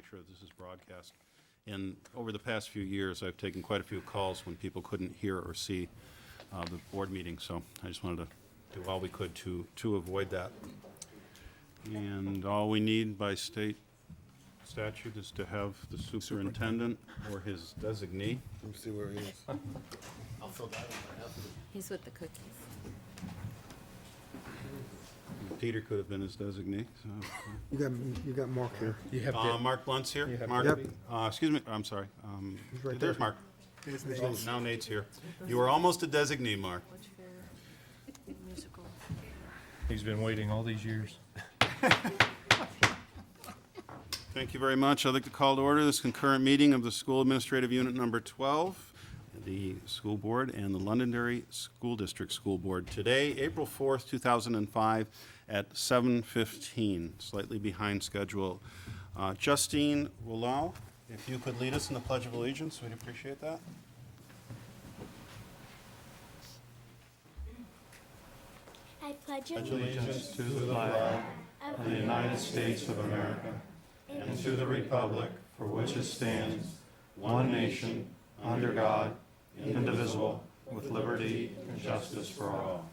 sure this is broadcast. And over the past few years, I've taken quite a few calls when people couldn't hear or see the board meeting, so I just wanted to do all we could to avoid that. And all we need by state statute is to have the superintendent or his designee. Let me see where he is. I'll fill that in. He's with the cookies. Peter could have been his designee. So. You got Mark here. You have Mark Blunt's here. Mark, Yep. excuse me, I'm sorry. He's right There's there. Mark. Oh, now Nate's here. You were almost a designee, Mark. What's your musical? He's been waiting all these years. Thank you very much. I'd like to call to order this concurrent meeting of the School Administrative Unit Number 12, the School Board, and the Londonderry School District School Board. Today, April 4th, 2005, at 7:15, slightly behind schedule. Justine Roulau, if you could lead us in the Pledge of Allegiance, we'd appreciate that. I pledge Allegiance to the flag of the United States of America and to the republic for which it stands, one nation, under God, indivisible, with liberty and justice for all.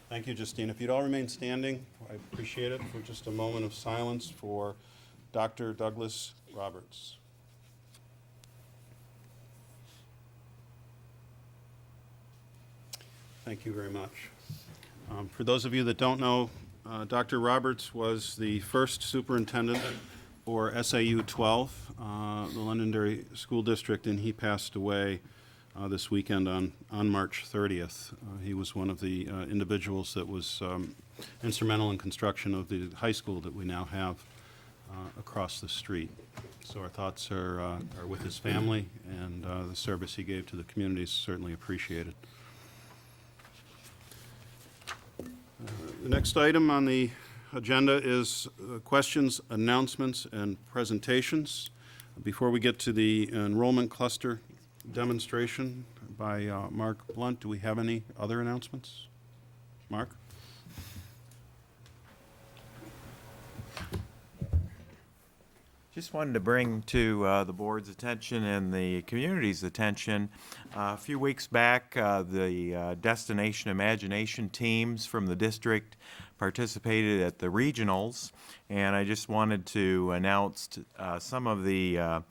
Thank you, Justine. If you'd all remain standing, I appreciate it for just a moment of silence for Dr. Douglas Roberts. Thank you very much. For those of you that don't know, Dr. Roberts was the first superintendent for SAU 12, the Londonderry School District, and he passed away this weekend on March 30th. He was one of the individuals that was instrumental in construction of the high school that we now have across the street. So our thoughts are with his family, and the service he gave to the community is certainly appreciated. The next item on the agenda is questions, announcements, and presentations. Before we get to the enrollment cluster demonstration by Mark Blunt, do we have any other announcements? Mark? Just wanted to bring to the board's attention and the community's attention, a few weeks back, the Destination Imagination teams from the district participated at the regionals, and I just wanted to announce some of the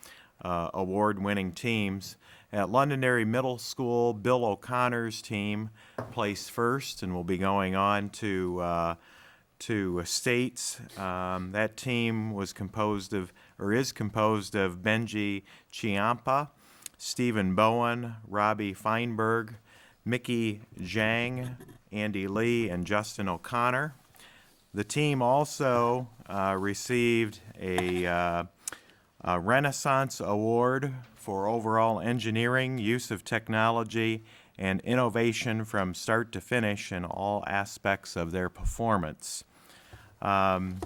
award-winning teams. At Londonderry Middle School, Bill O'Connor's team placed first and will be going on to states. That team was composed of, or is composed of, Benji Chiampa, Stephen Bowen, Robbie Feinberg, Mickey Zhang, Andy Lee, and Justin O'Connor. The team also received a Renaissance Award for overall engineering, use of technology, and innovation from start to finish in all aspects of their performance. Another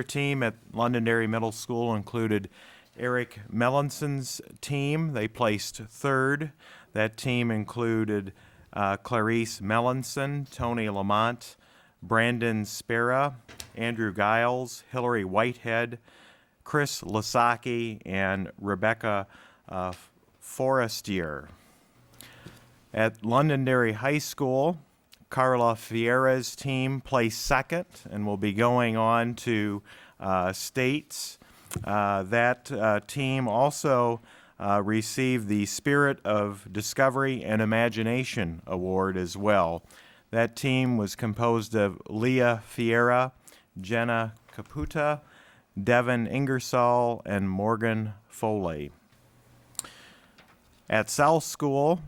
team at Londonderry Middle School included Eric Mellinson's team. They placed third. That team included Clarice Mellinson, Tony Lamont, Brandon Spera, Andrew Giles, Hillary Whitehead, Chris Lasaki, and Rebecca Forestier. At Londonderry High School, Carla Fiera's team placed second and will be going on to states. That team also received the Spirit of Discovery and Imagination Award as well. That team was composed of Leah Fiera, Jenna Caputa, Devin Ingersoll, and Morgan Foley. At South School,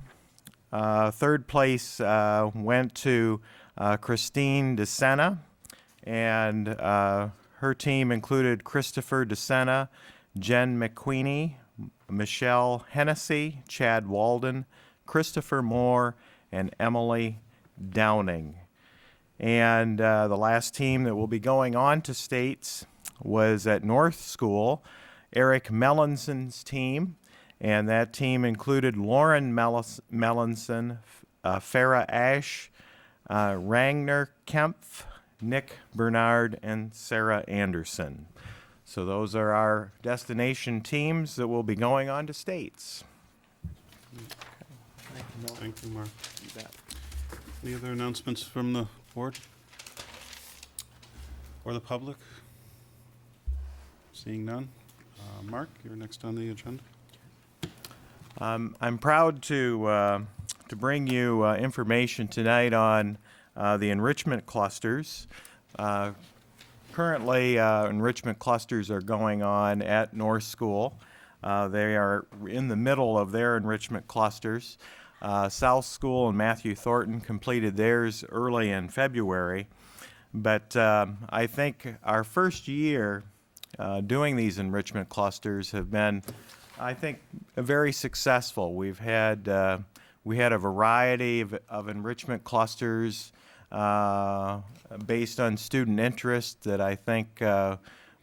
third place went to Christine DeSena, and her team included Christopher DeSena, Jen McQueenie, Michelle Hennessy, Chad Walden, Christopher Moore, and Emily Downing. And the last team that will be going on to states was at North School, Eric Mellinson's team, and that team included Lauren Mellinson, Farah Ash, Ragnar Kempf, Nick Bernard, and Sarah Anderson. So those are our destination teams that will be going on to states. Thank you, Mark. Any other announcements from the board? Or the public? Seeing none. Mark, you're next on the agenda. I'm proud to bring you information tonight on the enrichment clusters. Currently, enrichment clusters are going on at North School. They are in the middle of their enrichment clusters. South School and Matthew Thornton completed theirs early in February. But I think our first year doing these enrichment clusters have been, I think, very successful. We had a variety of enrichment clusters based on student interest that I think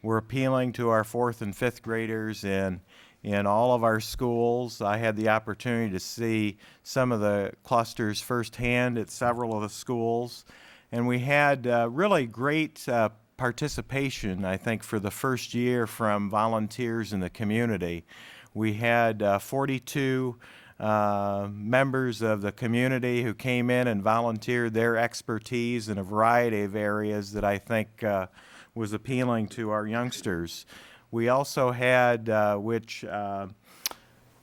were appealing to our 4th and 5th graders in all of our schools. I had the opportunity to see some of the clusters firsthand at several of the schools, and we had really great participation, I think, for the first year from volunteers in the community. We had 42 members of the community who came in and volunteered their expertise in a variety of areas that I think was appealing to our youngsters. We also had, which Mrs.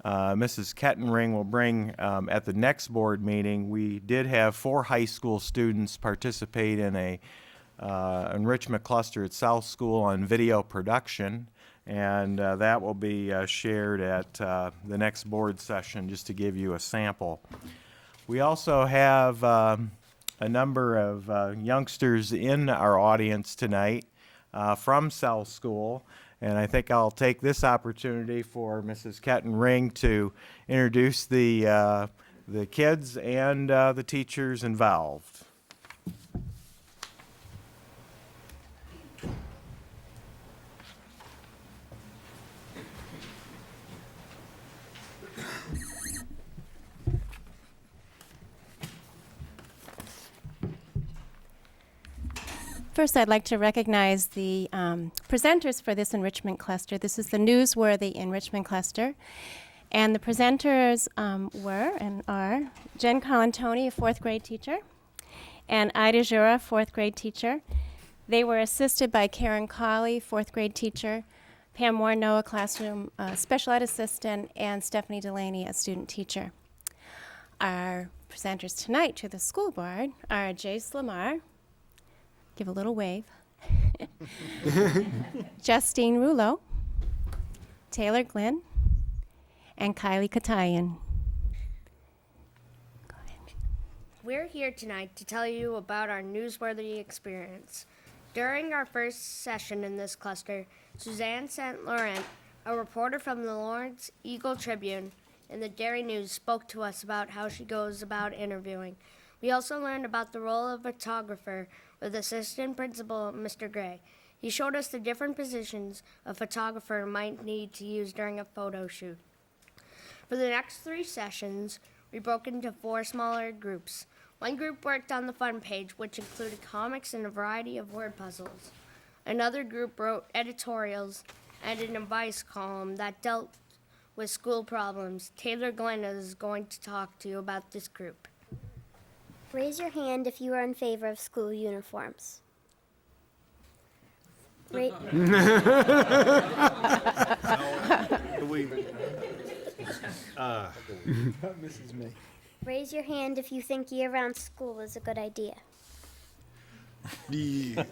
Kettenring will bring at the next board meeting, we did have 4 high school students participate in a enrichment cluster at South School on video production, and that will be shared at the next board session, just to give you a sample. We also have a number of youngsters in our audience tonight from South School, and I think I'll take this opportunity for Mrs. Kettenring to introduce the kids and the teachers involved. First, I'd like to recognize the presenters for this enrichment cluster. This is the Newsworthy Enrichment Cluster. And the presenters were and are Jen Colantoni, a 4th grade teacher, and Ida Jura, 4th grade teacher. They were assisted by Karen Colley, 4th grade teacher, Pam Warno, a classroom special ed assistant, and Stephanie Delaney, a student teacher. Our presenters tonight to the school board are Jace Lamar, give a little wave, Justine Rouleau, Taylor Glenn, and Kylie Katayan. Go ahead. We're here tonight to tell you about our newsworthy experience. During our first session in this cluster, Suzanne St. Laurent, a reporter from the Lawrence Eagle Tribune and the Dairy News, spoke to us about how she goes about interviewing. We also learned about the role of photographer with assistant principal Mr. Gray. He showed us the different positions a photographer might need to use during a photo shoot. For the next 3 sessions, we broke into 4 smaller groups. One group worked on the fun page, which included comics and a variety of word puzzles. Another group wrote editorials and an advice column that dealt with school problems. Taylor Glenn is going to talk to you about this group. Raise your hand if you are in favor of school uniforms. Mrs. Me. Raise your hand if you think year-round school is a good idea. I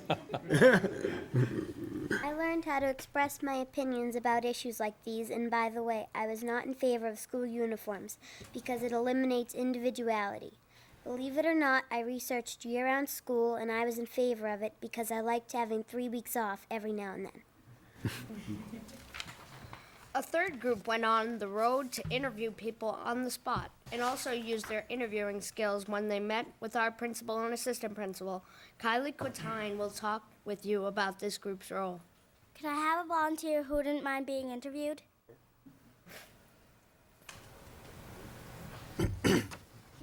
learned how to express my opinions about issues like these, and by the way, I was not in favor of school uniforms because it eliminates individuality. Believe it or not, I researched year-round school, and I was in favor of it because I liked having 3 weeks off every now and then. A third group went on the road to interview people on the spot and also used their interviewing skills when they met with our principal and assistant principal. Kylie Quatine will talk with you about this group's role. Could I have a volunteer who wouldn't mind being interviewed? Can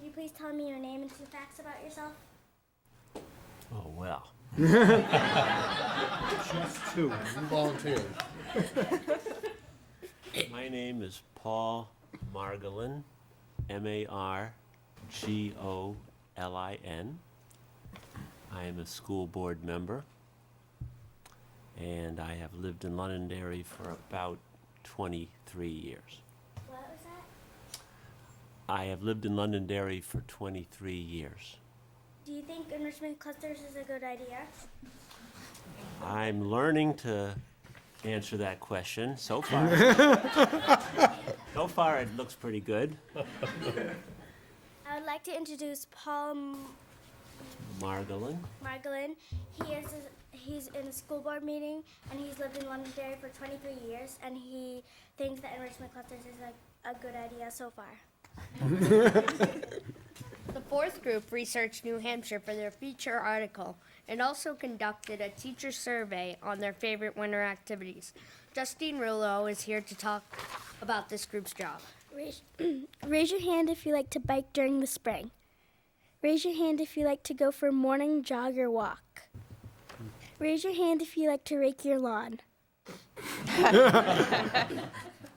you please tell me your name and some facts about yourself? Oh, well, Just two. Who volunteered? My name is Paul Margolin, Margolin. I am a school board member, and I have lived in Londonderry for about 23 years. What was that? I have lived in Londonderry for 23 years. Do you think enrichment clusters is a good idea? I'm learning to answer that question so far. So far, it looks pretty good. I would like to introduce Paul Margolin. Margolin. He's in a school board meeting, and he's lived in Londonderry for 23 years, and he thinks that enrichment clusters is a good idea so far. The fourth group researched New Hampshire for their feature article and also conducted a teacher survey on their favorite winter activities. Justine Rullo is here to talk about this group's job. Raise your hand if you like to bike during the spring. Raise your hand if you like to go for a morning jog or walk. Raise your hand if you like to rake your lawn.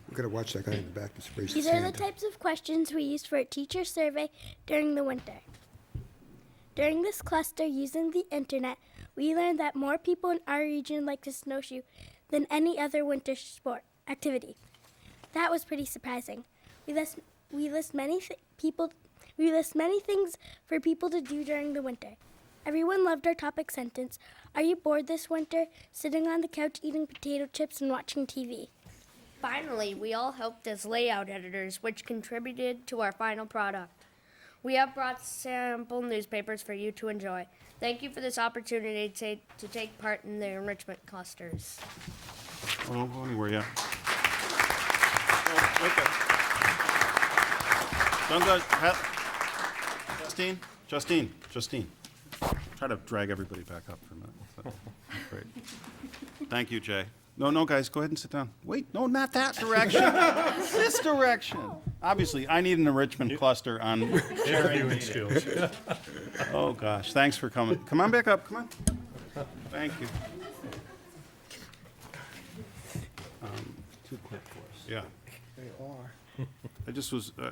We've got to watch that guy in the back that's raised his These are the hand. types of questions we use for a teacher survey during the winter. During this cluster using the internet, we learned that more people in our region like to snowshoe than any other winter sport activity. That was pretty surprising. We list many things for people to do during the winter. Everyone loved our topic sentence. Are you bored this winter? Sitting on the couch eating potato chips and watching TV. Finally, we all helped as layout editors, which contributed to our final product. We have brought sample newspapers for you to enjoy. Thank you for this opportunity to take part in the enrichment clusters. Oh, don't go anywhere yet. Don't go. Justine. Try to drag everybody back up for a minute. Great. Thank you, Jay. No, guys, go ahead and sit down. Wait, no, not that direction. This direction. Obviously, I need an enrichment cluster on. Interviewing skills. Oh, gosh, thanks for coming. Come on back up, come on. Thank you. Too quick for us. Yeah. They are.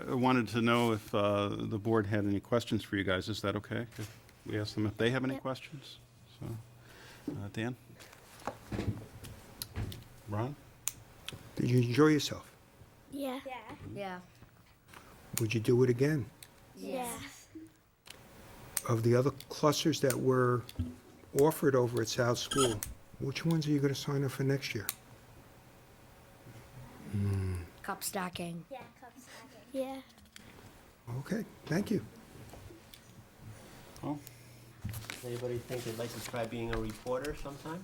I wanted to know if the board had any questions for you guys. Is that okay? If we ask them if they have any questions? So, Dan? Ron? Did you enjoy yourself? Yeah. Yeah. Would you do it again? Yeah. Of the other clusters that were offered over at South School, which ones are you going to sign up for next year? Cup stacking. Yeah, cup stacking. Yeah. Okay, thank you. Oh, Does anybody think they'd like to try being a reporter sometime?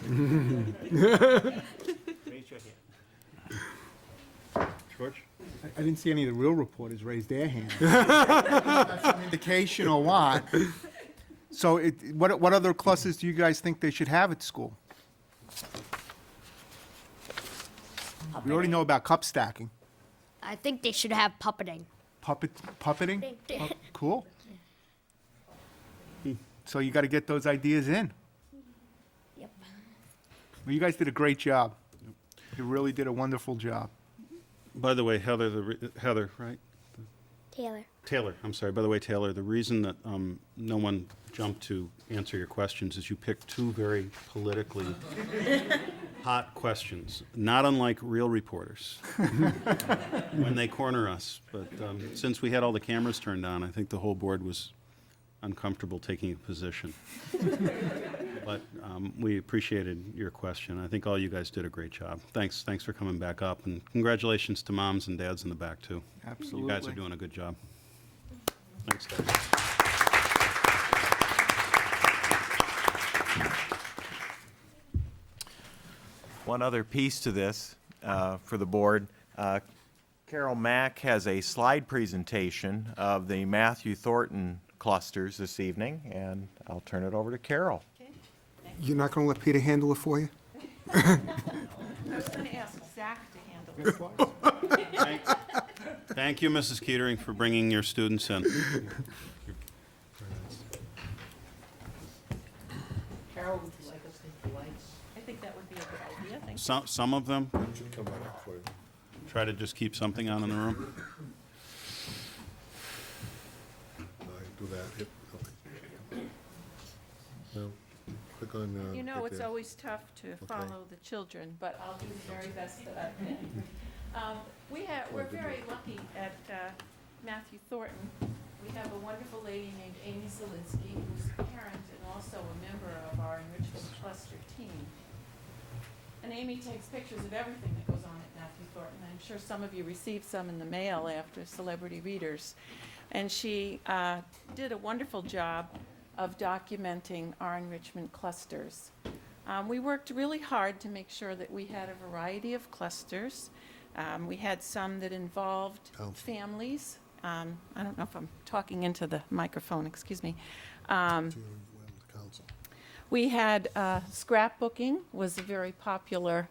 Raise your hand. George? I didn't see any of the real reporters raise their hands. That's an indication or what? So what other clusters do you guys think they should have at school? We already know about cup stacking. I think they should have puppeting. Puppeting? Oh, cool. So you got to get those ideas in. Yep. Well, you guys did a great job. You really did a wonderful job. By the way, Heather, right? Taylor. Taylor, I'm sorry. By the way, Taylor, the reason that no one jumped to answer your questions is you picked two very politically hot questions, not unlike real reporters when they corner us. But since we had all the cameras turned on, I think the whole board was uncomfortable taking a position. But we appreciated your question. I think all you guys did a great job. Thanks for coming back up, and congratulations to moms and dads in the back too. Absolutely. You guys are doing a good job. Thanks, guys. One other piece to this for the board. Carol Mack has a slide presentation of the Matthew Thornton clusters this evening, and I'll turn it over to Carol. You're not going to let Peter handle it for you? I was going to ask Zach to handle it. Thank you, Mrs. Keatering, for bringing your students in. arrows, like lights. I think that would be a good idea, thank you. Some of them, Should come right up for you. try to just keep something on in the room. No, do that, hit, okay. No, click on, You know, right it's there. always tough to follow the children, but I'll do the very best that I can. We're very lucky at Matthew Thornton. We have a wonderful lady named Amy Zielinski, who's a parent and also a member of our enrichment cluster team. And Amy takes pictures of everything that goes on at Matthew Thornton. I'm sure some of you received some in the mail after Celebrity Readers. And she did a wonderful job of documenting our enrichment clusters. We worked really hard to make sure that we had a variety of clusters. We had some that involved families. I don't know if I'm talking into the microphone, excuse me. We had scrapbooking was a very popular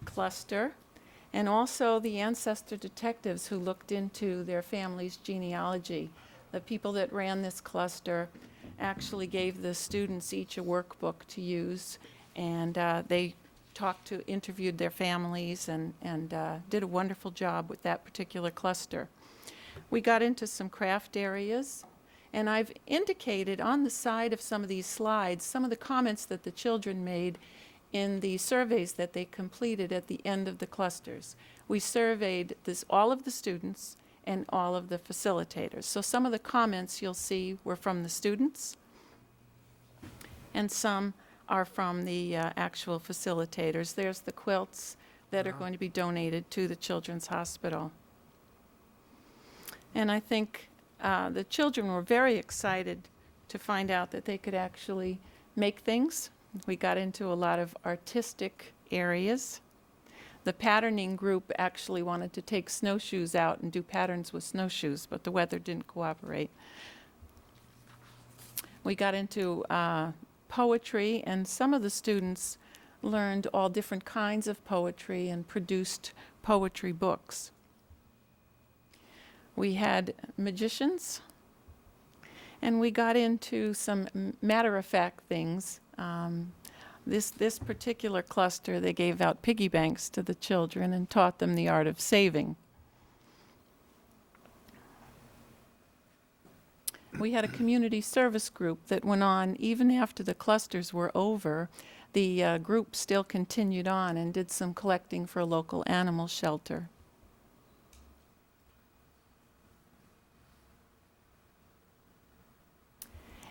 cluster, and also the ancestor detectives who looked into their family's genealogy. The people that ran this cluster actually gave the students each a workbook to use, and they interviewed their families and did a wonderful job with that particular cluster. We got into some craft areas, and I've indicated on the side of some of these slides some of the comments that the children made in the surveys that they completed at the end of the clusters. We surveyed all of the students and all of the facilitators. So some of the comments you'll see were from the students, and some are from the actual facilitators. There's the quilts that are going to be donated to the Children's Hospital. And I think the children were very excited to find out that they could actually make things. We got into a lot of artistic areas. The patterning group actually wanted to take snowshoes out and do patterns with snowshoes, but the weather didn't cooperate. We got into poetry, and some of the students learned all different kinds of poetry and produced poetry books. We had magicians, and we got into some matter-of-fact things. This particular cluster, they gave out piggy banks to the children and taught them the art of saving. We had a community service group that went on even after the clusters were over. The group still continued on and did some collecting for a local animal shelter.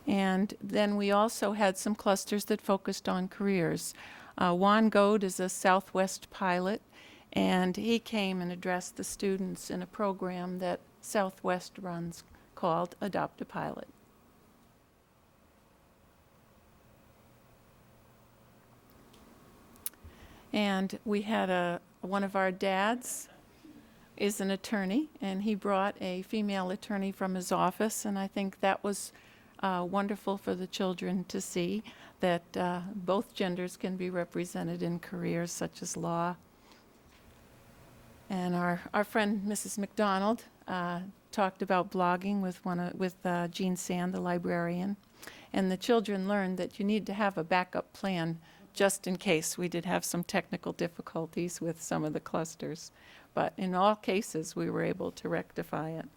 And then we also had some clusters that focused on careers. Juan Goad is a Southwest pilot, and he came and addressed the students in a program that Southwest runs called Adopt a Pilot. And we had one of our dads is an attorney, and he brought a female attorney from his office, and I think that was wonderful for the children to see that both genders can be represented in careers such as law. And our friend Mrs. McDonald talked about blogging with Jean Sand, the librarian. And the children learned that you need to have a backup plan just in case. We did have some technical difficulties with some of the clusters, but in all cases we were able to rectify it.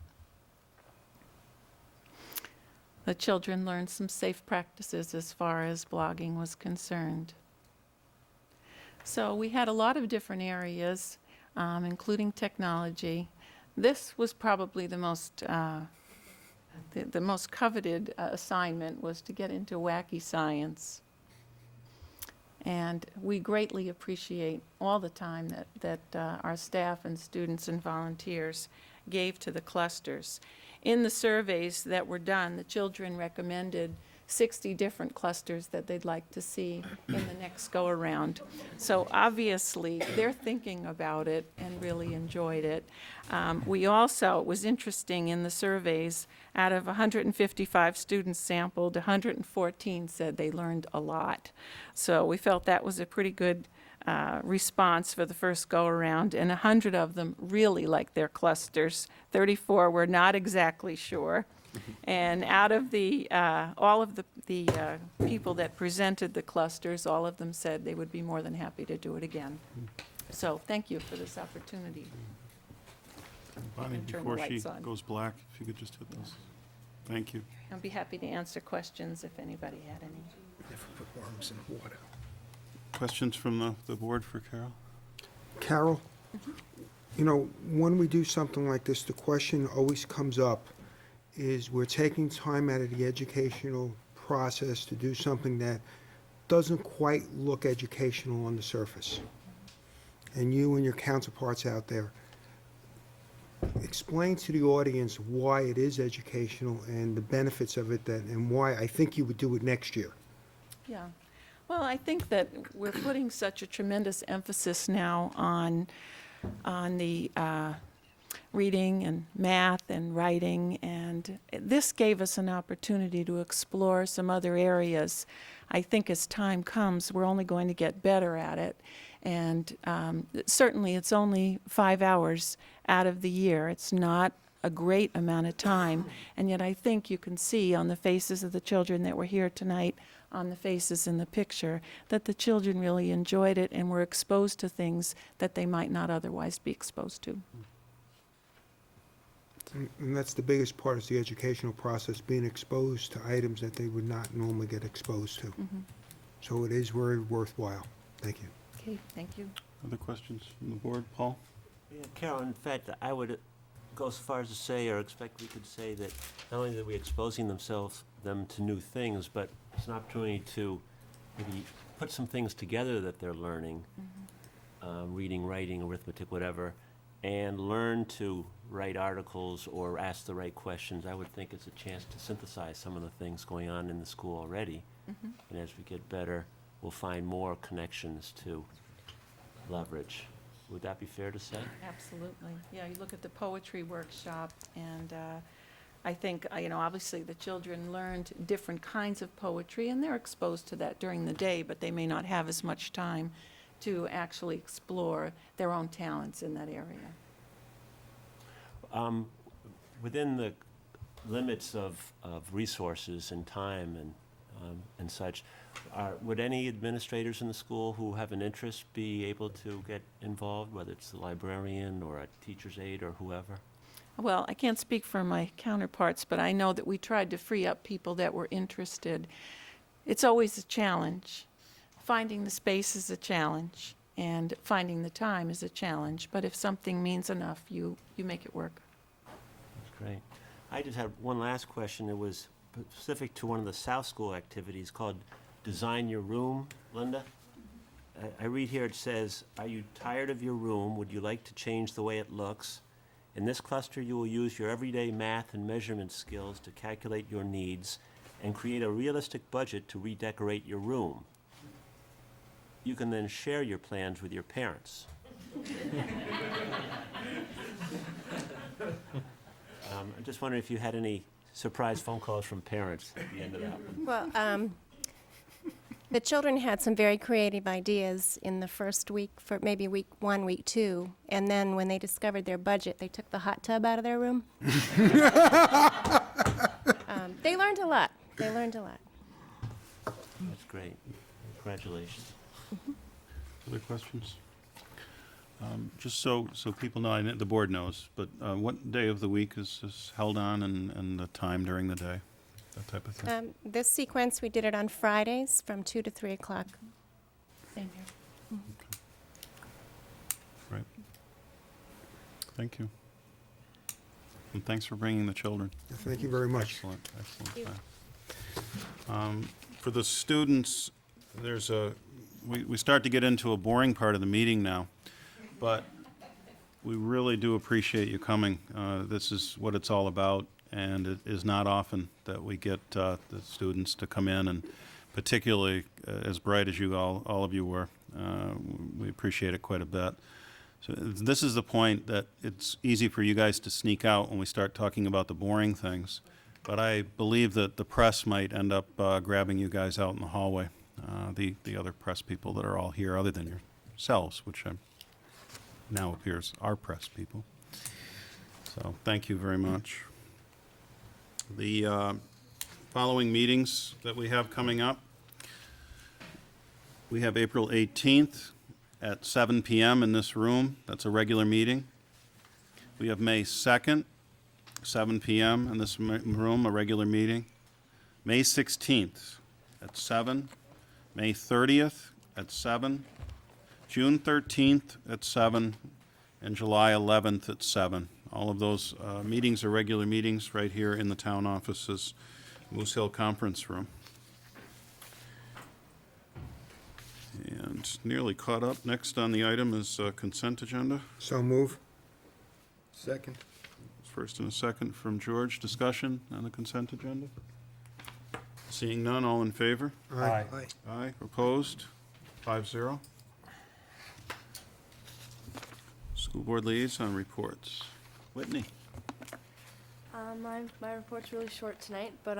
The children learned some safe practices as far as blogging was concerned. So we had a lot of different areas, including technology. This was probably the most coveted assignment, was to get into wacky science. And we greatly appreciate all the time that our staff and students and volunteers gave to the clusters. In the surveys that were done, the children recommended 60 different clusters that they'd like to see in the next go-around. So obviously, they're thinking about it and really enjoyed it. We also, it was interesting in the surveys, out of 155 students sampled, 114 said they learned a lot. So we felt that was a pretty good response for the first go-around, and 100 of them really liked their clusters. 34 were not exactly sure. And out of the, all of the people that presented the clusters, all of them said they would be more than happy to do it again. So thank you for this opportunity. Bonnie, Turn the before she lights on. goes black, if you could just hit this. Thank you. I'll be happy to answer questions if anybody had any. Never put worms in water. Questions from the board for Carol? Carol, you know, when we do something like this, the question always comes up is we're taking time out of the educational process to do something that doesn't quite look educational on the surface. And you and your counterparts out there, explain to the audience why it is educational and the benefits of it, and why I think you would do it next year. Yeah. Well, I think that we're putting such a tremendous emphasis now on the reading and math and writing, and this gave us an opportunity to explore some other areas. I think as time comes, we're only going to get better at it. And certainly it's only 5 hours out of the year. It's not a great amount of time. And yet I think you can see on the faces of the children that were here tonight, on the faces in the picture, that the children really enjoyed it and were exposed to things that they might not otherwise be exposed to. And that's the biggest part, is the educational process, being exposed to items that they would not normally get exposed to. So it is very worthwhile. Thank you. Okay, thank you. Other questions from the board? Paul? Yeah, Carol, in fact, I would go so far as to say, or expect we could say, that not only are we exposing them to new things, but it's an opportunity to maybe put some things together that they're learning, reading, writing, arithmetic, whatever, and learn to write articles or ask the right questions. I would think it's a chance to synthesize some of the things going on in the school already. And as we get better, we'll find more connections to leverage. Would that be fair to say? Absolutely. Yeah, you look at the poetry workshop, and I think, obviously the children learned different kinds of poetry, and they're exposed to that during the day, but they may not have as much time to actually explore their own talents in that area. Within the limits of resources and time and such, would any administrators in the school who have an interest be able to get involved, whether it's the librarian or a teacher's aide or whoever? Well, I can't speak for my counterparts, but I know that we tried to free up people that were interested. It's always a challenge. Finding the space is a challenge, and finding the time is a challenge. But if something means enough, you make it work. That's great. I just had one last question. It was specific to one of the South School activities called Design Your Room. Linda? I read here, it says, are you tired of your room? Would you like to change the way it looks? In this cluster, you will use your everyday math and measurement skills to calculate your needs and create a realistic budget to redecorate your room. You can then share your plans with your parents. I'm just wondering if you had any surprise phone calls from parents at the end of that one. Well, the children had some very creative ideas in the first week, for maybe week 1, week 2, and then when they discovered their budget, they took the hot tub out of their room. They learned a lot. They learned a lot. That's great. Congratulations. Other questions? Just so people know, the board knows, but what day of the week is this held on, and the time during the day, that type of thing? This sequence, we did it on Fridays from 2 to 3 o'clock. Same here. Right. Thank you. And thanks for bringing the children. Thank you very much. Excellent, excellent. For the students, we start to get into a boring part of the meeting now, but we really do appreciate you coming. This is what it's all about, and it is not often that we get the students to come in, and particularly as bright as all of you were. We appreciate it quite a bit. So this is the point that it's easy for you guys to sneak out when we start talking about the boring things, but I believe that the press might end up grabbing you guys out in the hallway, the other press people that are all here other than yourselves, which now appears are press people. So thank you very much. The following meetings that we have coming up, we have April 18th at 7 PM in this room. That's a regular meeting. We have May 2nd, 7 PM in this room, a regular meeting. May 16th at 7. May 30th at 7. June 13th at 7. And July 11th at 7. All of those meetings are regular meetings right here in the town offices, Moose Hill Conference Room. And nearly caught up. Next on the item is consent agenda. So move. Second. First and a second from George. Discussion on the consent agenda? Seeing none, all in favor? Aye. Aye. Opposed? 5-0. School Board Liaison reports. Whitney? My report's really short tonight, but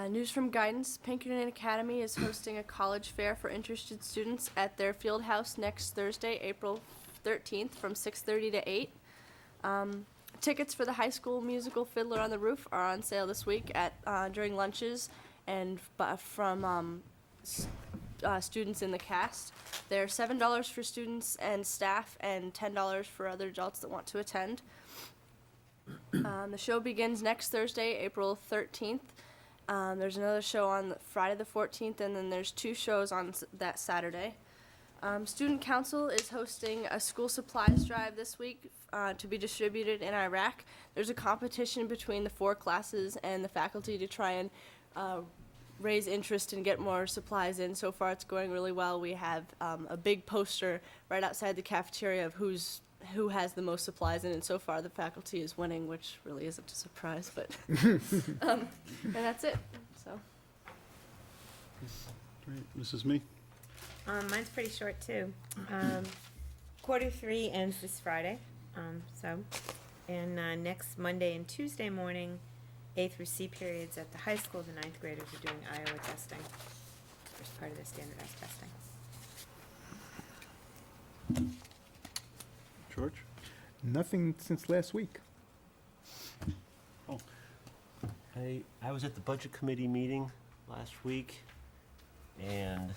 news from guidance. Pinkerton Academy is hosting a college fair for interested students at their field house next Thursday, April 13th from 6:30 to 8. Tickets for the high school musical Fiddler on the Roof are on sale this week at during lunches and from students in the cast. They're $7 for students and staff and $10 for other adults that want to attend. The show begins next Thursday, April 13th. There's another show on Friday the 14th, and then there's 2 shows on that Saturday. Student Council is hosting a school supplies drive this week to be distributed in Iraq. There's a competition between the 4 classes and the faculty to try and raise interest and get more supplies in. So far, it's going really well. We have a big poster right outside the cafeteria of who has the most supplies in, and so far the faculty is winning, which really isn't a surprise, but and that's it. So. Great. Mrs. Me? Mine's pretty short too. Quarter 3 ends this Friday, and next Monday and Tuesday morning, A through C periods at the high school, the 9th graders are doing Iowa testing, first part of their standardized testing. George? Nothing since last week. Oh. I was at the Budget Committee meeting last week, and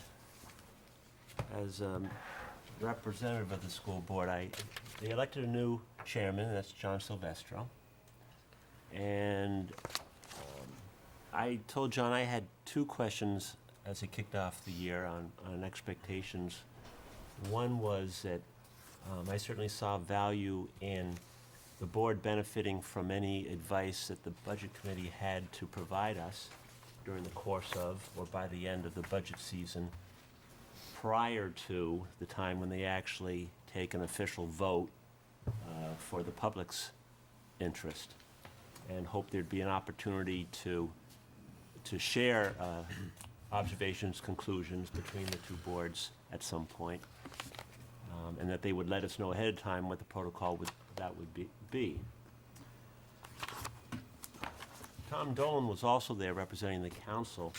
as representative of the school board, they elected a new chairman, and that's John Silvestro. And I told John I had 2 questions as he kicked off the year on expectations. One was that I certainly saw value in the board benefiting from any advice that the Budget Committee had to provide us during the course of or by the end of the budget season, prior to the time when they actually take an official vote for the public's interest, and hope there'd be an opportunity to share observations, conclusions between the 2 boards at some point, and that they would let us know ahead of time what the protocol would be. Tom Dolan was also there representing the council,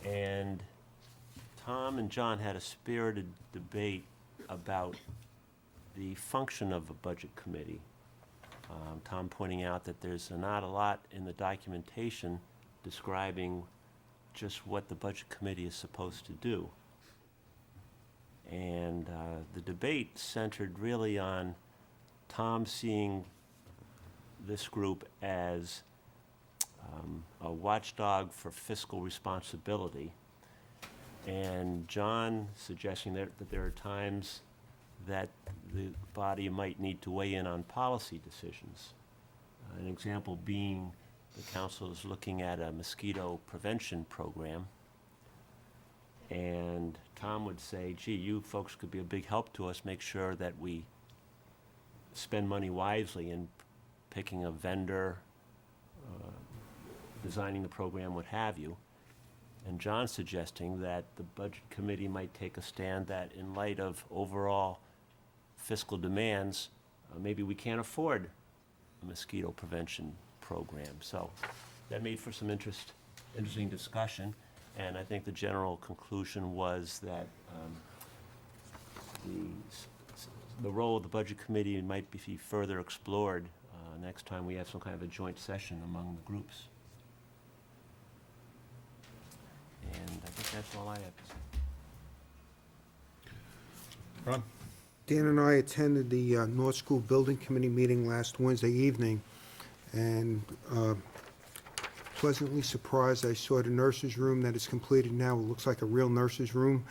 and Tom and John had a spirited debate about the function of a budget committee. Tom pointing out that there's not a lot in the documentation describing just what the budget committee is supposed to do. And the debate centered really on Tom seeing this group as a watchdog for fiscal responsibility, and John suggesting that there are times that the body might need to weigh in on policy decisions. An example being the council is looking at a mosquito prevention program, and Tom would say, gee, you folks could be a big help to us, make sure that we spend money wisely in picking a vendor, designing the program, what have you. And John suggesting that the budget committee might take a stand that in light of overall fiscal demands, maybe we can't afford a mosquito prevention program. So that made for some interesting discussion, and I think the general conclusion was that the role of the budget committee might be further explored next time we have some kind of a joint session among the groups. And I think that's all I have to say. Ron? Dan and I attended the North School Building Committee meeting last Wednesday evening, and pleasantly surprised, I saw the nurses' room that is completed now. It looks like a real nurses' room,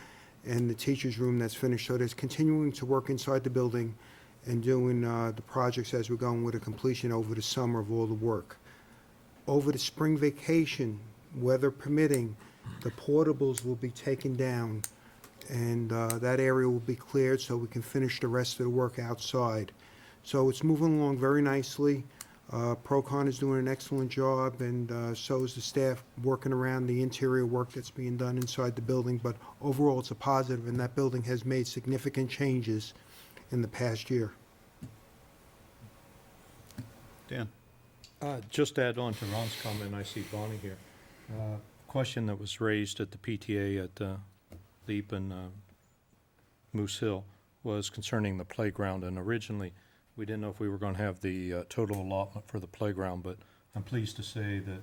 and the teachers' room that's finished. So there's continuing to work inside the building and doing the projects as we're going with a completion over the summer of all the work. Over the spring vacation, weather permitting, the portables will be taken down, and that area will be cleared so we can finish the rest of the work outside. So it's moving along very nicely. Procon is doing an excellent job, and so is the staff working around the interior work that's being done inside the building. But overall, it's a positive, and that building has made significant changes in the past year. Dan? Just to add on to Ron's comment, I see Bonnie here. Question that was raised at the PTA at Leap and Moose Hill was concerning the playground, and originally we didn't know if we were going to have the total allotment for the playground, but I'm pleased to say that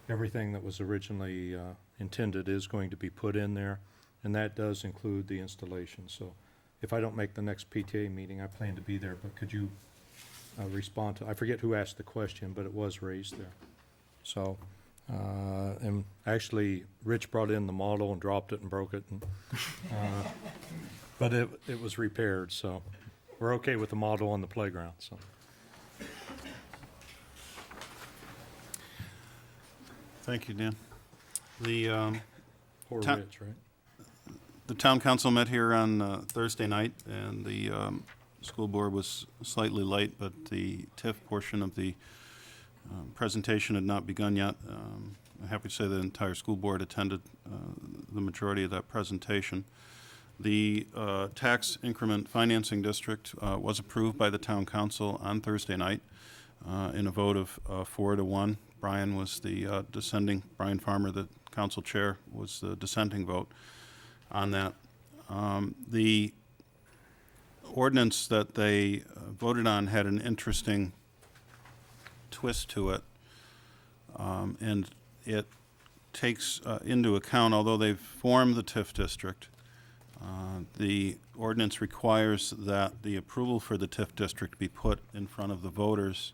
everything that was originally intended is going to be put in there, and that does include the installation. So if I don't make the next PTA meeting, I plan to be there, but could you respond to, I forget who asked the question, but it was raised there. So, and actually, Rich brought in the model and dropped it and broke it, and, but it was repaired, so we're okay with the model on the playground, so. Thank you, Dan. The Poor Ta- Rich, right? the town council met here on Thursday night, and the school board was slightly late, but the TIF portion of the presentation had not begun yet. I'm happy to say the entire school board attended the majority of that presentation. The tax increment financing district was approved by the town council on Thursday night in a vote of 4-1. Brian was the dissenting, Brian Farmer, the council chair, was the dissenting vote on that. The ordinance that they voted on had an interesting twist to it, and it takes into account, although they've formed the TIF district, the ordinance requires that the approval for the TIF district be put in front of the voters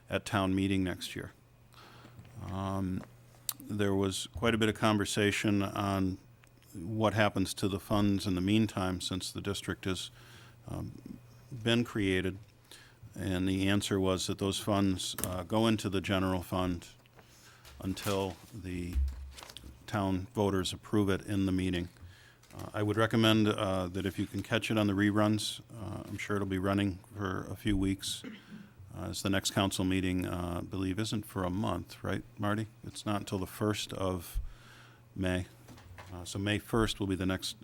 at town meeting next year. There was quite a bit of conversation on what happens to the funds in the meantime since the district has been created, and the answer was that those funds go into the general fund until the town voters approve it in the meeting. I would recommend that if you can catch it on the reruns, I'm sure it'll be running for a few weeks, as the next council meeting, I believe, isn't for a month, right, Marty? It's not until the 1st of May. So May 1st will be the next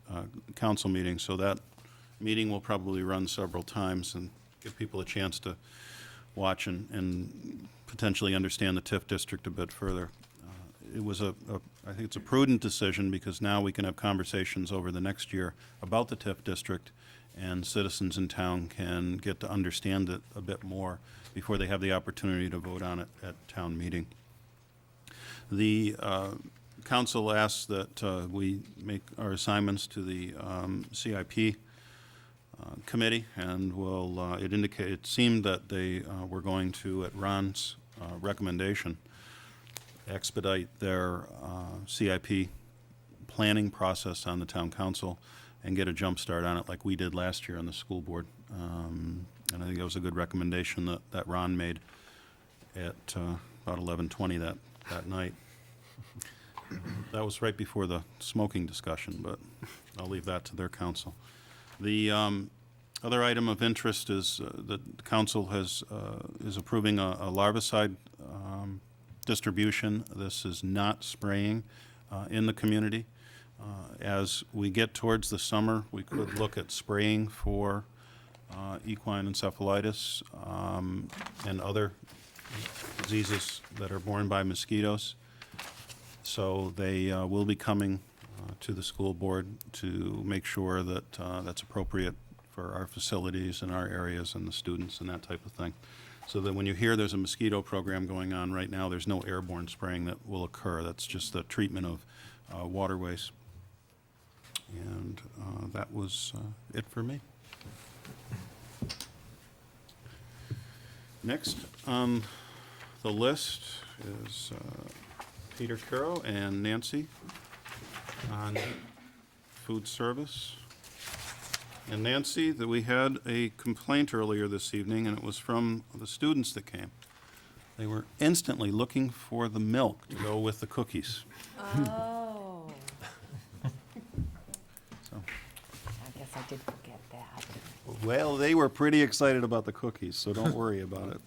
council meeting, so that meeting will probably run several times and give people a chance to watch and potentially understand the TIF district a bit further. It was I think it's a prudent decision, because now we can have conversations over the next year about the TIF district, and citizens in town can get to understand it a bit more before they have the opportunity to vote on it at town meeting. The council asked that we make our assignments to the CIP committee, and it seemed that they were going to, at Ron's recommendation, expedite their CIP planning process on the town council and get a jump start on it like we did last year on the school board. And I think that was a good recommendation that Ron made at about 11:20 that night. That was right before the smoking discussion, but I'll leave that to their council. The other item of interest is that the council is approving a larvicide distribution. This is not spraying in the community. As we get towards the summer, we could look at spraying for equine encephalitis and other diseases that are borne by mosquitoes. So they will be coming to the school board to make sure that that's appropriate for our facilities and our areas and the students and that type of thing. so that when you hear there's a mosquito program going on right now, there's no airborne spraying that will occur. That's just the treatment of waterways. And that was it for me. Next on the list is Peter Caro and Nancy on food service. And Nancy, that we had a complaint earlier this evening, and it was from the students that came. They were instantly looking for the milk to go with the cookies. Oh. So, I guess I did forget that. well, they were pretty excited about the cookies, so don't worry about it.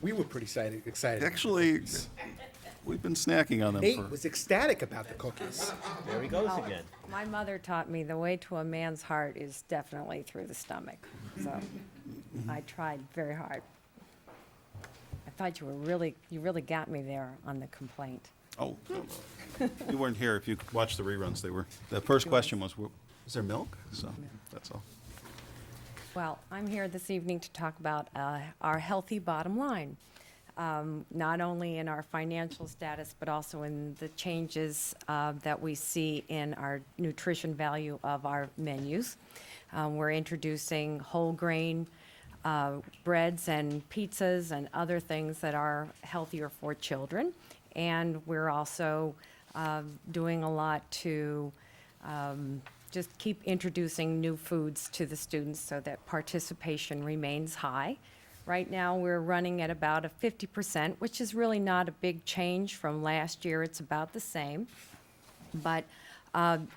We were pretty excited. Actually, we've been snacking on them Nate for... was ecstatic about the cookies. There he goes again. My mother taught me the way to a man's heart is definitely through the stomach. So I tried very hard. I thought you really got me there on the complaint. Oh, you weren't here. If you watched the reruns, the first question was, is there milk? So, that's all. Well, I'm here this evening to talk about our healthy bottom line, not only in our financial status, but also in the changes that we see in our nutrition value of our menus. We're introducing whole grain breads and pizzas and other things that are healthier for children. And we're also doing a lot to just keep introducing new foods to the students so that participation remains high. Right now, we're running at about a 50%, which is really not a big change from last year. It's about the same. But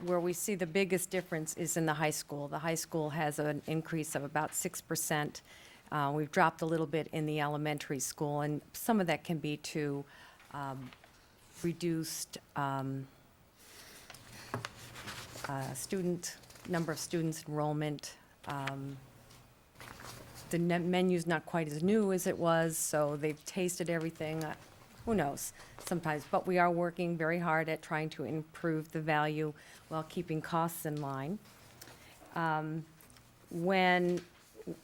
where we see the biggest difference is in the high school. The high school has an increase of about 6%. We've dropped a little bit in the elementary school, and some of that can be to reduced number of students enrollment. The menu's not quite as new as it was, so they've tasted everything. Who knows sometimes, but we are working very hard at trying to improve the value while keeping costs in line. When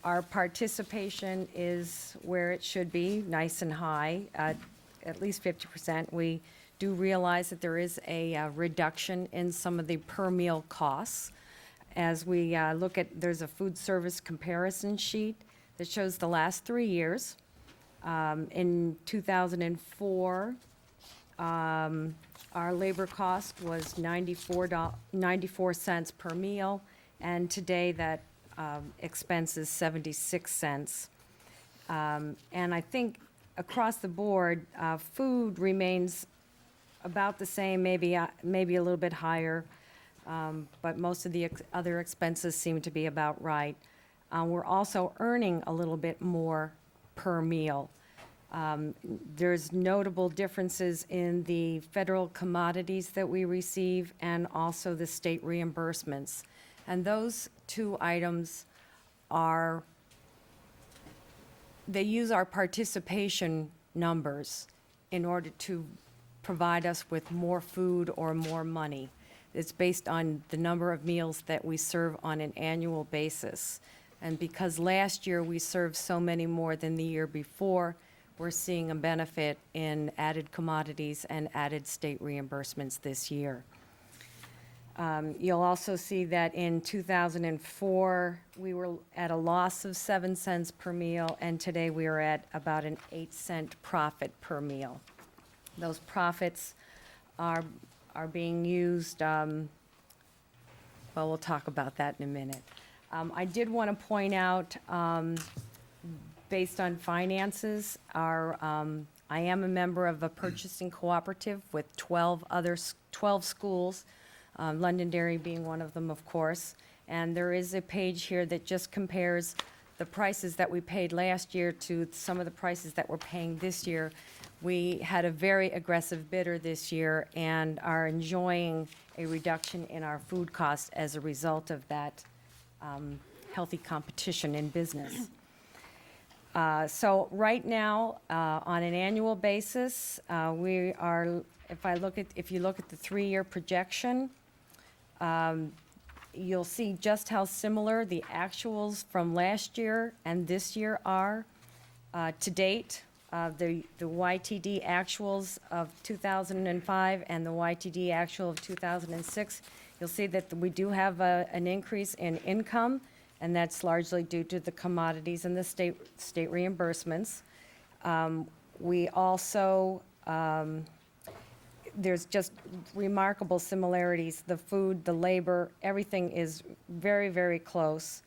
our participation is where it should be, nice and high, at least 50%, we do realize that there is a reduction in some of the per meal costs. As we look at, there's a food service comparison sheet that shows the last 3 years. In 2004, our labor cost was 94 cents per meal, and today that expense is 76 cents. And I think across the board, food remains about the same, maybe a little bit higher, but most of the other expenses seem to be about right. We're also earning a little bit more per meal. There's notable differences in the federal commodities that we receive and also the state reimbursements. And those two items they use our participation numbers in order to provide us with more food or more money. It's based on the number of meals that we serve on an annual basis. And because last year we served so many more than the year before, we're seeing a benefit in added commodities and added state reimbursements this year. You'll also see that in 2004, we were at a loss of 7 cents per meal, and today we are at about an 8-cent profit per meal. Those profits are being used, well, we'll talk about that in a minute. I did want to point out, based on finances, I am a member of a purchasing cooperative with 12 schools, Londonderry being one of them, of course. And there is a page here that just compares the prices that we paid last year to some of the prices that we're paying this year. We had a very aggressive bidder this year and are enjoying a reduction in our food costs as a result of that healthy competition in business. So right now, on an annual basis, we are, if you look at the 3-year projection, you'll see just how similar the actuals from last year and this year are. To date, the YTD actuals of 2005 and the YTD actual of 2006, you'll see that we do have an increase in income, and that's largely due to the commodities and the state reimbursements. We also, there's just remarkable similarities. The food, the labor, everything is very, very close.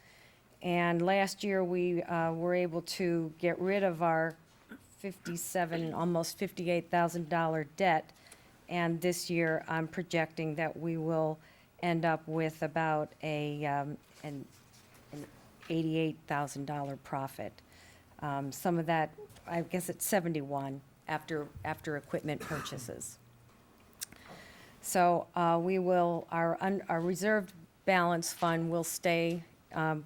And last year, we were able to get rid of our almost $58,000 debt. And this year, I'm projecting that we will end up with about an $88,000 profit. Some of that, I guess it's 71 after equipment purchases. So we will, our reserve balance fund will stay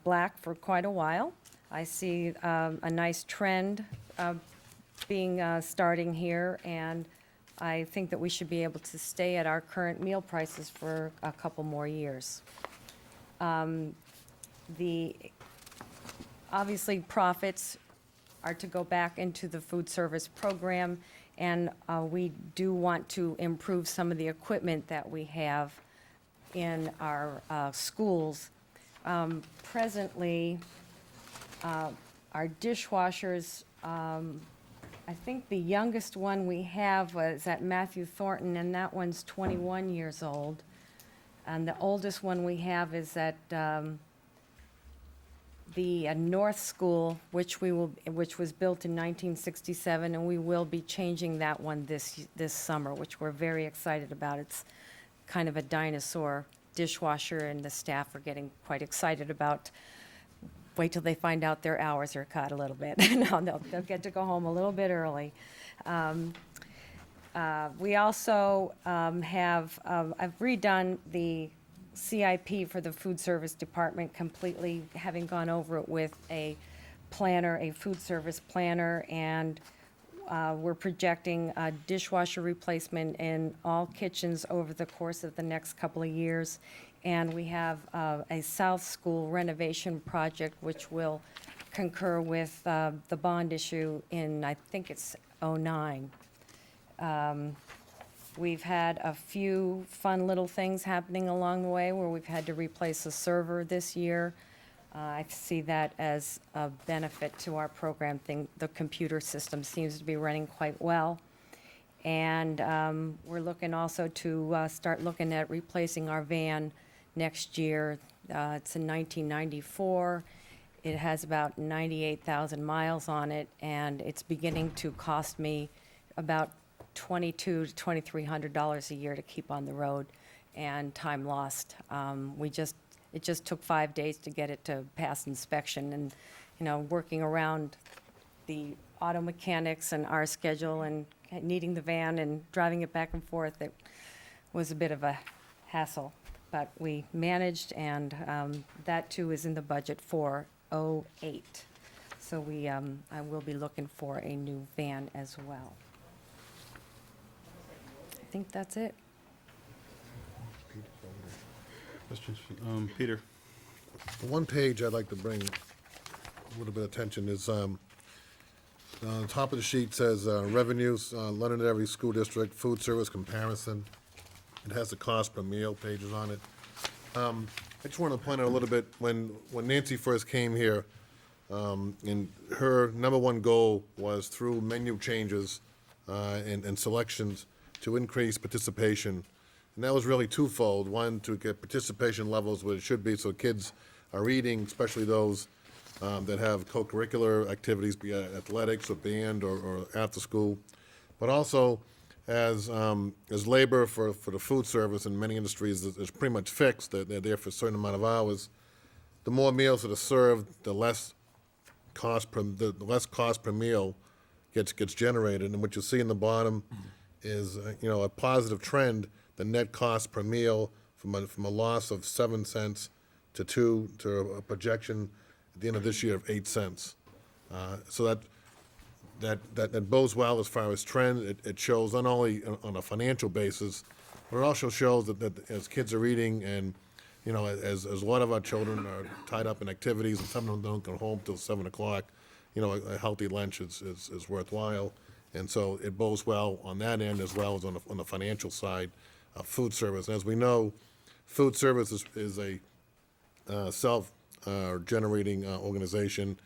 black for quite a while. I see a nice trend starting here, and I think that we should be able to stay at our current meal prices for a couple more years. Obviously, profits are to go back into the food service program, and we do want to improve some of the equipment that we have in our schools. Presently, our dishwashers, I think the youngest one we have was at Matthew Thornton, and that one's 21 years old. And the oldest one we have is at the North School, which was built in 1967, and we will be changing that one this summer, which we're very excited about. It's kind of a dinosaur dishwasher, and the staff are getting quite excited about. Wait till they find out their hours are cut a little bit. No, they'll get to go home a little bit early. We also have, I've redone the CIP for the food service department completely, having gone over it with a planner, a food service planner, and we're projecting a dishwasher replacement in all kitchens over the course of the next couple of years. And we have a South School renovation project, which will concur with the bond issue in, I think it's '09. We've had a few fun little things happening along the way where we've had to replace a server this year. I see that as a benefit to our program. The computer system seems to be running quite well. And we're looking also to start looking at replacing our van next year. It's a 1994. It has about 98,000 miles on it, and it's beginning to cost me about $2,200 to $2,300 a year to keep on the road, and time lost. It just took 5 days to get it to pass inspection, and working around the auto mechanics and our schedule and needing the van and driving it back and forth, it was a bit of a hassle. But we managed, and that too is in the budget for '08. So I will be looking for a new van as well. I think that's it. Questions? Peter? The one page I'd like to bring a little bit of attention is, on the top of the sheet says, revenues, Londonderry School District, food service comparison. It has the cost per meal pages on it. I just want to point out a little bit, when Nancy first came here, and her number one goal was through menu changes and selections to increase participation. And that was really twofold. One, to get participation levels where it should be, so kids are eating, especially those that have co-curricular activities, be it athletics or band or after school. But also, as labor for the food service in many industries is pretty much fixed, they're there for a certain amount of hours, the more meals that are served, the less cost per meal gets generated. And what you see in the bottom is a positive trend. The net cost per meal from a loss of 7 cents to a projection at the end of this year of 8 cents. So that bodes well as far as trend. It shows not only on a financial basis, but it also shows that as kids are eating, and as a lot of our children are tied up in activities, and some of them don't go home till 7 o'clock, a healthy lunch is worthwhile. And so it bodes well on that end as well as on the financial side of food service. As we know, food service is a self-generating organization.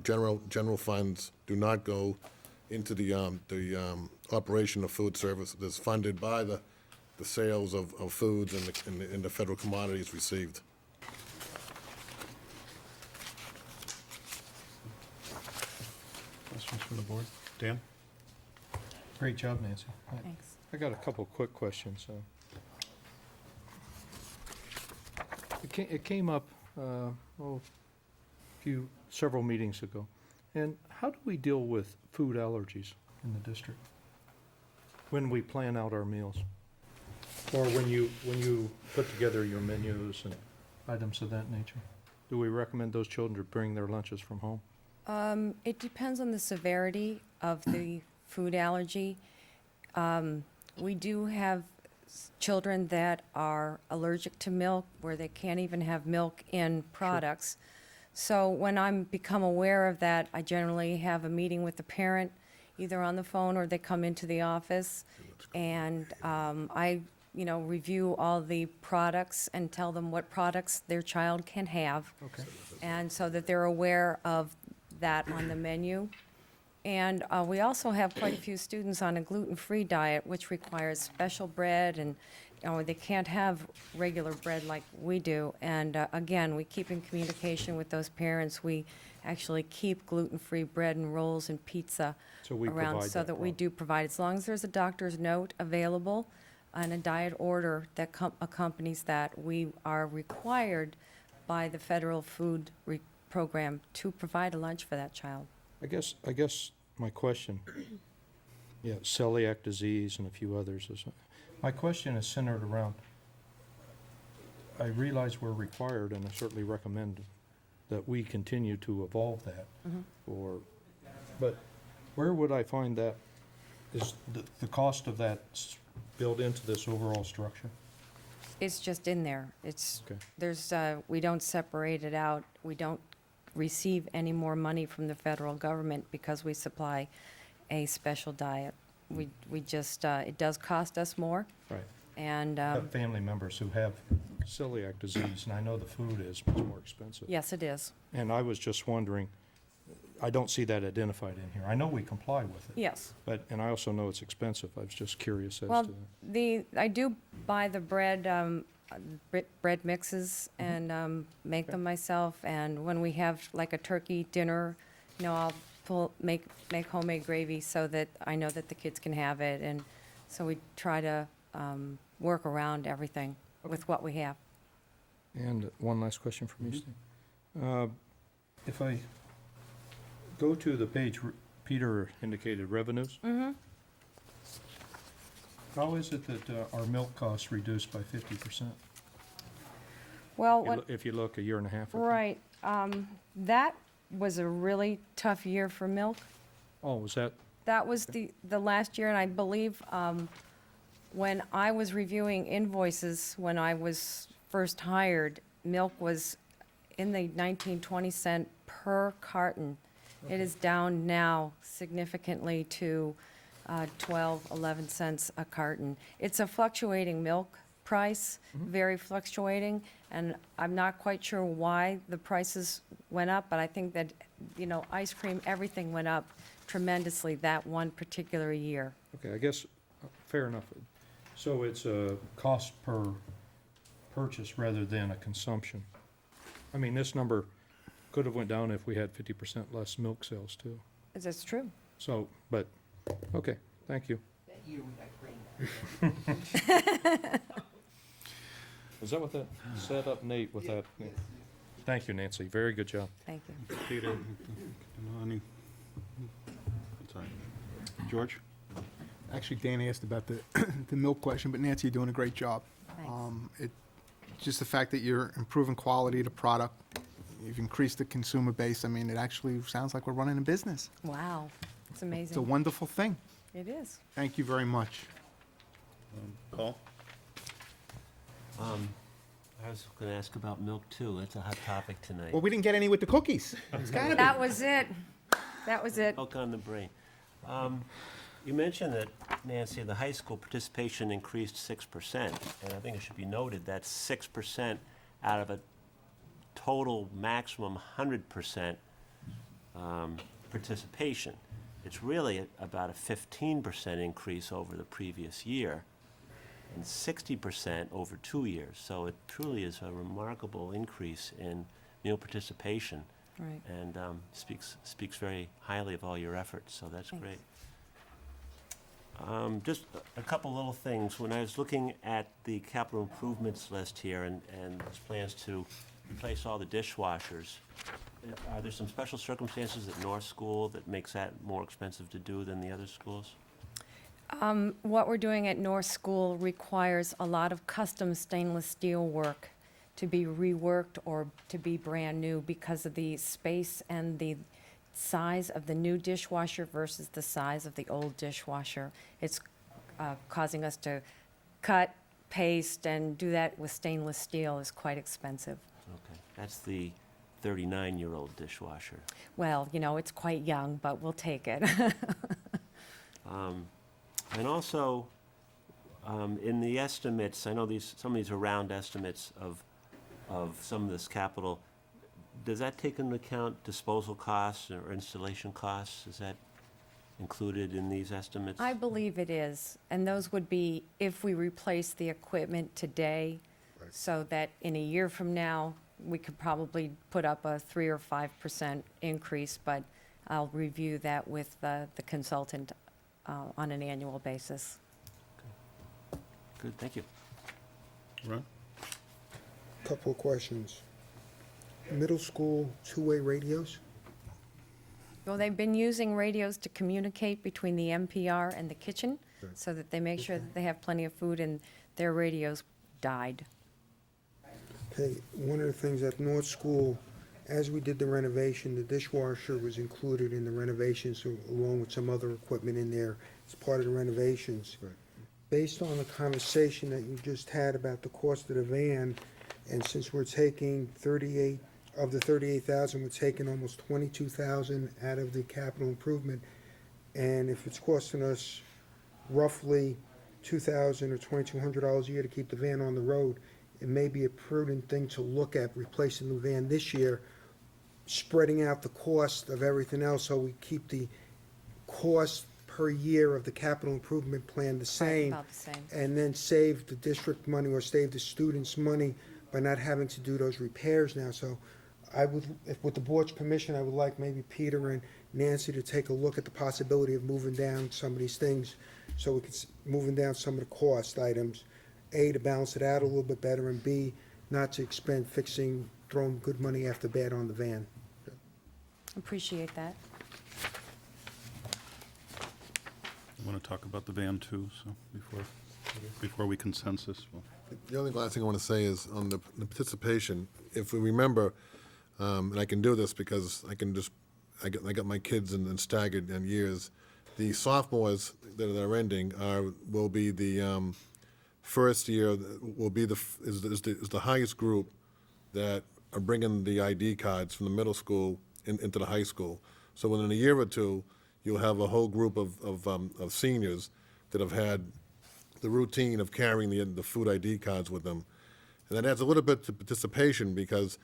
General funds do not go into the operation of food service. It is funded by the sales of foods and the federal commodities received. Questions from the board? Dan? Great job, Nancy. Thanks. I got a couple quick questions. It came up several meetings ago. And how do we deal with food allergies in the district when we plan out our meals? Or when you put together your menus and items of that nature? Do we recommend those children to bring their lunches from home? It depends on the severity of the food allergy. We do have children that are allergic to milk, where they can't even have milk in products. So when I'm become aware of that, I generally have a meeting with the parent, either on the phone or they come into the office, and I review all the products and tell them what products their child can have. Okay. And so that they're aware of that on the menu. And we also have quite a few students on a gluten-free diet, which requires special bread, and they can't have regular bread like we do. And again, we keep in communication with those parents. We actually keep gluten-free bread and rolls and pizza So we around, provide so that that we well. do provide, as long as there's a doctor's note available and a diet order that accompanies that. We are required by the federal food program to provide a lunch for that child. I guess my question, celiac disease and a few others. My question is centered around, I realize we're required, and I certainly recommend that we continue to evolve that. But where would I find that? Is the cost of that built into this overall structure? It's just in there. It's, Okay. we don't separate it out. We don't receive any more money from the federal government because we supply a special diet. We just, it does cost us more. Right. And, I have family members who have celiac disease, and I know the food is much more expensive. yes, it is. And I was just wondering, I don't see that identified in here. I know we comply with it. Yes. And I also know it's expensive. I was just curious as Well, to that. I do buy the bread, bread mixes and make them myself. And when we have like a turkey dinner, I'll make homemade gravy so that I know that the kids can have it. And so we try to work around everything with what we have. And one last question from you, Steve. If I go to the page Peter indicated revenues, how is it that our milk costs reduced by 50%? Well, If you look a year and a half ago. right, that was a really tough year for milk. Oh, was that, That was the last year, and I believe when I was reviewing invoices, when I was first hired, milk was in the 19-20 cent per carton. It is down now significantly to 12, 11 cents a carton. It's a fluctuating milk price, very fluctuating, and I'm not quite sure why the prices went up, but I think that, ice cream, everything went up tremendously that one particular year. okay, I guess, fair enough. So it's a cost per purchase rather than a consumption. I mean, this number could have went down if we had 50% less milk sales too. That's true. So, but, okay, thank you. Is that what that, set up Nate with that? Thank you, Nancy, very good job. Thank you. Peter, any? Sorry. George? Actually, Dan asked about the, the milk question, but Nancy, you're doing a great job. Thanks. Just the fact that you're improving quality of the product, you've increased the consumer base, it actually sounds like we're running a business. Wow, it's It's a amazing. wonderful thing. It is. Thank you very much. Paul? I was going to ask about milk, too. That's a hot topic tonight. Well, we didn't get any with the cookies. It's gotta be. That was it. That was it. Milk on the brain. You mentioned that, Nancy, the high school participation increased 6%, and I think it should be noted that's 6% out of a total maximum 100% participation. It's really about a 15% increase over the previous year and 60% over 2 years. So it truly is a remarkable increase in meal participation. Right. And speaks very highly of all your efforts, so that's Thanks. great. Just a couple little things. When I was looking at the capital improvements list here and there's plans to replace all the dishwashers, are there some special circumstances at North School that makes that more expensive to do than the other schools? What we're doing at North School requires a lot of custom stainless steel work to be reworked or to be brand new because of the space and the size of the new dishwasher versus the size of the old dishwasher. It's causing us to cut, paste, and do that with stainless steel is quite expensive. Okay, that's the 39-year-old dishwasher. Well, you know, it's quite young, but we'll take it. And also, in the estimates, I know some of these are round estimates of some of this capital. Does that take into account disposal costs or installation costs? Is that included in these estimates? I believe it is, and those would be if we replace the equipment today, so that in a year from now, we could probably put up a 3 or 5% increase, but I'll review that with the consultant on an annual basis. Good, thank you. Ron? Couple of questions. Middle school two-way radios? Well, they've been using radios to communicate between the MPR and the kitchen, so that they make sure that they have plenty of food, and their radios died. Okay, one of the things at North School, as we did the renovation, the dishwasher was included in the renovations along with some other equipment in there as part of the renovations. Based on the conversation that you just had about the cost of the van, and since we're taking 38, of the 38,000, we're taking almost 22,000 out of the capital improvement, and if it's costing us roughly $2,000 or $2,200 a year to keep the van on the road, it may be a prudent thing to look at replacing the van this year, spreading out the cost of everything else so we keep the cost per year of the capital improvement plan the same. About the same. And then save the district money or save the students money by not having to do those repairs now. So I would, if with the board's permission, I would like maybe Peter and Nancy to take a look at the possibility of moving down some of these things, so we can, moving down some of the cost items, A, to balance it out a little bit better, and B, not to expend fixing, throwing good money after bad on the van. Appreciate that. I want to talk about the van too, so before we consensus, well, The only last thing I want to say is on the participation, if we remember, and I can do this because I got my kids in staggered years, the sophomores that are ending will be the first year, will be is the highest group that are bringing the ID cards from the middle school into the high school. So within a year or two, you'll have a whole group of seniors that have had the routine of carrying the food ID cards with them. And that adds a little bit to participation because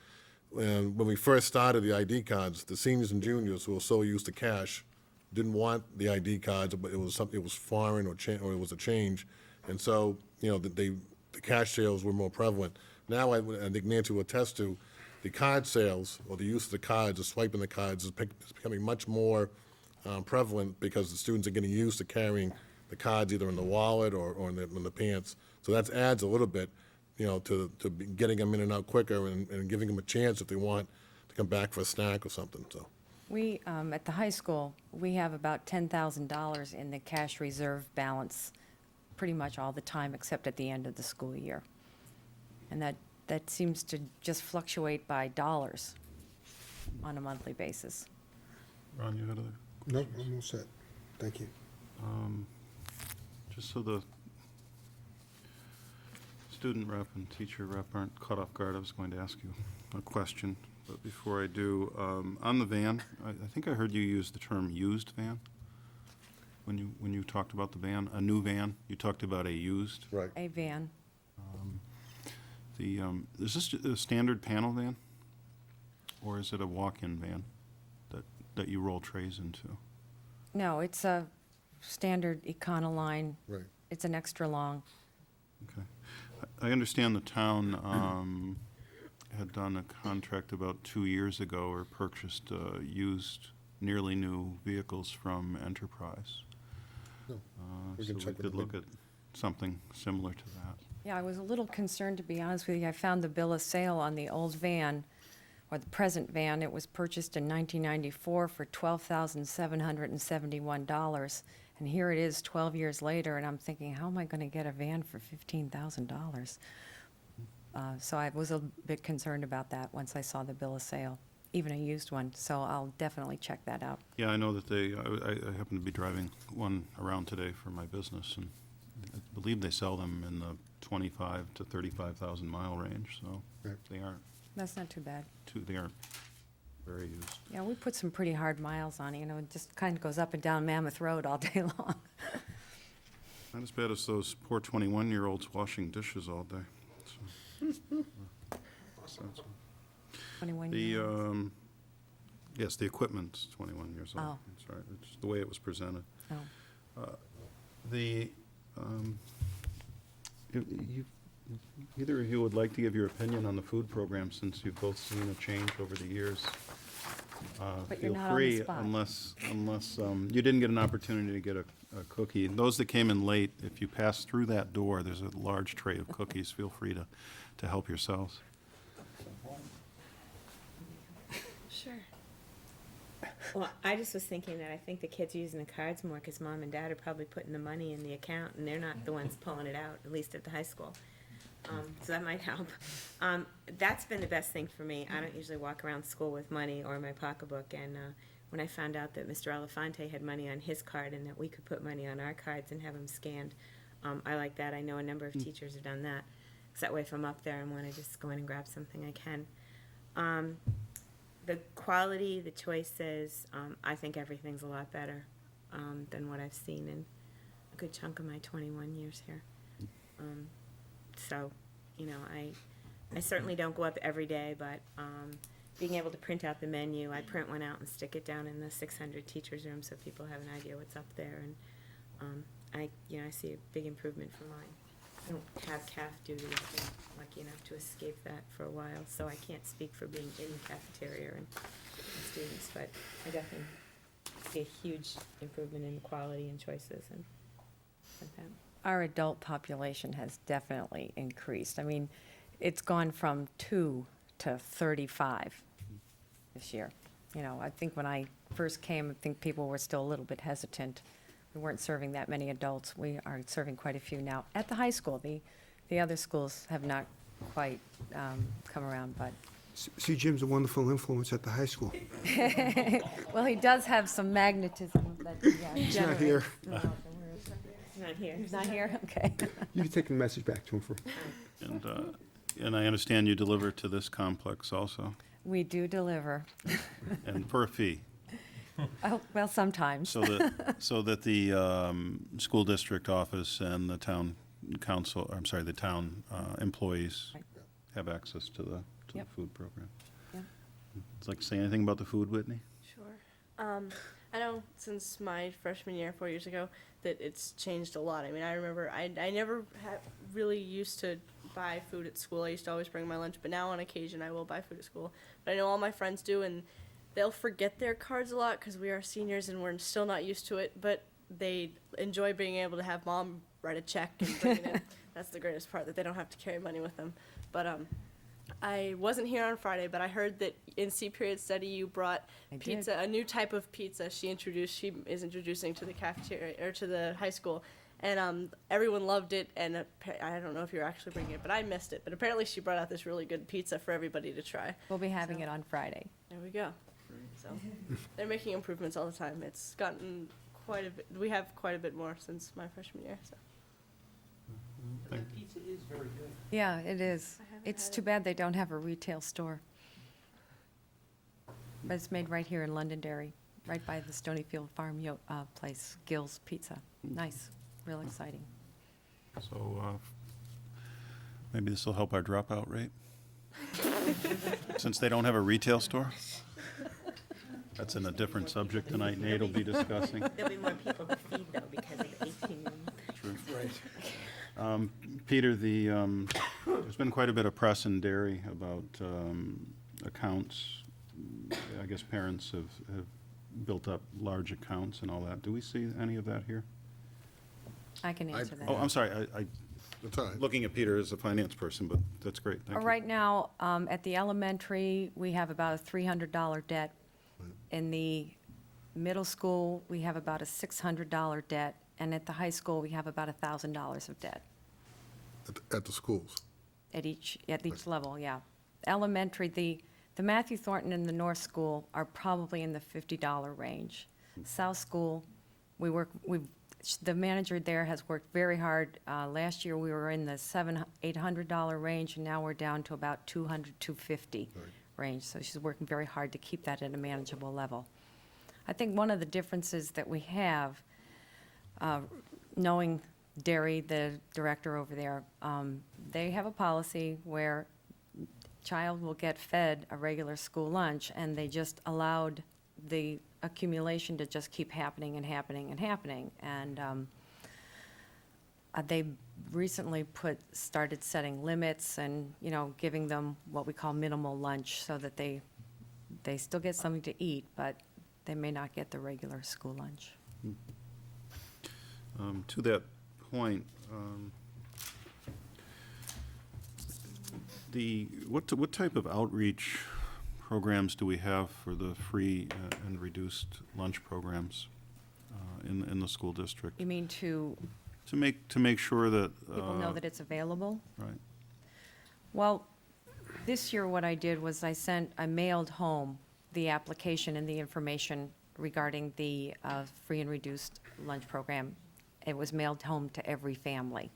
when we first started the ID cards, the seniors and juniors who were so used to cash didn't want the ID cards, but it was something, it was foreign or it was a change. And so, the cash sales were more prevalent. Now, I think Nancy will attest to, the card sales or the use of the cards or swiping the cards is becoming much more prevalent because the students are getting used to carrying the cards either in the wallet or in the pants. So that adds a little bit, to getting them in and out quicker and giving them a chance if they want to come back for a snack or something, so. We, at the high school, we have about $10,000 in the cash reserve balance pretty much all the time, except at the end of the school year. And that seems to just fluctuate by dollars on a monthly basis. Ron, you had other? Nope, I'm all set. Thank you. Just so the student rep and teacher rep aren't caught off guard, I was going to ask you a question. But before I do, on the van, I think I heard you use the term used van when you talked about the van, a new van. You talked about a used. Right. A van. Is this a standard panel van? Or is it a walk-in van that you roll trays into? No, it's a standard Econoline. Right. It's an extra long. Okay. I understand the town had done a contract about 2 years ago or purchased used, nearly new vehicles from Enterprise. No, we So can we check with could them. look at something similar to that. Yeah, I was a little concerned, to be honest with you. I found the bill of sale on the old van, or the present van. It was purchased in 1994 for $12,771. And here it is 12 years later, and I'm thinking, how am I going to get a van for $15,000? So I was a bit concerned about that once I saw the bill of sale, even a used one. So I'll definitely check that out. Yeah, I know that I happen to be driving one around today for my business, and I believe they sell them in the 25 to 35,000 mile range, so Right. they aren't That's not too bad. they aren't very used. Yeah, we put some pretty hard miles on it. You know, it just kind of goes up and down Mammoth Road all day long. Not as bad as those poor 21-year-olds washing dishes all day. So, 21 The, years old. yes, the equipment's 21 years old. Oh. That's right, it's just the way it was presented. Oh. Either of you would like to give your opinion on the food program, since you've both seen a change over the years. But you're Feel not on the free, spot. unless you didn't get an opportunity to get a cookie. Those that came in late, if you pass through that door, there's a large tray of cookies. Feel free to help yourselves. Sure. Well, I just was thinking that I think the kids are using the cards more because mom and dad are probably putting the money in the account and they're not the ones pulling it out, at least at the high school. So that might help. That's been the best thing for me. I don't usually walk around school with money or my pocketbook, and when I found out that Mr. Elefante had money on his card and that we could put money on our cards and have them scanned, I like that. I know a number of teachers have done that. So that way if I'm up there and want to just go in and grab something, I can. The quality, the choices, I think everything's a lot better than what I've seen in a good chunk of my 21 years here. So, you know, I certainly don't go up every day, but being able to print out the menu, I print one out and stick it down in the 600 teachers' room so people have an idea what's up there. And I see a big improvement for mine. I don't have CAF duty. I've been lucky enough to escape that for a while, so I can't speak for being in the cafeteria and students, but I definitely see a huge improvement in quality and choices and like that. Our adult population has definitely increased. I mean, it's gone from 2 to 35 this year. You know, I think when I first came, I think people were still a little bit hesitant. We weren't serving that many adults. We are serving quite a few now at the high school. The other schools have not quite come around, but. See, Jim's a wonderful influence at the high school. Well, he does have some magnetism that he He's not here. It's not here. He's not here? Okay. You can take the message back to him for. And I understand you deliver to this complex also, We do deliver. and per fee. Oh, well, sometimes. So that the school district office and the town council, I'm sorry, the town employees Right. have access to the Yep. food program. Yep. Would you like to say anything about the food, Whitney? Sure. I know since my freshman year 4 years ago that it's changed a lot. I mean, I remember I never really used to buy food at school. I used to always bring my lunch, but now on occasion I will buy food at school. But I know all my friends do, and they'll forget their cards a lot because we are seniors and we're still not used to it, but they enjoy being able to have mom write a check and bring it in. That's the greatest part, that they don't have to carry money with them. But I wasn't here on Friday, but I heard that in C period study you brought I did. pizza, a new type of pizza she is introducing to the cafeteria, or to the high school. And everyone loved it, and I don't know if you're actually bringing it, but I missed it. But apparently she brought out this really good pizza for everybody to try. We'll be having it on Friday. There we go. So they're making improvements all the time. It's gotten quite a bit. We have quite a bit more since my freshman year. So. The pizza is very good. Yeah, it is. It's too bad they don't have a retail store. But it's made right here in Londonderry, right by the Stonyfield Farm place, Gill's Pizza. Nice, real exciting. So maybe this will help our dropout rate? Since they don't have a retail store? That's in a different subject tonight Nate will be discussing. There'll be more people to feed though because of the 18-year-old. Right. Peter, there's been quite a bit of press in Derry about accounts. I guess parents have built up large accounts and all that. Do we see any of that here? I can answer that. Oh, I'm sorry. That's all right. Looking at Peter as a finance person, but that's great. Thank you. Right now, at the elementary, we have about a $300 debt. In the middle school, we have about a $600 debt, and at the high school, we have about $1,000 of debt At the schools. at each level, yeah. Elementary, the Matthew Thornton and the North School are probably in the $50 range. South School, the manager there has worked very hard. Last year, we were in the $800 range, and now we're down to about $200, $250 range. So she's working very hard to keep that at a manageable level. I think one of the differences that we have, knowing Derry, the director over there, they have a policy where child will get fed a regular school lunch, and they just allowed the accumulation to just keep happening and happening and happening. And they recently started setting limits and, giving them what we call minimal lunch so that they still get something to eat, but they may not get the regular school lunch. To that point, what type of outreach programs do we have for the free and reduced lunch programs in the school district? You mean to make sure that people know that it's available? right. Well, this year what I did was I mailed home the application and the information regarding the free and reduced lunch program. It was mailed home to every family.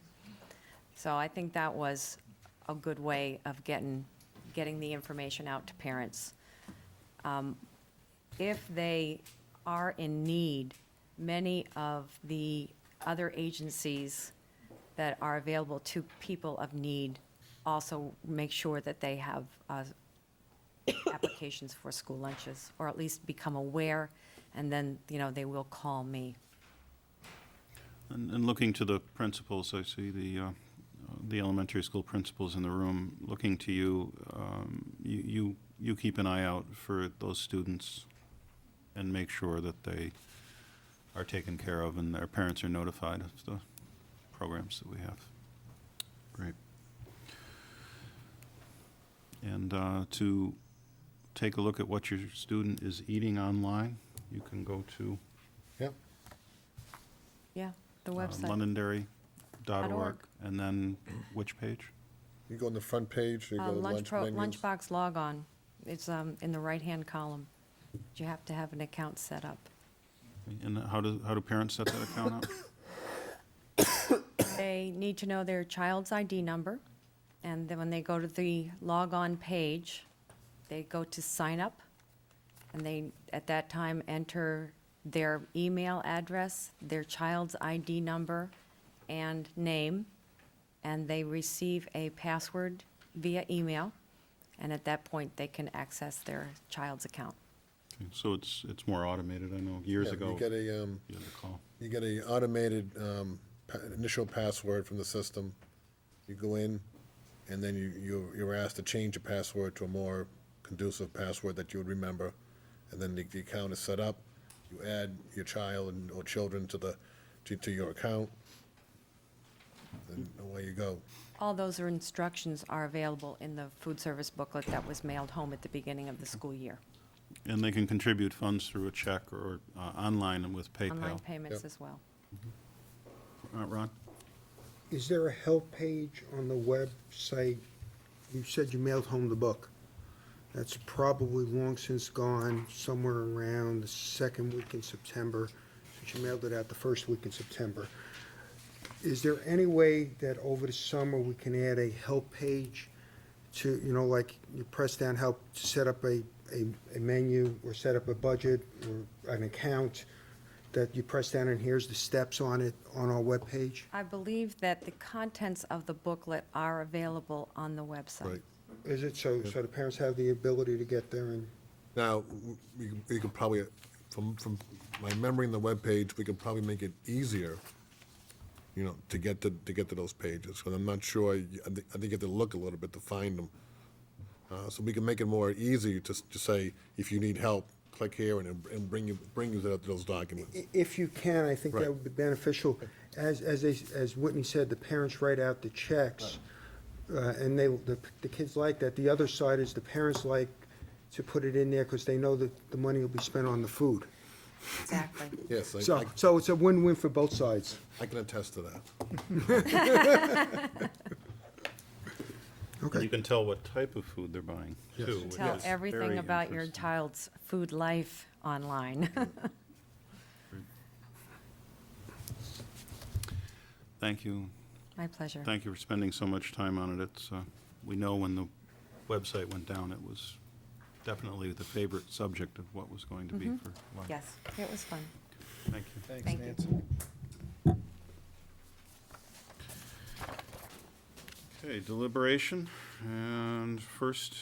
So I think that was a good way of getting the information out to parents. If they are in need, many of the other agencies that are available to people of need also make sure that they have applications for school lunches, or at least become aware, and then, they will call me. And looking to the principals, I see the elementary school principals in the room. Looking to you, you keep an eye out for those students and make sure that they are taken care of and their parents are notified of the programs that we have. Great. And to take a look at what your student is eating online, you can go to Yep. Yeah, the website. londonderry.org, and then which page? You go on the front page, you go to lunch menus. Lunchbox logon. It's in the right-hand column. You have to have an account set up. And how do parents set that account up? They need to know their child's ID number, and then when they go to the log-on page, they go to sign up, and they, at that time, enter their email address, their child's ID number, and name, and they receive a password via email, and at that point, they can access their child's account. Okay, so it's more automated, I know, years Yeah, ago. You get a, You had to call. you get a automated initial password from the system. You go in, and then you're asked to change your password to a more conducive password that you would remember, and then the account is set up. You add your child or children to your account, and away you go. All those instructions are available in the food service booklet that was mailed home at the beginning of the school year. And they can contribute funds through a check or online and with PayPal. Online payments Yep. as well. Ron? Is there a help page on the website? You said you mailed home the book. That's probably long since gone, somewhere around the second week in September, since you mailed it out the first week in September. is there any way that over the summer we can add a help page to, you know, like you press down help to set up a menu or set up a budget or an account, that you press down and here's the steps on it on our webpage? I believe that the contents of the booklet are available on the website. Right. Is it so the parents have the ability to get there and? Now, we could probably, from my memory in the webpage, we could probably make it easier, you know, to get to those pages, because I'm not sure, I think you have to look a little bit to find them. So we can make it more easy to say, if you need help, click here and bring you to those documents. If you can, I think that Right. would be beneficial. As Whitney said, the parents write out the checks, and the kids like that. The other side is the parents like to put it in there because they know that the money will be spent on the food. Exactly. Yes, So it's a win-win for both sides. I can attest to that. Okay. You can tell what type of food they're buying, Yes. too. which Tell is everything very about your interesting. child's food life online. Thank you. My pleasure. Thank you for spending so much time on it. It's, we know when the website went down, it was definitely the favorite subject of what was going to be for lunch. Yes, it was fun. Thank you. Thank you. Okay, deliberation, and first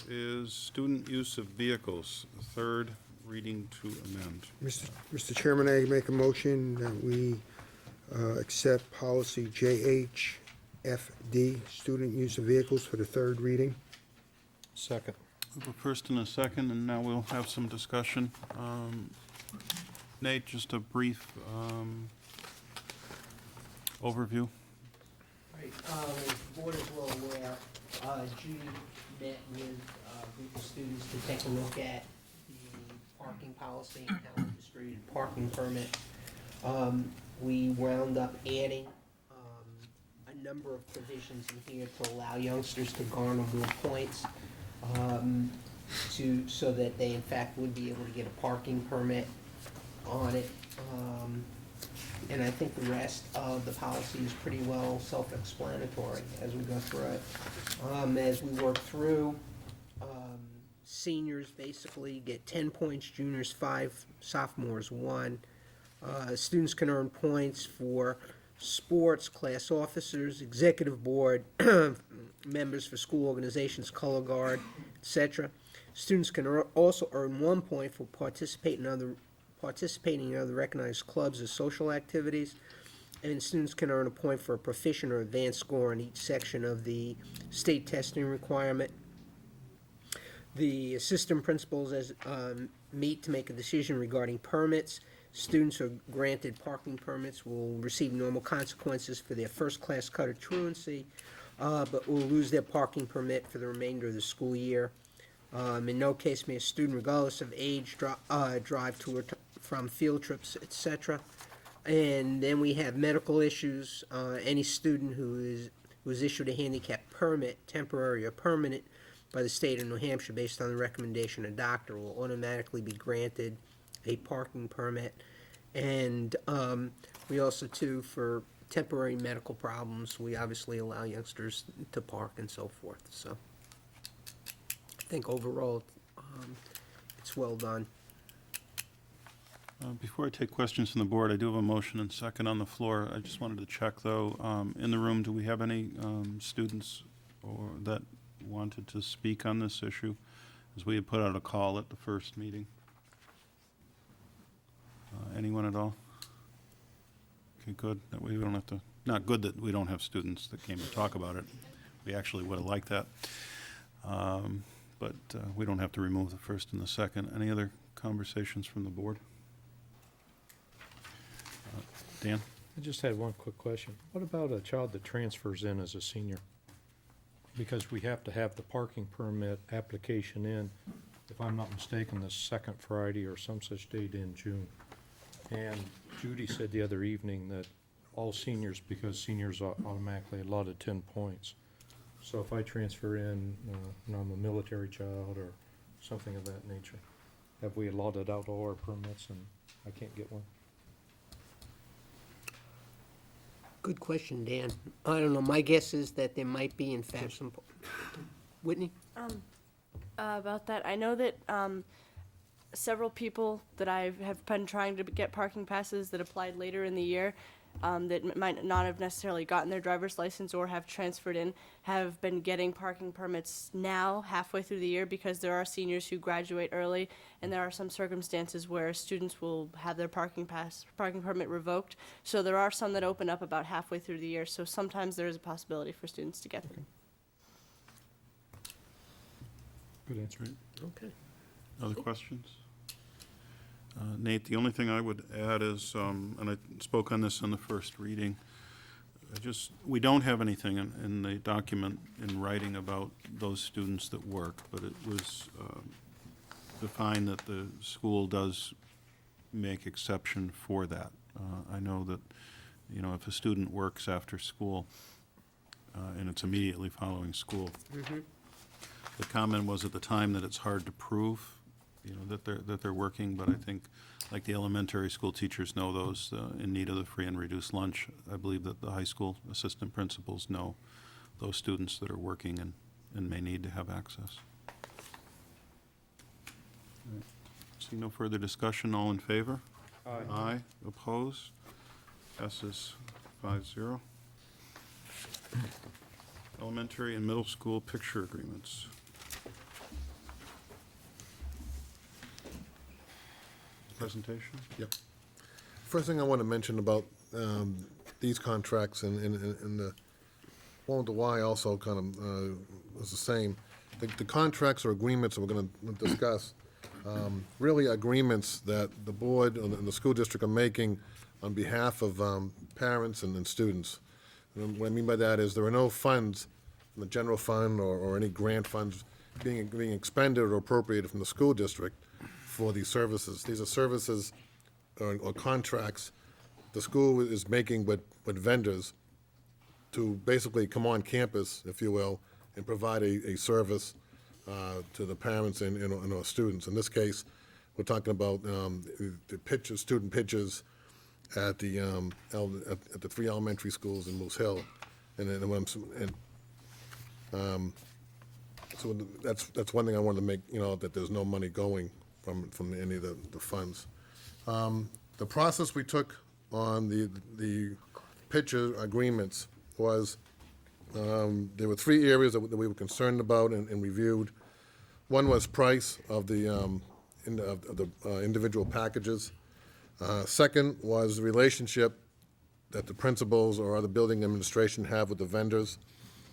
is student use of vehicles, third reading to amend. Mr. Chairman, I make a motion that we accept policy JHFD, student use of vehicles, for the third reading. Second. We have a first and a second, and now we'll have some discussion. Nate, just a brief overview. Right, as the board is well aware, Judy met with a group of students to take a look at the parking policy and how we distributed parking permit. We wound up adding a number of provisions in here to allow youngsters to garner more points, so that they in fact would be able to get a parking permit on it. And I think the rest of the policy is pretty well self-explanatory as we go through it. As we work through, seniors basically get 10 points, juniors 5, sophomores 1. Students can earn points for sports, class officers, executive board, members for school organizations, color guard, etc. Students can also earn 1 point for participating in other recognized clubs or social activities, and students can earn a point for a proficient or advanced score in each section of the state testing requirement. The assistant principals meet to make a decision regarding permits. Students who are granted parking permits will receive normal consequences for their first-class cut or truancy, but will lose their parking permit for the remainder of the school year. In no case may a student, regardless of age, drive to or from field trips, etc. And then we have medical issues. Any student who is issued a handicap permit, temporary or permanent, by the state of New Hampshire based on the recommendation of a doctor will automatically be granted a parking permit. And we also, too, for temporary medical problems, we obviously allow youngsters to park and so forth. So I think overall, it's well done. Before I take questions from the board, I do have a motion and second on the floor. I just wanted to check, though, in the room, do we have any students or that wanted to speak on this issue? As we had put out a call at the first meeting. Anyone at all? Okay, good. That way we don't have to, not good that we don't have students that came to talk about it. We actually would have liked that. But we don't have to remove the first and the second. Any other conversations from the board? Dan? I just had one quick question. What about a child that transfers in as a senior? Because we have to have the parking permit application in, if I'm not mistaken, the second Friday or some such date in June. And Judy said the other evening that all seniors, because seniors are automatically allotted 10 points. So if I transfer in, and I'm a military child or something of that nature, have we allotted out all our permits and I can't get one? Good question, Dan. I don't know, my guess is that there might be in fact some, Whitney? About that, I know that several people that I have been trying to get parking passes that applied later in the year, that might not have necessarily gotten their driver's license or have transferred in, have been getting parking permits now, halfway through the year, because there are seniors who graduate early, and there are some circumstances where students will have their parking permit revoked. So there are some that open up about halfway through the year, so sometimes there is a possibility for students to get them. Good answer. Okay. Other questions? Nate, the only thing I would add is, and I spoke on this in the first reading, we don't have anything in the document in writing about those students that work, but it was defined that the school does make exception for that. I know that, you know, if a student works after school, and it's immediately following school, the comment was at the time that it's hard to prove, you know, that they're working, but I think, like the elementary school teachers know those in need of the free and reduced lunch. I believe that the high school assistant principals know those students that are working and may need to have access. All right. See no further discussion, all in favor? Aye. Aye, opposed? Passes 5-0. Elementary and middle school picture agreements. Presentation? Yep. First thing I want to mention about these contracts and the one with the Y also kind of was the same. The contracts or agreements that we're going to discuss, really agreements that the board and the school district are making on behalf of parents and students. And what I mean by that is there are no funds from the general fund or any grant funds being expended or appropriated from the school district for these services. These are services or contracts the school is making with vendors to basically come on campus, if you will, and provide a service to the parents and our students. In this case, we're talking about the student pitches at the 3 elementary schools in Moose Hill, so that's one thing I wanted to make, you know, that there's no money going from any of the funds. The process we took on the pitcher agreements was there were 3 areas that we were concerned about and reviewed. One was price of the individual packages. Second was the relationship that the principals or other building administration have with the vendors,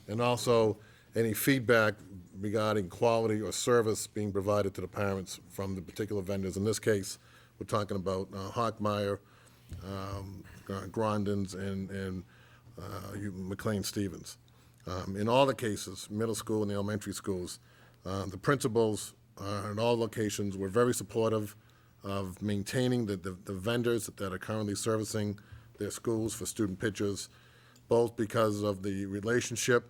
and also any feedback regarding quality or service being provided to the parents from the particular vendors. In this case, we're talking about Hockmeyer, Grondins, and McLean Stevens. In all the cases, middle school and the elementary schools, the principals in all locations were very supportive of maintaining the vendors that are currently servicing their schools for student pitchers, both because of the relationship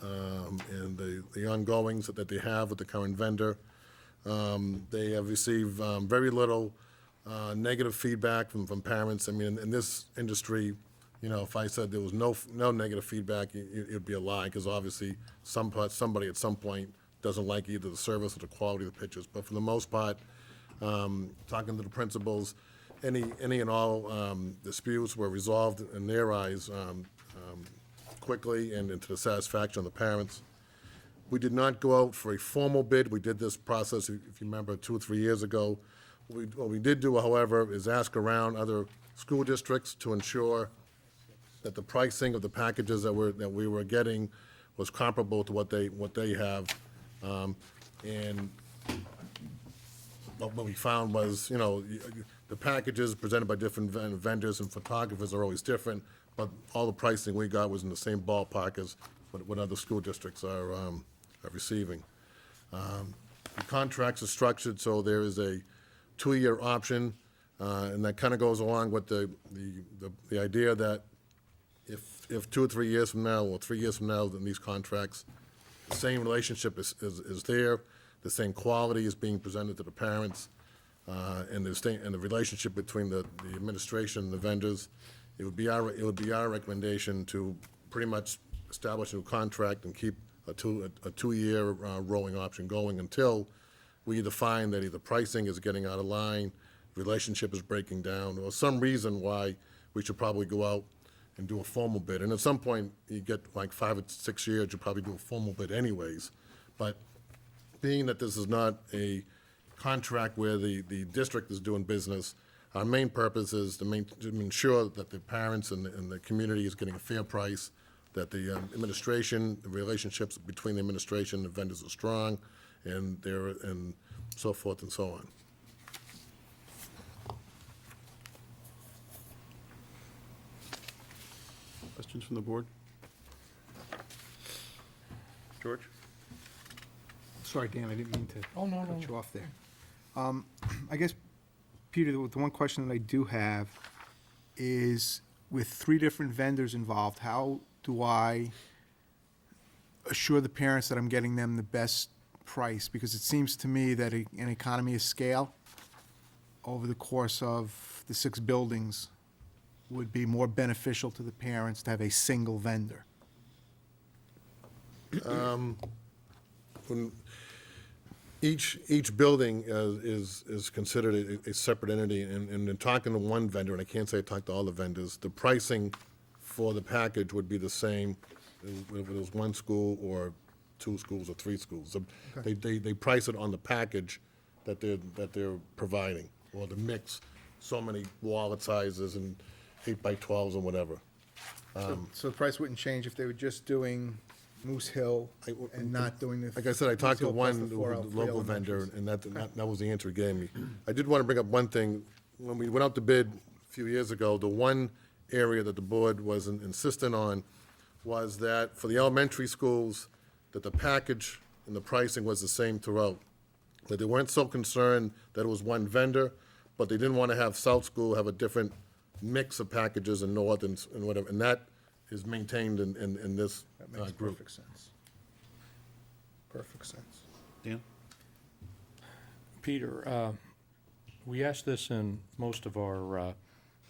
and the ongoings that they have with the current vendor. They have received very little negative feedback from parents. I mean, in this industry, you know, if I said there was no negative feedback, it'd be a lie, because obviously somebody at some point doesn't like either the service or the quality of the pitches. But for the most part, talking to the principals, any and all disputes were resolved in their eyes quickly and to the satisfaction of the parents. We did not go out for a formal bid. We did this process, if you remember, 2 or 3 years ago. What we did do, however, is ask around other school districts to ensure that the pricing of the packages that we were getting was comparable to what they have. And what we found was, you know, the packages presented by different vendors and photographers are always different, but all the pricing we got was in the same ballpark as what other school districts are receiving. The contracts are structured so there is a 2-year option, and that kind of goes along with the idea that if 2 or 3 years from now, or 3 years from now, in these contracts, the same relationship is there, the same quality is being presented to the parents, and the relationship between the administration and the vendors it would be our recommendation to pretty much establish a new contract and keep a two-year rolling option going until we either find that either pricing is getting out of line, relationship is breaking down, or some reason why we should probably go out and do a formal bid. And at some point, you get like 5 or 6 years, you probably do a formal bid anyways. But being that this is not a contract where the district is doing business, our main purpose is to ensure that the parents and the community is getting a fair price, that the administration, the relationships between the administration and the vendors are strong, and so forth and so on. Questions from the board? George? Sorry, Dan, I didn't mean to no, cut you off there. I guess, Peter, the one question that I do have is, with 3 different vendors involved, how do I assure the parents that I'm getting them the best price? Because it seems to me that an economy of scale over the course of the 6 buildings would be more beneficial to the parents to have a single vendor. When each building is considered a separate entity, and in talking to one vendor, and I can't say I talked to all the vendors, the pricing for the package would be the same if it was 1 school or 2 schools or 3 schools. So they price it on the package that they're providing, or the mix, so many wallet sizes and 8x12s and whatever. So the price wouldn't change if they were just doing Moose Hill and not doing the. Like I said, I talked to Moose Hill plus one the 4 local vendor, elementaries. and that was the answer he gave me. I did want to bring up one thing. When we went out to bid a few years ago, the one area that the board was insistent on was that for the elementary schools, that the package and the pricing was the same throughout. That they weren't so concerned that it was one vendor, but they didn't want to have South School have a different mix of packages in North and whatever, and that is maintained in this That makes group. perfect sense. Perfect sense. Dan? Peter, we ask this in most of our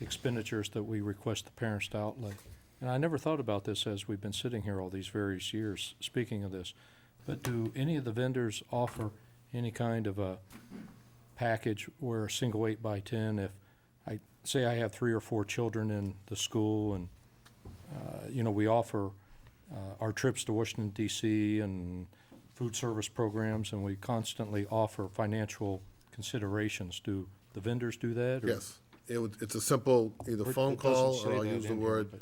expenditures that we request the parents to outlay. And I never thought about this as we've been sitting here all these various years, speaking of this. But do any of the vendors offer any kind of a package where a single 8x10, if I say I have 3 or 4 children in the school, and we offer our trips to Washington D.C. and food service programs, and we constantly offer financial considerations. Do the vendors do that? Or? Yes. It's a simple, either phone It doesn't call, say or I'll that use the in here, word, but-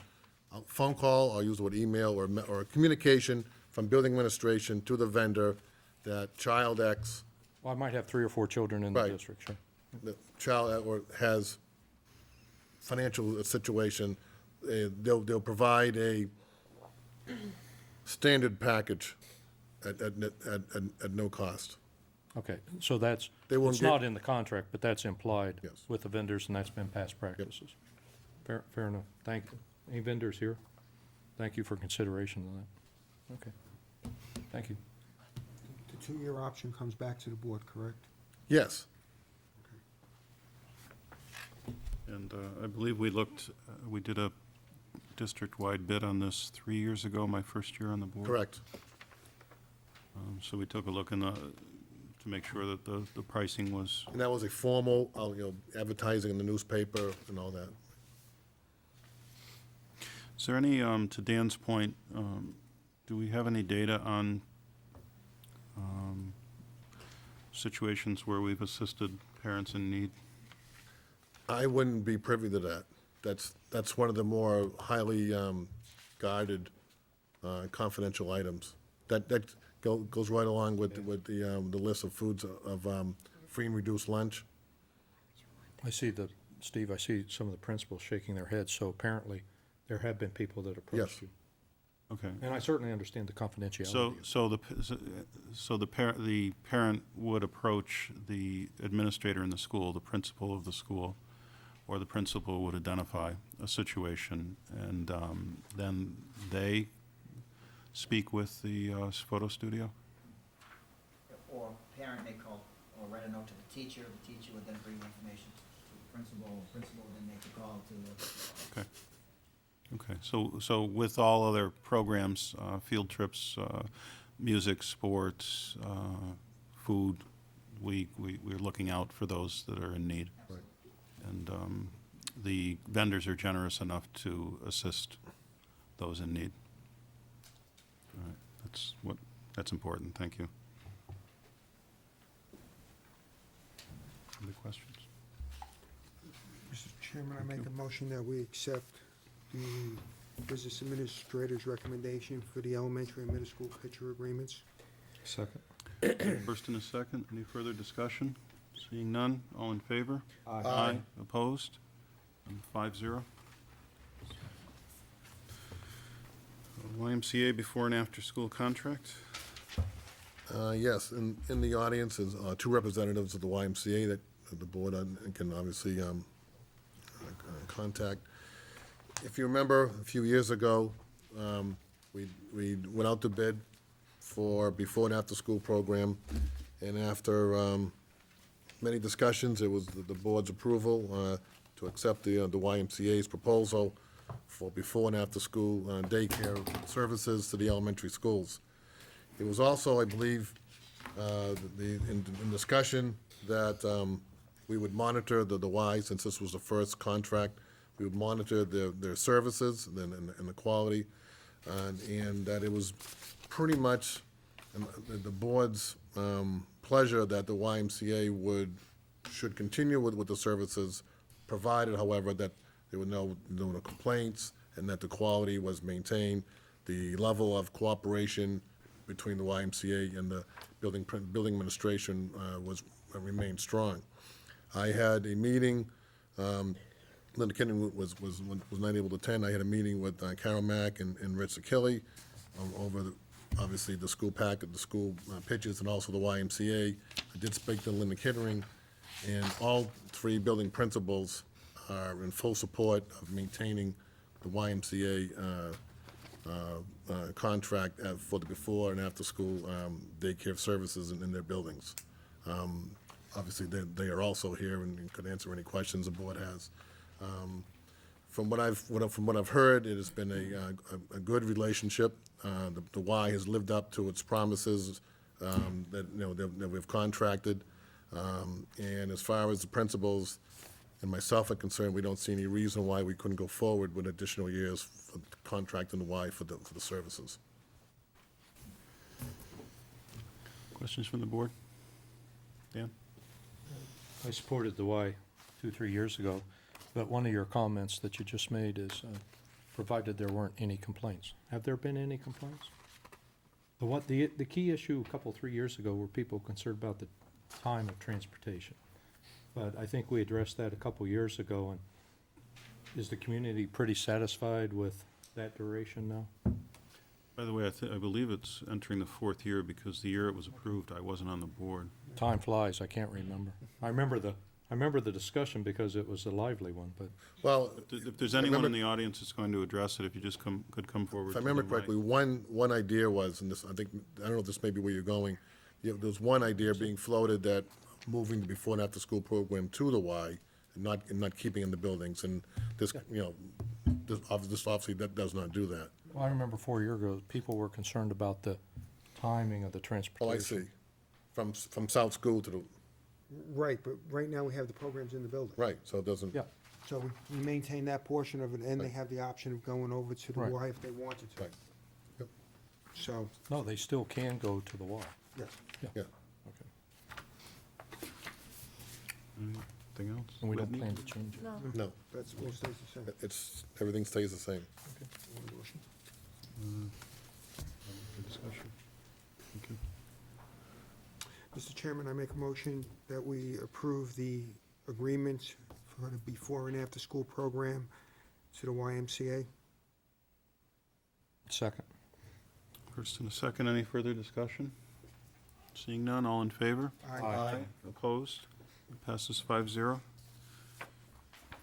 phone call, I'll use the word email, or communication from building administration to the vendor that child X, Well, I might have 3 or 4 children in the Right. district, sure. the child or has financial situation, they'll provide a standard package at no cost. Okay, so that's, They won't it's get- not in the contract, but that's implied Yes. with the vendors, and that's been past practices. Fair enough. Thank you. Any vendors here? Thank you for consideration of that. Okay. Thank you. The 2-year option comes back to the board, correct? Yes. And I believe we did a district-wide bid on this 3 years ago, my first year on the board. Correct. So we took a look to make sure that the pricing was, And that was a formal, advertising in the newspaper and all that. is there any, to Dan's point, do we have any data on situations where we've assisted parents in need? I wouldn't be privy to that. That's one of the more highly guarded, confidential items. That goes right along with the list of foods of free and reduced lunch. Steve, I see some of the principals shaking their heads, so apparently there have been people that approached Yes. you. Okay. And I certainly understand the confidentiality. So the parent would approach the administrator in the school, the principal of the school, or the principal would identify a situation, and then they speak with the photo studio? Or parent may call or write a note to the teacher would then bring information to the principal would then make the call to the. Okay. Okay, so with all other programs, field trips, music, sports, food, we're looking out for those that are in need. Right. And the vendors are generous enough to assist those in need. All right, that's important, thank you. Other questions? Mr. Chairman, I make a motion that we accept the business administrator's recommendation for the elementary and middle school pitcher agreements. Second. First and a second, any further discussion? Seeing none, all in favor? Aye. Opposed? 5-0. YMCA before and after school contract? Yes, in the audience is two representatives of the YMCA that the board can obviously contact. If you remember, a few years ago, we went out to bid for before and after school program, and after many discussions, it was the board's approval to accept the YMCA's proposal for before and after school daycare services to the elementary schools. It was also, I believe, in discussion that we would monitor the Y, since this was the first contract, we would monitor their services and the quality, and that it was pretty much the board's pleasure that the YMCA should continue with the services, provided, however, that there were no complaints and that the quality was maintained. The level of cooperation between the YMCA and the building administration remained strong. I had a meeting, Linda Kinnan was not able to attend. I had a meeting with Carol Mack and Rich Achille over obviously the school packet, the school pitches, and also the YMCA. I did speak to Linda Kittering, and all three building principals are in full support of maintaining the YMCA contract for the before and after school daycare services in their buildings. Obviously, they are also here and could answer any questions the board has. From what I've heard, it has been a good relationship. The Y has lived up to its promises that we've contracted. And as far as the principals and myself are concerned, we don't see any reason why we couldn't go forward with additional years for contracting the Y for the services. Questions from the board? Dan? I supported the Y 2-3 years ago, but one of your comments that you just made is, provided there weren't any complaints. Have there been any complaints? The key issue a couple, 3 years ago were people concerned about the time of transportation. But I think we addressed that a couple years ago, and is the community pretty satisfied with that duration now? By the way, I believe it's entering the 4th year because the year it was approved, I wasn't on the board. Time flies, I can't remember. I remember the discussion because it was a lively one, but Well, If there's anyone in the audience that's going to address it, if you just could come forward. if I to the remember mic. correctly, one idea was, and this, I don't know if this may be where you're going, there was one idea being floated that moving the before and after school program to the Y and not keeping in the buildings, and this, this obviously that does not do that. well, I remember 4 years ago, people were concerned about the timing of the Oh, transportation. I see. From South School to the, Right, but right now we have the programs in the building. right, so it doesn't. Yeah. So we maintain that portion of it, and they have the option of going over to the Right. Y if they wanted to. Right. Yep. So, No, they still can go to the Y. yes. Yeah. Okay. Anything else? And we don't Whitney? plan to change it. No. No, That's what stays the same. everything stays the same. Good discussion. Thank you. Mr. Chairman, I make a motion that we approve the agreement for the before and after school program to the YMCA. Second. First and a second, any further discussion? Seeing none, all in favor? Aye. Opposed? Passes 5-0.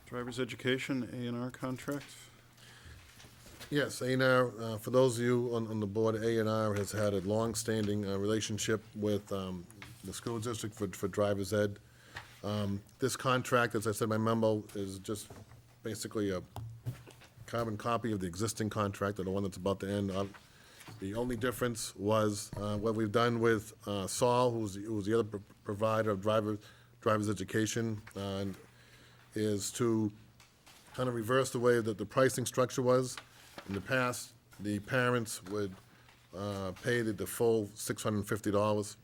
Driver's education, A&R contract. Yes, A&R, for those of you on the board, A&R has had a long-standing relationship with the school district for driver's ed. This contract, as I said in my memo, is just basically carbon copy of the existing contract, or the one that's about to end. The only difference was what we've done with Saul, who's the other provider of driver's education, is to kind of reverse the way that the pricing structure was. In the past, the parents would pay the full $650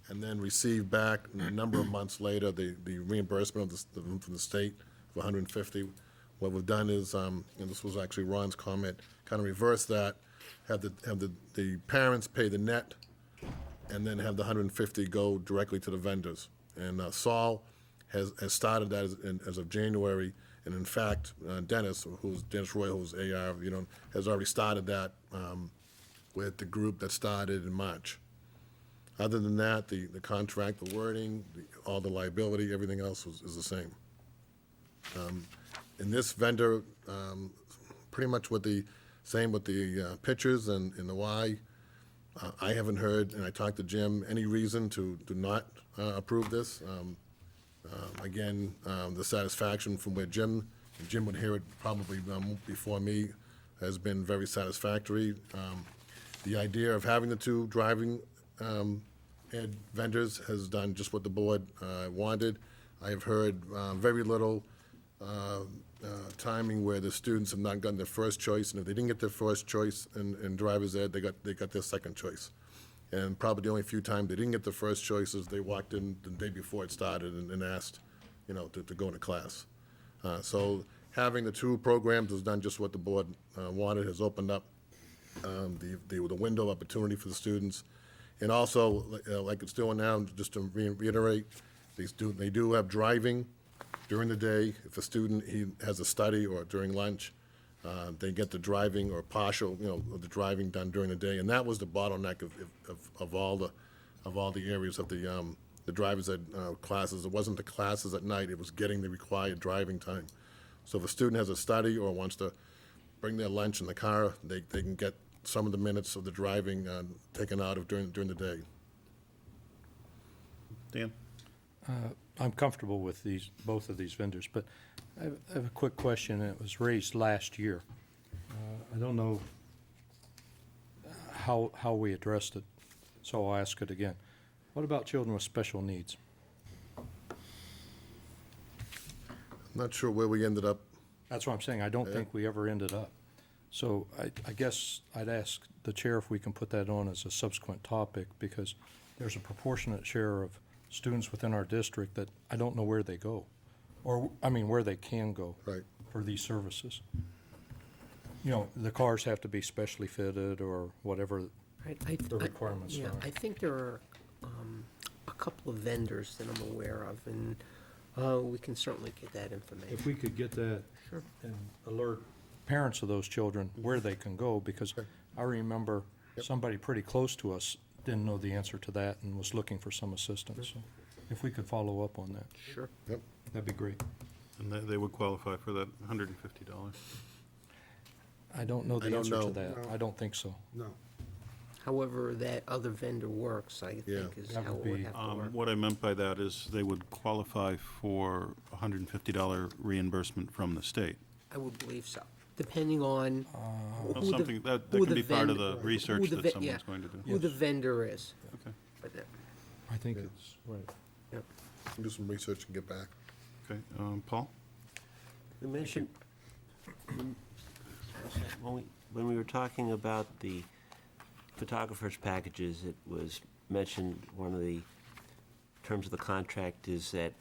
and then receive back a number of months later the reimbursement from the state of $150. What we've done is, and this was actually Ron's comment, kind of reverse that, have the parents pay the net, and then have the $150 go directly to the vendors. And Saul has started that as of January, and in fact, Dennis Roy, who's AR, has already started that with the group that started in March. Other than that, the contract, the wording, all the liability, everything else is the same. In this vendor, pretty much same with the pictures and the why. I haven't heard, and I talked to Jim, any reason to not approve this. Again, the satisfaction from where Jim would hear it probably before me, has been very satisfactory. The idea of having the two driving ed vendors has done just what the board wanted. I have heard very little timing where the students have not gotten their first choice, and if they didn't get their first choice in driver's ed, they got their second choice. And probably the only few times they didn't get the first choice is they walked in the day before it started and asked, to go into class. So having the two programs has done just what the board wanted, has opened up the window of opportunity for the students. And also, like it's doing now, just to reiterate, they do have driving during the day. If a student he has a study or during lunch, they get the driving or partial, the driving done during the day. And that was the bottleneck of all the areas of the driver's ed classes. It wasn't the classes at night; it was getting the required driving time. So if a student has a study or wants to bring their lunch in the car, they can get some of the minutes of the driving taken out of during the day. Dan? I'm comfortable with both of these vendors, but I have a quick question, and it was raised last year. I don't know how we addressed it, so I'll ask it again. What about children with special needs? I'm not sure where we ended up. That's what I'm saying. I don't think we ever ended up. So I guess I'd ask the chair if we can put that on as a subsequent topic, because there's a proportionate share of students within our district that I don't know where they go, or, where they can go for these services. The cars have to be specially fitted or whatever the requirements are. I think there are a couple of vendors that I'm aware of, and we can certainly get that information. If we could get that Sure. and alert parents of those children where they can go, because I remember somebody pretty close to us didn't know the answer to that and was looking for some assistance. So if we could follow up on that, Sure. Yep. that'd be great. And they would qualify for that $150. I don't know the I don't answer know. to that. No. I don't think so. No. However that other vendor works, I think is That how would it would be- have to work. What I meant by that is they would qualify for $150 reimbursement from the state. I would believe so, depending on Well, who the- something that who can be part of vendor- the research who the that ve- someone's yeah, going to do. who the vendor is. Okay. But that- I think it's right. We'll do some research and get back. Okay, Paul? You mentioned, when we were talking about the photographer's packages, it was mentioned, one of the terms of the contract is that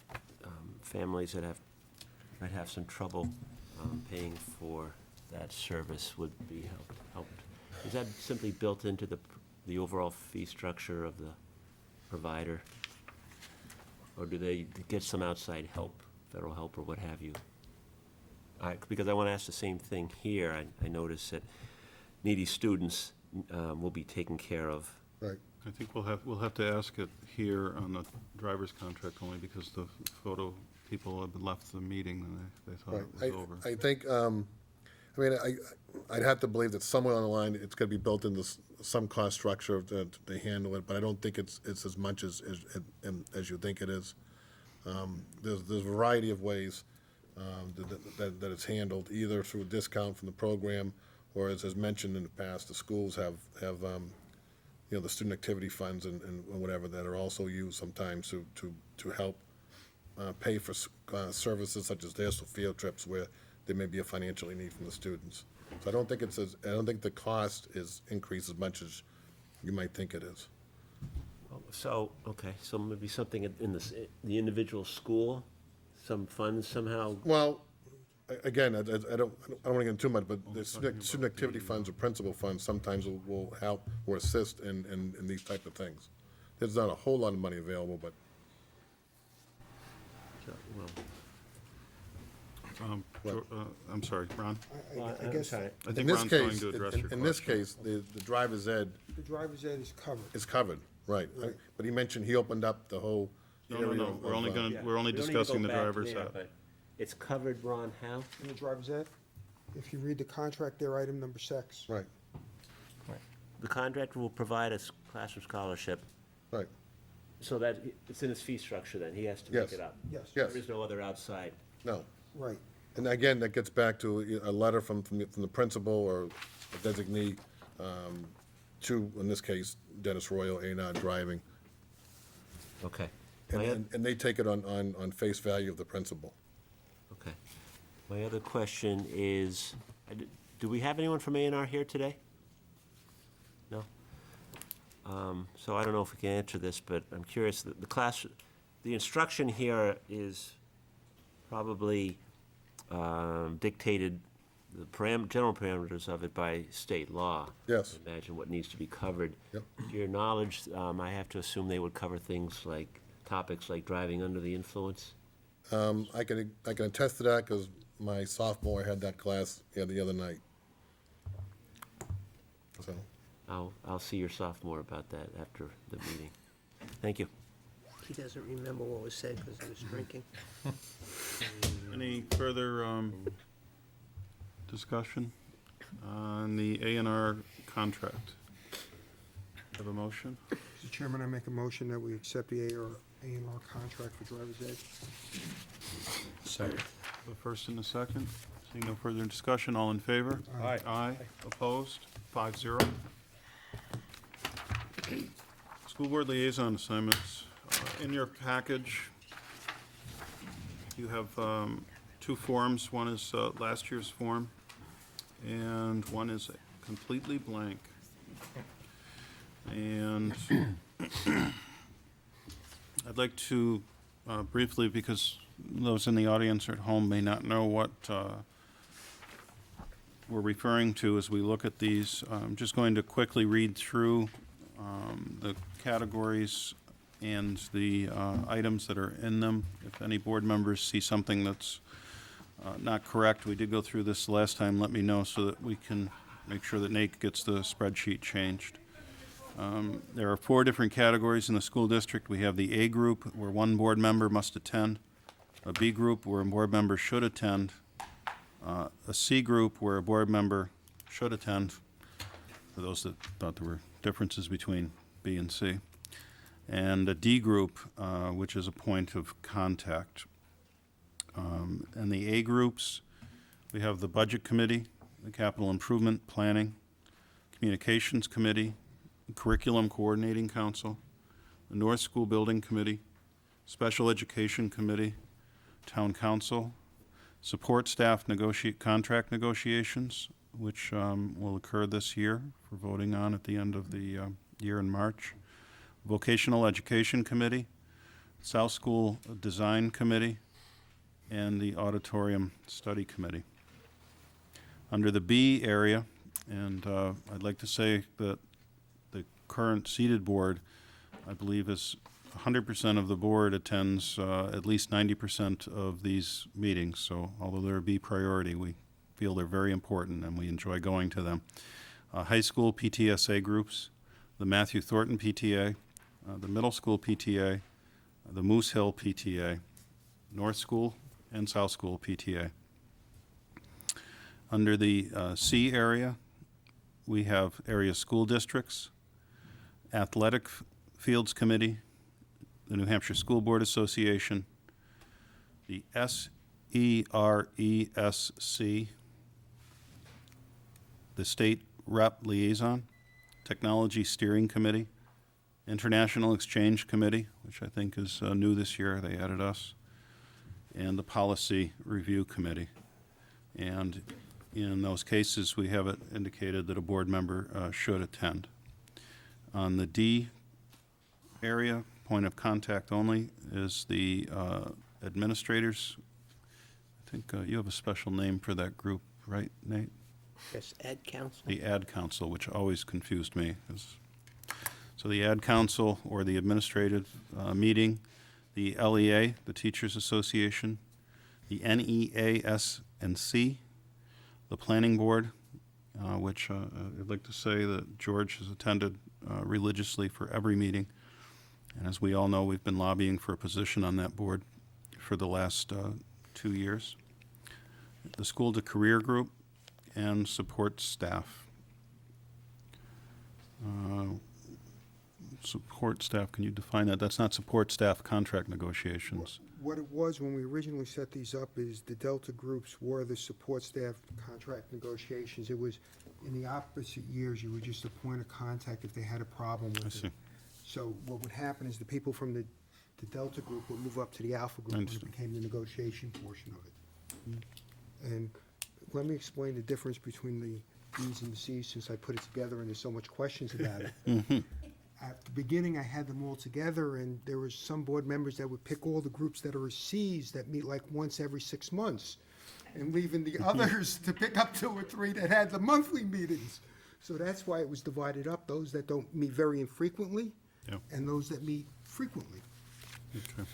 families that might have some trouble paying for that service would be helped. Is that simply built into the overall fee structure of the provider? Or do they get some outside help, federal help or what have you? Because I want to ask the same thing here. I notice that needy students will be taken care of. Right. I think we'll have to ask it here on the driver's contract, only because the photo people have left the meeting and they thought Right. it was over. I think, I'd have to believe that somewhere on the line, it's gonna be built into some cost structure to handle it, but I don't think it's as much as you think it is. There's a variety of ways that it's handled either through a discount from the program, or as mentioned in the past, the schools have the student activity funds and whatever that are also used sometimes to help pay for services such as their field trips where there may be a financial need from the students. So I don't think the cost is increased as much as you might think it is. So, okay, so maybe something in the individual school, some funds somehow? Well, again, I don't want to get into too much, but the student activity funds or principal funds sometimes will help or assist in these type of things. There's not a whole lot of money available, but I'm sorry, Ron? I guess, sorry. I in think this Ron's going case, to address your in this question. case, the driver's ed the driver's ed is covered. is covered, right. Right. But he mentioned he opened up the whole No, area. no, we're only of, gonna, we're only We don't need to discussing go the back driver's there, ed. but It's covered, Ron, how? In the driver's ed, if you read the contract there, item number 6. Right, The contractor will provide a classroom scholarship, right, so that it's in his fee structure then, he has to make Yes. it up. Yes. yes, There is no other outside. no. Right. And again, that gets back to a letter from the principal or a designee to, in this case, Dennis Royal, A&R Driving. Okay. And they take it on face value of the principal. Okay. My other question is, do we have anyone from A&R here today? No? So I don't know if we can answer this, but I'm curious, the instruction here is probably dictated, the general parameters of it by state law. Yes. Imagine what needs to be covered. Yep. To your knowledge, I have to assume they would cover things like, topics like driving under the influence? I can attest to that because my sophomore had that class the other night. So, I'll see your sophomore about that after the meeting. Thank you. He doesn't remember what was said because he was drinking. Any further discussion on the A&R contract? Have a motion? Mr. Chairman, I make a motion that we accept the A&R contract for driver's ed. Second. The first and the second. Seeing no further discussion, all in favor? Aye. Aye. Opposed? 5-0. School board liaison assignments. In your package, you have 2 forms. One is last year's form, and one is completely blank. And I'd like to briefly, because those in the audience or at home may not know what we're referring to as we look at these, I'm just going to quickly read through the categories and the items that are in them. If any board members see something that's not correct, we did go through this last time, let me know so that we can make sure that Nate gets the spreadsheet changed. There are 4 different categories in the school district. We have the A group, where 1 board member must attend, a B group, where a board member should attend, a C group, where a board member should attend, for those that thought there were differences between B and C, and a D group, which is a point of contact. And the A groups, we have the Budget Committee, the Capital Improvement Planning, Communications Committee, Curriculum Coordinating Council, the North School Building Committee, Special Education Committee, Town Council, Support Staff Contract Negotiations, which will occur this year for voting on at the end of the year in March, Vocational Education Committee, South School Design Committee, and the Auditorium Study Committee. Under the B area, and I'd like to say that the current seated board, I believe, is 100% of the board attends at least 90% of these meetings. So although they're a B priority, we feel they're very important and we enjoy going to them. High school PTSA groups, the Matthew Thornton PTA, the middle school PTA, the Moose Hill PTA, North School and South School PTA. Under the C area, we have area school districts, Athletic Fields Committee, the New Hampshire School Board Association, the S SERESC, the State Rep Liaison, Technology Steering Committee, International Exchange Committee, which I think is new this year, they added us, and the Policy Review Committee. And in those cases, we have it indicated that a board member should attend. On the D area, point of contact only, is the administrators. I think you have a special name for that group, right, Nate? Yes, Ed Council. The Ad Council, which always confused me. So the Ad Council, or the administrative meeting, the LEA, the Teachers Association, the NEAS&C, the Planning Board, which I'd like to say that George has attended religiously for every meeting. And as we all know, we've been lobbying for a position on that board for the last 2 years. The School to Career Group and support staff. Support staff, can you define that? That's not support staff contract negotiations. What it was when we originally set these up is the Delta groups were the support staff contract negotiations. It was, in the opposite years, you would just appoint a contact if they had a problem with I it. see. So what would happen is the people from the Delta group would move up to the Alpha group when it Understood. became the negotiation portion of it. And let me explain the difference between the Bs and the Cs, since I put it together and there's so much questions about it. At the beginning, I had them all together, and there was some board members that would pick all the groups that are Cs that meet like once every 6 months, and leaving the others to pick up 2 or 3 that had the monthly meetings. So that's why it was divided up, those that don't meet very infrequently, Yep. and those that meet frequently. Okay.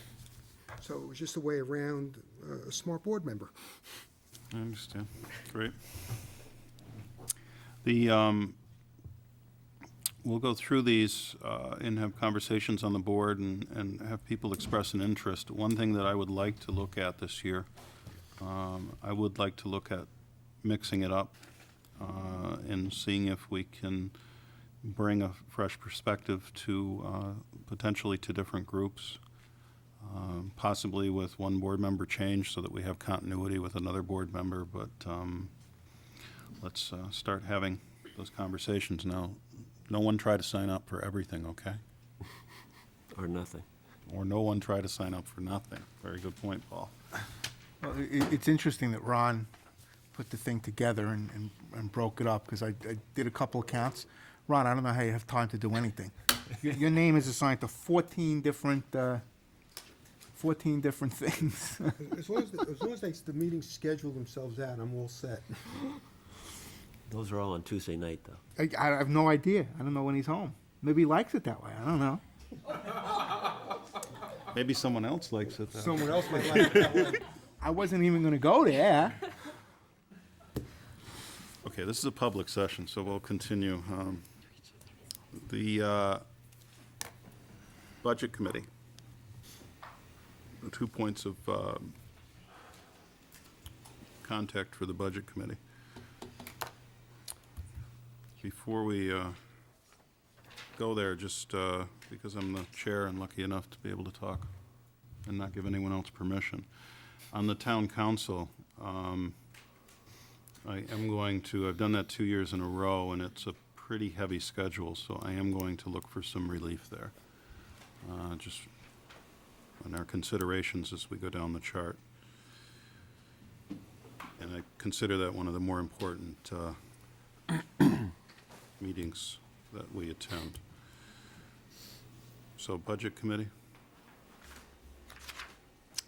So it was just a way around a smart board member. I understand. Great. The, we'll go through these and have conversations on the board and have people express an interest. One thing that I would like to look at this year, I would like to look at mixing it up and seeing if we can bring a fresh perspective to potentially to different groups. Possibly with one board member change so that we have continuity with another board member, but let's start having those conversations now. No one try to sign up for everything, okay? Or nothing. Or no one try to sign up for nothing. Very good point, Paul. Well, it's interesting that Ron put the thing together and broke it up, because I did a couple of counts. Ron, I don't know how you have time to do anything. Your name is assigned to 14 different things. As long as the meetings schedule themselves out, I'm all set. Those are all on Tuesday night, though. I have no idea. I don't know when he's home. Maybe he likes it that way. I don't know. Maybe someone else likes it, though. Someone else might like it that way. I wasn't even going to go there. Okay, this is a public session, so we'll continue. The Budget Committee. The 2 points of contact for the Budget Committee. Before we go there, just because I'm the chair and lucky enough to be able to talk and not give anyone else permission. On the Town Council, I am going to, I've done that 2 years in a row, and it's a pretty heavy schedule, so I am going to look for some relief there. Just on our considerations as we go down the chart. And I consider that one of the more important meetings that we attend. So, Budget Committee.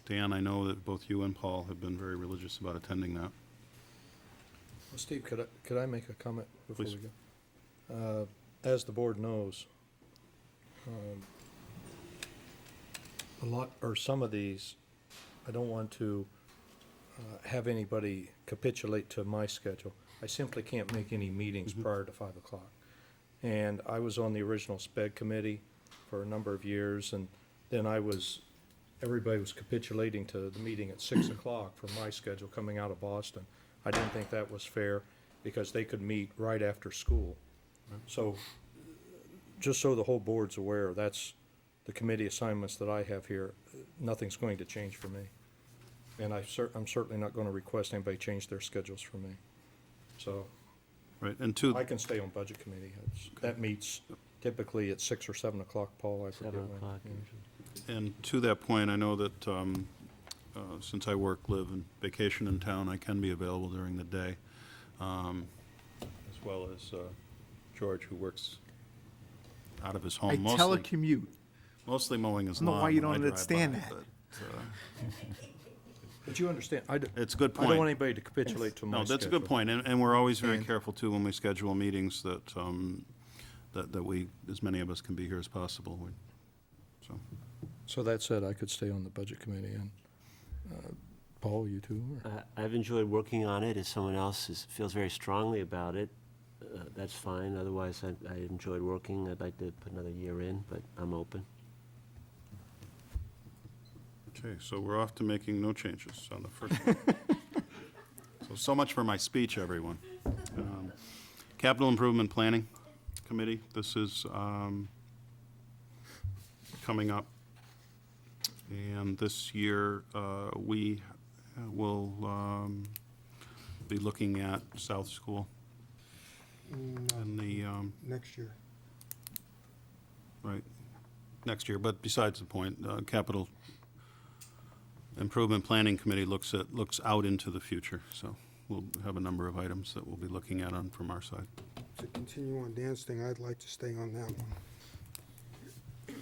Dan, I know that both you and Paul have been very religious about attending that. Well, Steve, could I make a comment before Please. we go? As the board knows, a lot, or some of these, I don't want to have anybody capitulate to my schedule. I simply can't make any meetings prior to 5 o'clock. And I was on the original SPED committee for a number of years, and then everybody was capitulating to the meeting at 6 o'clock for my schedule coming out of Boston. I didn't think that was fair, because they could meet right after school. So, just so the whole board's aware, that's the committee assignments that I have here. Nothing's going to change for me. And I'm certainly not going to request anybody change their schedules for me. So Right, and to, I can stay on budget committee. That meets typically at 6 or 7 o'clock, Paul, I forget 7 when. o'clock Yeah. usually. and to that point, I know that since I work, live, and vacation in town, I can be available during the day, as well as George, who works out of his home I mostly. telecommute. Mostly mowing his I don't know lawn why you when I don't drive understand by, that. But you understand, It's a good I point. don't want anybody to capitulate to my No, schedule. that's a good point, and we're always very And- careful too when we schedule meetings that, that we, as many of us can be here as possible. So, So that said, I could stay on the budget committee, and Paul, you too? or- I've enjoyed working on it. If someone else feels very strongly about it, that's fine. Otherwise, I enjoyed working. I'd like to put another year in, but I'm open. okay, so we're off to making no changes on the first one. So much for my speech, everyone. Capital Improvement Planning Committee, this is coming up. And this year, we will be looking at South School and the, Next year. right, next year. But besides the point, Capital Improvement Planning Committee looks out into the future. So we'll have a number of items that we'll be looking at from our side. To continue on Dan's thing, I'd like to stay on that one.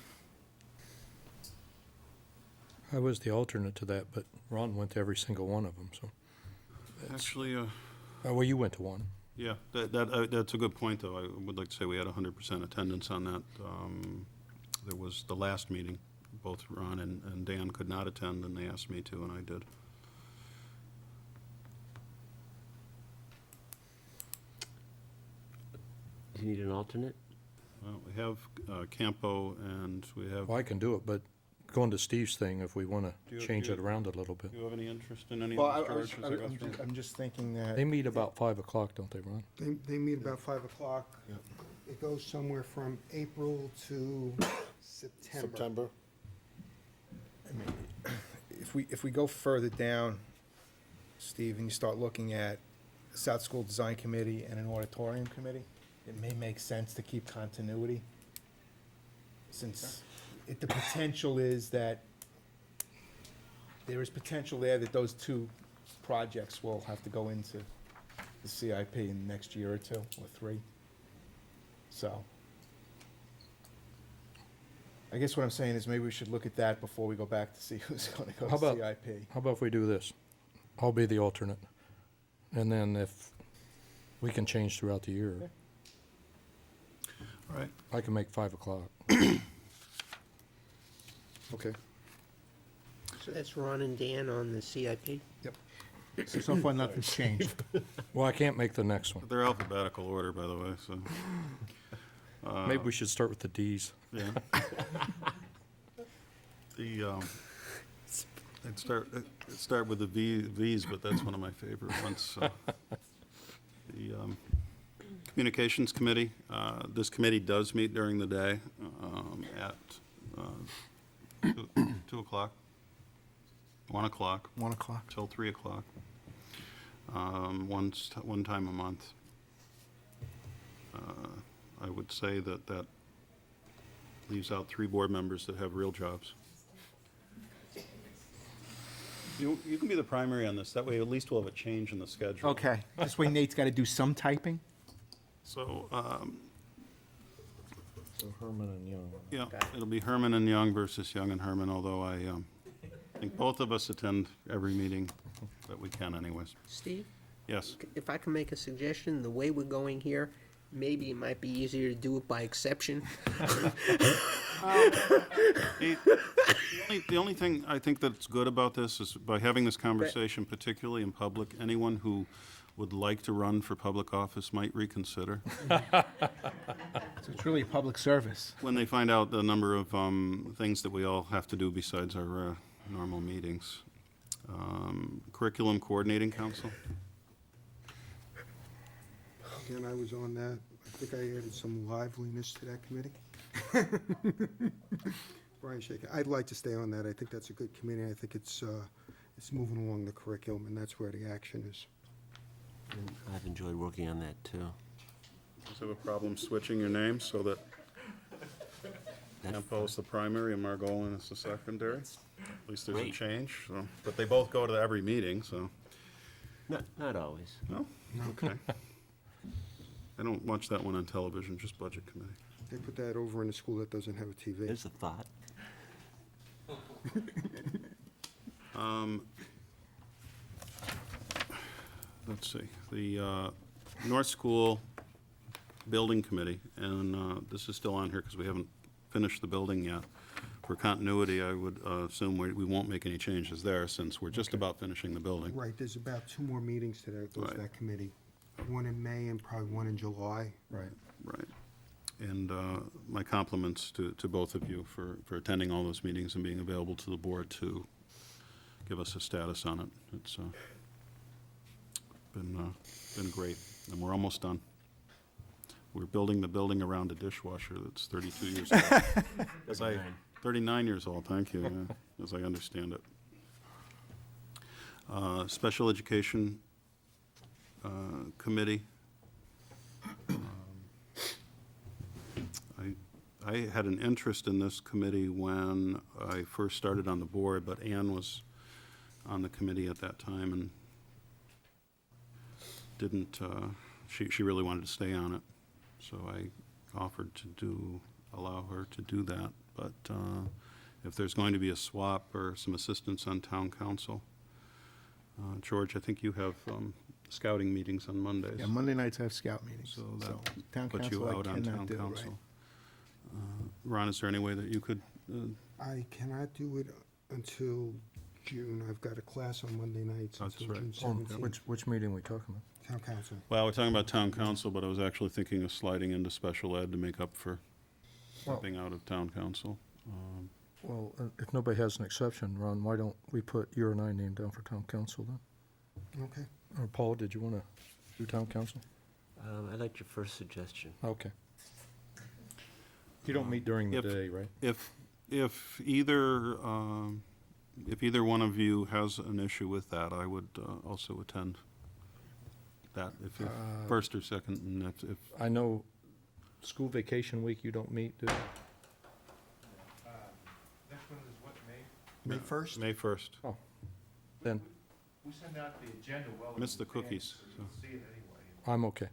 I was the alternate to that, but Ron went to every single one of them, so. Actually, Well, you went to one. yeah, that's a good point, though. I would like to say we had 100% attendance on that. There was the last meeting, both Ron and Dan could not attend, and they asked me to, and I did. Do you need an alternate? Well, we have Campo, and we have, Well, I can do it, but going to Steve's thing, if we want Do you- to change do it you- around a little bit. do you have any interest in any Well, of these, George? as I go through? I'm just thinking that. They meet about 5 o'clock, don't they, Ron? They meet about 5 o'clock. It goes somewhere from April to September. September. I mean, if we go further down, Steve, and you start looking at the South School Design Committee and an auditorium committee, it may make sense to keep continuity, since the potential is that there is potential there that those two projects will have to go into the CIP in the next year or two, or 3. So, I guess what I'm saying is maybe we should look at that before we go back to see who's gonna go How to about- CIP. How about if we do this? I'll be the alternate, and then if we can change throughout the year, All right. I can make 5 o'clock. Okay. So that's Ron and Dan on the CIP? So far, nothing's changed. Well, I can't make the next one. They're alphabetical order, by the way, so. Maybe we should start with the Ds. Yeah. I'd start with the Vs, but that's one of my favorite ones. So. The Communications Committee, this committee does meet during the day at 2 o'clock, 1 o'clock. 1 o'clock. Till 3 o'clock. One time a month. I would say that leaves out 3 board members that have real jobs. You can be the primary on this. That way, at least we'll have a change in the schedule. Okay, this way Nate's gotta do some typing? So, So Herman and Young. yeah, it'll be Herman and Young versus Young and Herman, although I think both of us attend every meeting that we can anyways. Steve, Yes. if I can make a suggestion, the way we're going here, maybe it might be easier to do it by exception. The only thing I think that's good about this is by having this conversation, particularly in public, anyone who would like to run for public office might reconsider So it's really a public service. when they find out the number of things that we all have to do besides our normal meetings. Curriculum Coordinating Council. Again, I was on that. I think I added some liveliness to that committee. Brian shaking. I'd like to stay on that. I think that's a good committee. I think it's it's moving along the curriculum, and that's where the action is. And I've enjoyed working on that, too. Does have a problem switching your name so that Campo is the primary and Margolin is the secondary? At least there's a Great. change, so, but they both go to every meeting, so. Not always. No? Okay. I don't watch that one on television, just Budget Committee. They put that over in a school that doesn't have a TV. There's a thought. Let's see, the North School Building Committee, and this is still on here because we haven't finished the building yet. For continuity, I would assume we won't make any changes there since we're just about finishing the building. Right, there's about 2 more meetings to that, Right. that committee. One in May and probably one in July. Right. Right. And my compliments to both of you for attending all those meetings and being available to the board to give us a status on it. It's been great, and we're almost done. We're building the building around a dishwasher that's 32 years old. 39 years old, thank you, yeah, as I understand it. Special Education Committee. I had an interest in this committee when I first started on the board, but Ann was on the committee at that time and didn't, she really wanted to stay on it. So I offered to allow her to do that. But if there's going to be a swap or some assistance on town council, George, I think you have scouting meetings on Mondays. Yeah, Monday nights I have scout meetings. So So that town puts you council I out on cannot town do, right? council. Ron, is there any way that you could, I cannot do it until June. I've got a class on Monday nights That's until right. June 17th. Which meeting are we talking about? Town council. well, we're talking about town council, but I was actually thinking of sliding into special ed to make up for Well- stepping out of town council. Well, if nobody has an exception, Ron, why don't we put your and I name down for town council then? Okay. Or Paul, did you want to do town council? I liked your first suggestion. Okay. You don't meet during the If- day, right? If either one of you has an issue with that, I would also attend that, if you're first or second, and if, I know school vacation week you don't meet, do you? Next one is what, May? May 1st? May 1st. Oh, then We send out the agenda well. Missed the cookies, so. See it anyway. I'm okay.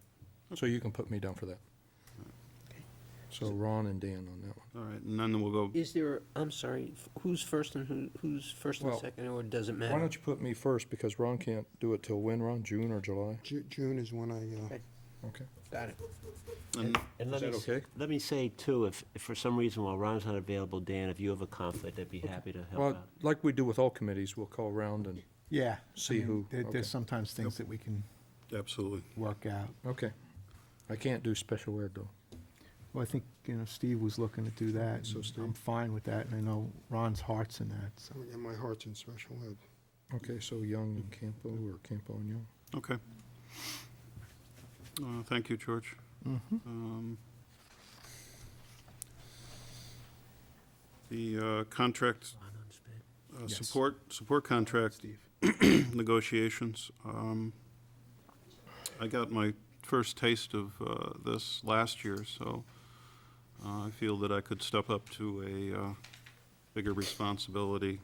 So you can put me down for that. So Ron and Dan on that one. All right, and then we'll go, Is there, I'm sorry, who's first and who's first and Well, second, or does it matter? Why don't you put me first, because Ron can't do it till when, Ron? June or July? June is when I, Okay. Got it. and And Is that okay? let me say, too, if for some reason while Ron's not available, Dan, if you have a conflict, I'd be happy to help Well, out. like we do with all committees, we'll call around and, Yeah. See who- okay. There's sometimes things that we can absolutely. work out. okay. I can't do special ed, though. Well, I think, Steve was looking to do that. So and Steve. I'm fine with that, and I know Ron's heart's in that, so. yeah, my heart's in special ed. Okay, so Young and Campo, or Campo and Young. Okay. Thank you, George. Mm-hmm. The contract, Ron on sped. Yes. support contract Steve. negotiations. I got my first taste of this last year, so I feel that I could step up to a bigger responsibility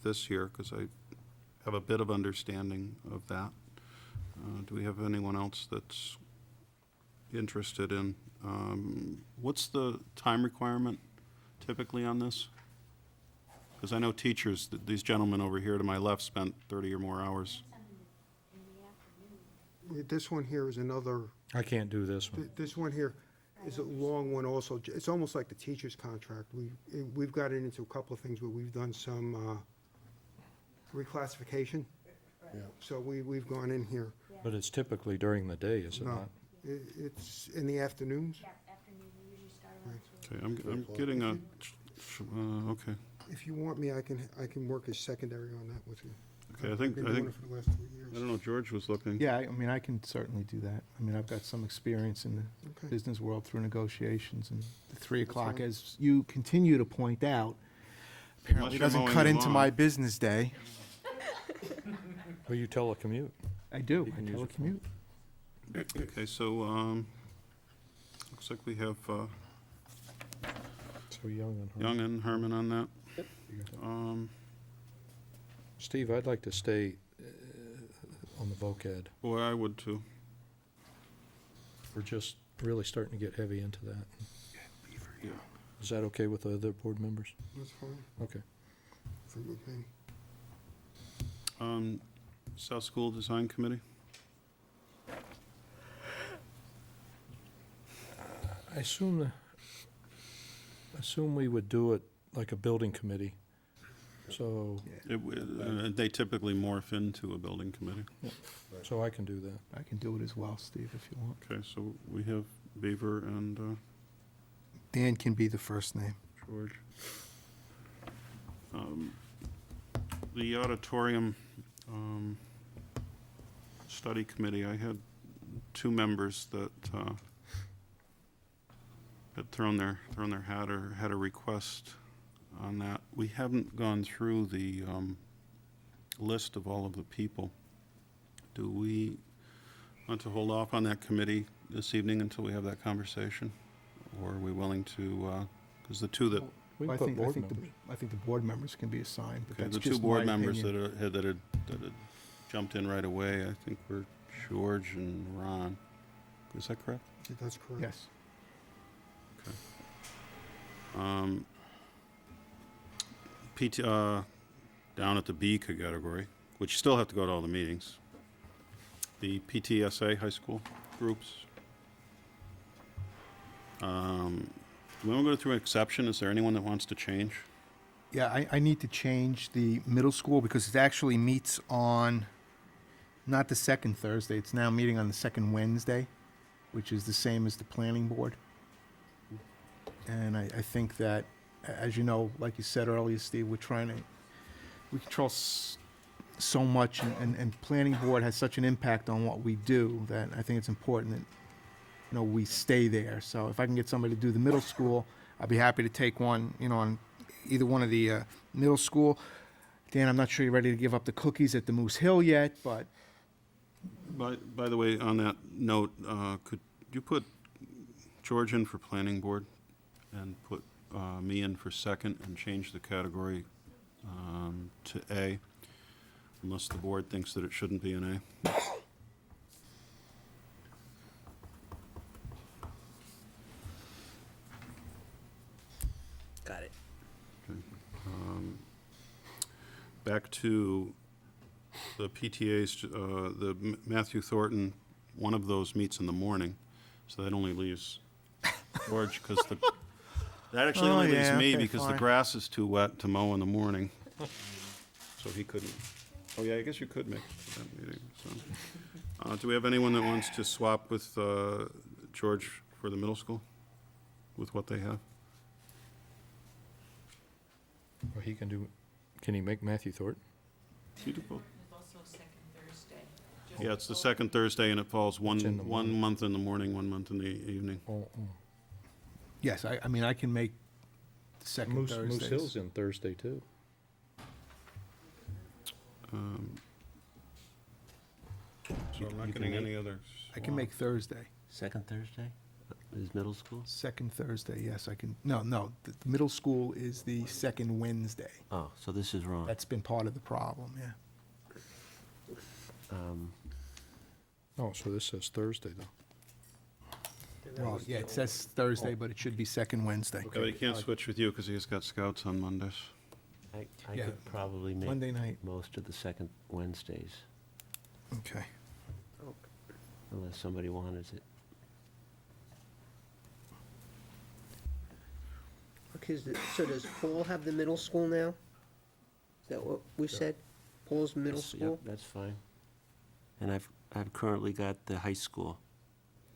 this year, because I have a bit of understanding of that. Do we have anyone else that's interested in, what's the time requirement typically on this? Because I know teachers, these gentlemen over here to my left spent 30 or more hours. This one here is another, I can't do this one. this one here is a long one also. It's almost like the teacher's contract. We've got it into a couple of things where we've done some reclassification. Yeah. So we've gone in here. But it's typically during the day, is it No, not? it's in the afternoons. Okay, I'm getting a, okay. If you want me, I can work as secondary on that with you. Okay, I I've think, been I doing think, it for the last 3 years. I don't know, George was looking. Yeah, I mean, I can certainly do that. I mean, I've got some experience in the Okay. business world through negotiations, and the 3 That's o'clock, fine. as you continue to point out, apparently you're doesn't mowing cut your into lawn. my business day. Well, you telecommute. I do, You I can use your telecommute. Okay, so, looks like we have So Young and Young and Herman on that. Steve, I'd like to stay on the VOCAD. Boy, I would too. We're just really starting to get heavy into that. Yeah. Is that okay with the other board members? That's fine. Okay. For me. South School Design Committee? I assume we would do it like a building committee. So, They typically morph into a building committee. so I can do that. I can do it as well, Steve, if you want. Okay, so we have Beaver and Dan can be the first name. George. The auditorium study committee, I had two members that had thrown their hat or had a request on that. We haven't gone through the list of all of the people. Do we want to hold off on that committee this evening until we have that conversation? Or are we willing to, because the two that, We I can put think, board members. I think the board members can be assigned, but okay, that's the two just board my members opinion. that had jumped in right away, I think were George and Ron. Is that correct? That's correct. Yes. PT, down at the B category, which you still have to go to all the meetings. The PTSA high school groups. Do we want to go through an exception? Is there anyone that wants to change? Yeah, I need to change the middle school because it actually meets on, not the second Thursday, it's now meeting on the second Wednesday, which is the same as the planning board. And I think that, as you know, like you said earlier, Steve, we control so much, and planning board has such an impact on what we do that I think it's important that, we stay there. So if I can get somebody to do the middle school, I'd be happy to take one, on either one of the middle school. Dan, I'm not sure you're ready to give up the cookies at the Moose Hill yet, but By the way, on that note, could you put George in for planning board and put me in for second and change the category to A, unless the board thinks that it shouldn't be an A? Got it. Back to the PTA's, Matthew Thornton, one of those meets in the morning, so that only leaves George, because that actually only leaves me because the grass is too wet to mow in the morning. So he couldn't. Oh, yeah, I guess you could make it to that meeting, so. Do we have anyone that wants to swap with George for the middle school, with what they have? Well, can he make Matthew Thornton? You do both. Yeah, it's the second Thursday, and it falls It's in the one morning. month in the morning, 1 month in the evening. yes, I mean, I can make the second Moose Thursdays. Hill's in Thursday, too. So I'm not You can getting make- any other. I can make Thursday. Second Thursday is middle school? Second Thursday, yes, I can. No, the middle school is the second Wednesday. Oh, so this is wrong. That's been part of the problem, yeah. Oh, so this says Thursday, though. Well, yeah, it says Thursday, but it should be second Wednesday. Yeah, but he can't switch with you because he's got scouts on Mondays. I Yeah, could probably make Monday night. most of the second Wednesdays, Okay. unless somebody wanted it. Okay, so does Paul have the middle school now? Is that what we said? Paul's middle Yes, yep, school? that's fine. And I've currently got the high school.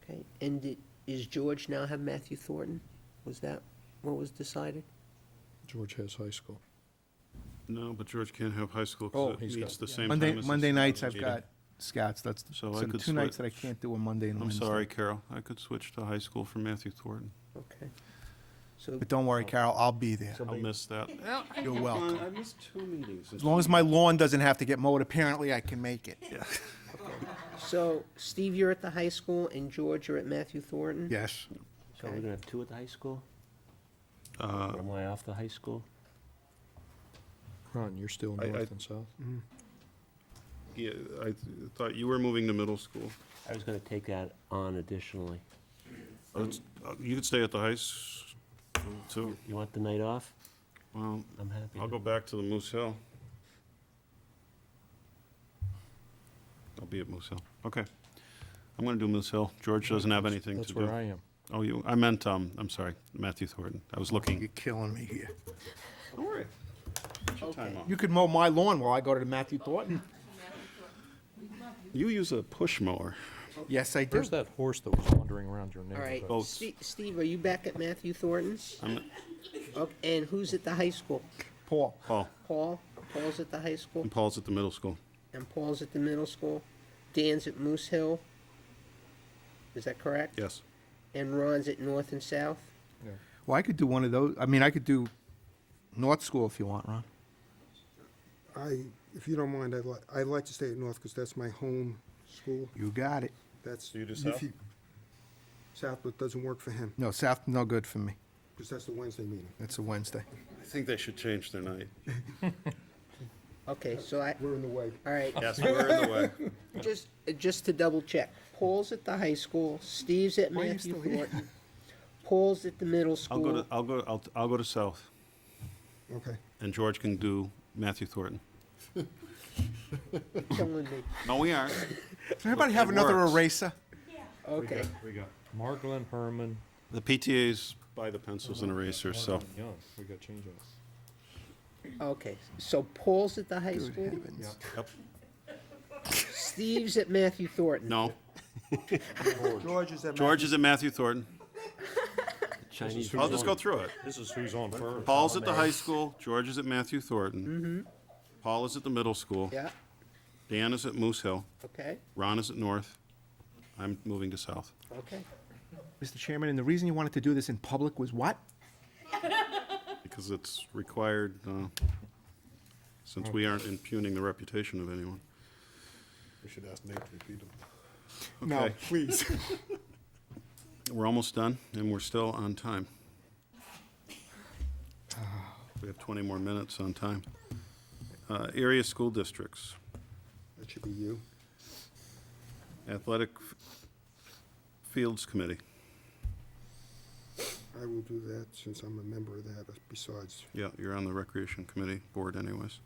Okay, and is George now have Matthew Thornton? Was that what was decided? George has high school. No, but George can't have high school Oh, because it he's meets got- the same Monday, time as Monday the nights school I've meeting. got scouts, that's, So so I the could two nights switch- that I can't do a Monday and I'm Wednesday. sorry, Carol. I could switch to high school for Matthew Thornton. Okay. So But don't worry, Carol, I'll be there. I'll miss that. You're welcome. I missed 2 meetings. As long as my lawn doesn't have to get mowed, apparently I can make it. So, Steve, you're at the high school, and George, you're at Matthew Thornton? Yes. So we're gonna have 2 at the high school? Uh, Or am I off the high school? Ron, you're still I- north and south? Yeah, I thought you were moving to middle school. I was gonna take that on additionally. You could stay at the high school, too. You want the night off? Well, I'm happy. I'll go back to the Moose Hill. I'll be at Moose Hill. Okay. I'm gonna do Moose Hill. George doesn't have anything to do. That's where I am. Oh, I meant, I'm sorry, Matthew Thornton. I was looking. You're killing me here. Don't worry. Get your time off. You could mow my lawn while I go to the Matthew Thornton. You use a push mower. Yes, I do. Where's that horse that was wandering around your All right, neighborhood? Boats. Steve, are you back at Matthew Thornton? I'm- Okay, and who's at the high school? Paul. Paul, Paul? Paul's at the high school? and Paul's at the middle school. And Paul's at the middle school? Dan's at Moose Hill? Is that correct? Yes. And Ron's at North and South? Well, I could do one of those. I mean, I could do North School if you want, Ron. If you don't mind, I'd like to stay at North because that's my home school. You got it. That's. You do if South? South, but doesn't work for him No, South, no good for me. because that's the Wednesday meeting. It's a Wednesday. I think they should change their night. Okay, so We're in the way. all right, Yes, we're in the way. just to double check. Paul's at the high school, Steve's at Why are you Matthew still here? Thornton, Paul's at the middle school. I'll go to South, Okay. and George can do Matthew Thornton. Killing me. No, we aren't. Does anybody have It another works. eraser? Okay, We got Margolin, Herman. The PTA's buy the pencils and erasers, so. Margolin, Young. We got change on. okay, so Paul's at the high Good school, heavens. Yep. Steve's at Matthew Thornton. No, George is at. George is at Matthew Thornton. Chinese. I'll just go through it. This is who's on first. Paul's at the high school, George is at Matthew Thornton. Mm-hmm, Paul is at the middle school. yeah, Dan is at Moose Hill. okay, Ron is at North. I'm moving to South. okay. Mr. Chairman, and the reason you wanted to do this in public was what? Because it's required, since we aren't impugning the reputation of anyone. We should ask Nate to repeat them. No, Okay. please. We're almost done, and we're still on time. We have 20 more minutes on time. Area school districts, That should be you. athletic fields committee. I will do that since I'm a member of that besides. Yeah, you're on the recreation committee board anyways.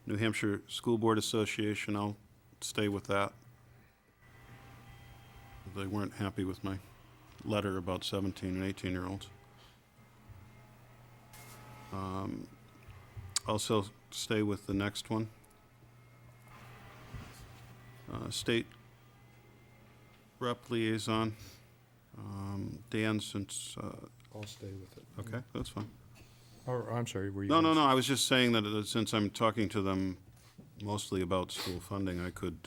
New Hampshire School Board Association, I'll stay with that. They weren't happy with my letter about 17 and 18-year-olds. Also stay with the next one. State Rep Liaison, Dan, since, I'll stay with it. okay, that's fine. Or, I'm sorry, were you? No, I was just saying that since I'm talking to them mostly about school funding, I could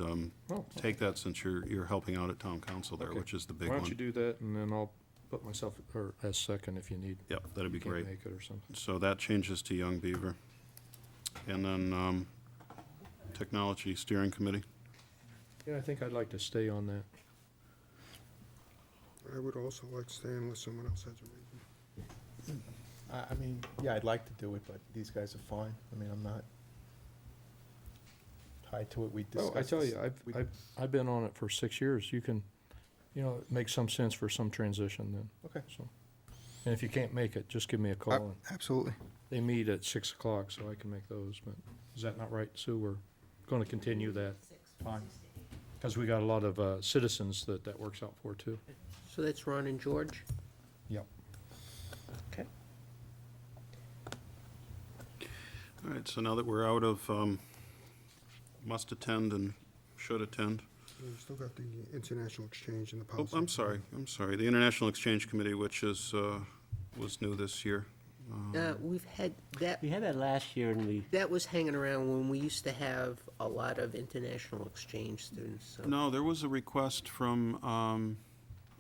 Oh, take that since you're helping out at town council there, Okay. which is the big Why don't you one. do that, and then I'll put myself, or as second if you need. Yep, that'd be Can't great. make it or something. So that changes to Young Beaver. And then Technology Steering Committee. Yeah, I think I'd like to stay on that. I would also like to stay unless someone else has a reason. I mean, yeah, I'd like to do it, but these guys are fine. I mean, I'm not tied to it. We Oh, discussed. I tell you, this. I've been on it for 6 years. You can, it makes some sense for some transition then. Okay. So, and if you can't make it, just give me a call. and Absolutely. They meet at 6 o'clock, so I can make those, but is that not right, Sue? We're gonna continue that. Fine. Because we got a lot of citizens that works out for too. So that's Ron and George? Yep. Okay. All right, so now that we're out of must attend and should attend. We've still got the international exchange and the Oh, policy. I'm sorry. The International Exchange Committee, which was new this year. We've had that, We had that last year, and we, that was hanging around when we used to have a lot of international exchange students, so. No, there was a request from,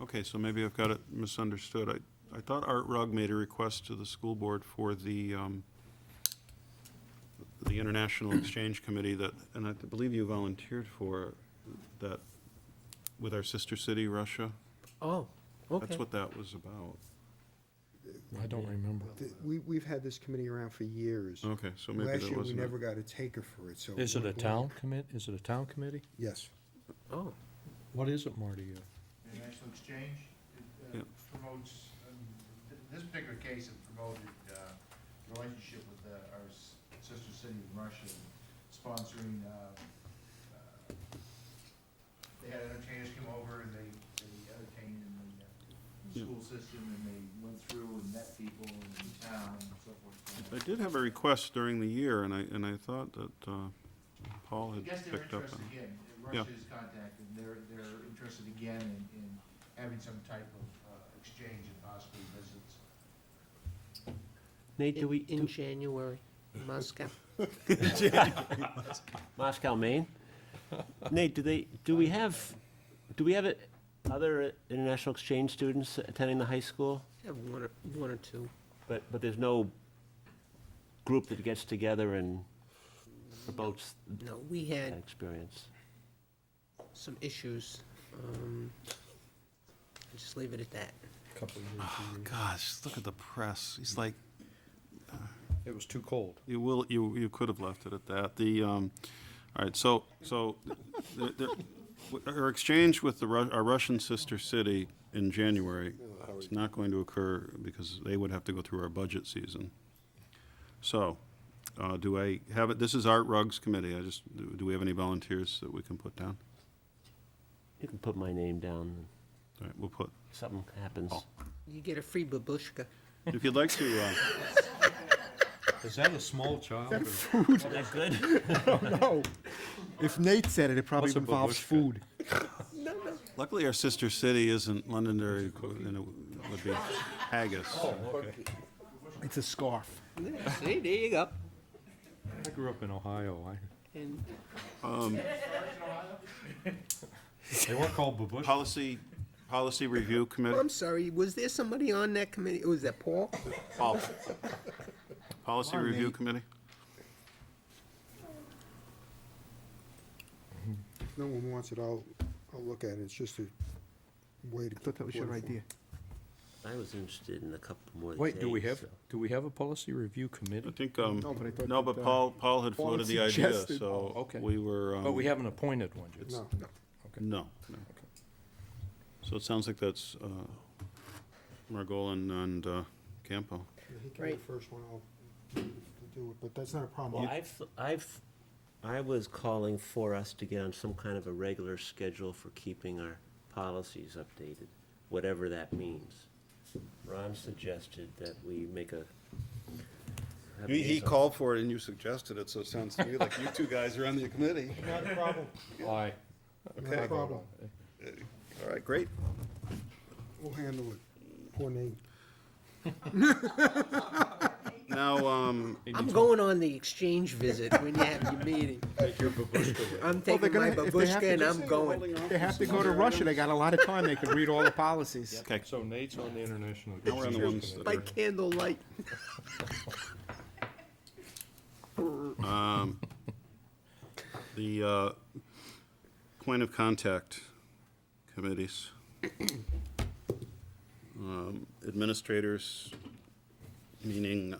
okay, so maybe I've got it misunderstood. I thought Art Rugg made a request to the school board for the International Exchange Committee that, and I believe you volunteered for that with our sister city, Russia. Oh, okay. That's what that was about. I don't remember. We've had this committee around for years. Okay, so maybe Last that year, we wasn't it. never got a taker for it, so. Is it a we're- town commit, is it a town committee? Yes. Oh, What is it, Marty? International exchange, it Yeah. promotes, in this particular case, it promoted relationship with our sister city of Russia, sponsoring, they had entertainers come over and they entertained in the Yeah. school system, and they went through and met people in the town and so forth. I did have a request during the year, and I thought that Paul I had guess they're picked up interested on. again, Yeah. Russia's contacted, they're interested again in having some type of exchange and possibly visits. Nate, do we, in January, in Moscow. Moscow, Maine? Nate, do we have other international exchange students attending the high school? Have one or two. But there's no group that gets together and promotes No, we that had experience? some issues. I'll just leave it at that. Oh, gosh, look at the press. He's like, It was too cold. you could have left it at that. All right, so our exchange with our Russian sister city in January is not going to occur because they would have to go through our budget season. So, do I have it, this is Art Rugg's committee, do we have any volunteers that we can put down? You can put my name down, All right, we'll put, something happens. You get a free babushka. if you'd like to, Is that a small child? or- Is that good? No. If Nate said it, it probably What's a involves babushka? food. luckily our sister city isn't Londonderry, and it would be haggis. It's a scarf. See, there you go. I grew up in Ohio. And They weren't called babushkas. Policy Review Committee. I'm sorry, was there somebody on that committee? Was that Paul? Paul. Policy Come on, Review Nate. Committee. If no one wants it, I'll look at it. It's just a way to. I thought that was your idea. I was interested in a couple more Wait, do we days, have, so. do we have a policy review committee? I think, No, but I thought no, that, but Paul had Paul floated had the idea, suggested- so Oh, okay. we were. But we haven't appointed one yet. No. No. So it sounds like that's Margolin and Campo. He can be Right. the first one, I'll do it, but that's not a problem. Well, I was calling for us to get on some kind of a regular schedule for keeping our policies updated, whatever that means. Ron suggested that we make a. have He liaison. called for it and you suggested it, so it sounds to me like you two guys are on the committee. Not a problem. Aye. Not a problem. All right, great. We'll handle it. Poor Nate. Now, I'm going on the exchange visit when you have your meeting. Take your babushka with I'm taking my if they have babushka to and do- I'm going. They have to go to Russia. They got a lot of time. They could read all the policies. okay, So Nate's on the International now we're on the Exchange ones Committee. that By candlelight. the point of contact committees. Administrators, meaning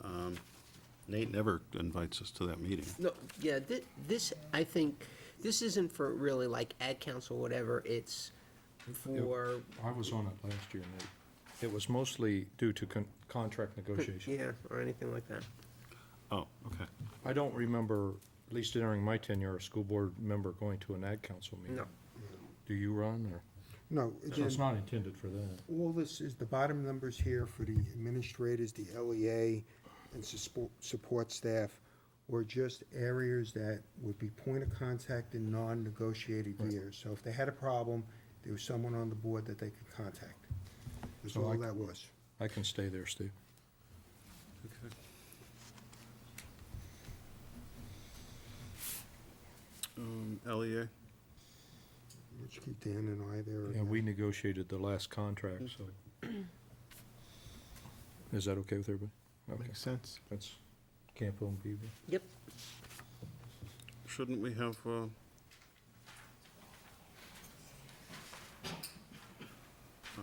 Nate never invites us to that meeting. No, yeah, this, I think, this isn't for really like ad council or whatever, it's for, I was on it last year, Nate. It was mostly due to contract negotiation. yeah, or anything like that. Oh, okay. I don't remember, at least during my tenure, a school board member going to an ag council meeting. No. Do you run, or? No, So again, it's not intended for that. all this is the bottom numbers here for the administrators, the LEA, and support staff, were just areas that would be point of contact in non-negotiated years. So if they had a problem, there was someone on the board that they could contact. That's So all I- that was. I can stay there, Steve. Okay. LEA? Let's keep Dan and I there. Yeah, we negotiated the last contract, so. Is that okay with everybody? Okay. Makes sense. That's Campo and Beaver. Yep. Shouldn't we have,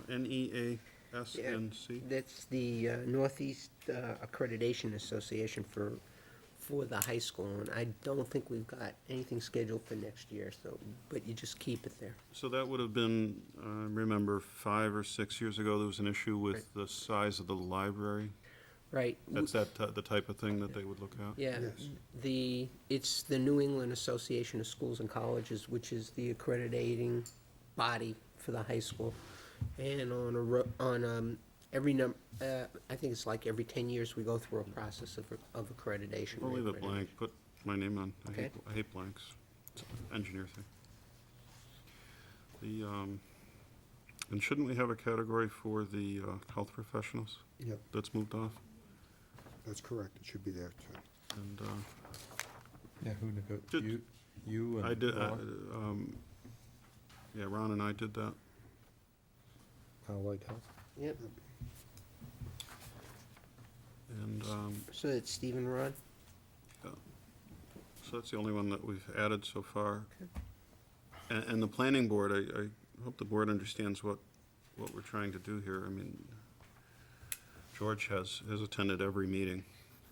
NEASNC? That's the Northeast Accreditation Association for the high school, and I don't think we've got anything scheduled for next year, so, but you just keep it there. So that would have been, remember, 5 or 6 years ago, there was an issue with the size of the library? Right. That's the type of thing that they would look at? Yeah, it's the New England Association of Schools and Colleges, which is the accrediting body for the high school. And I think it's like every 10 years, we go through a process of accreditation. We'll leave it blank, put my name on. Okay. I hate blanks. It's an engineer thing. And shouldn't we have a category for the health professionals? Yep, That's moved off? that's correct. It should be there, too. And, Yeah, who Did- you and I did, Ron? yeah, Ron and I did that. Allied Health? Yep, And, so it's Stephen Ron? so that's the only one that we've added so far. And the planning board, I hope the board understands what we're trying to do here. I mean, George has attended every meeting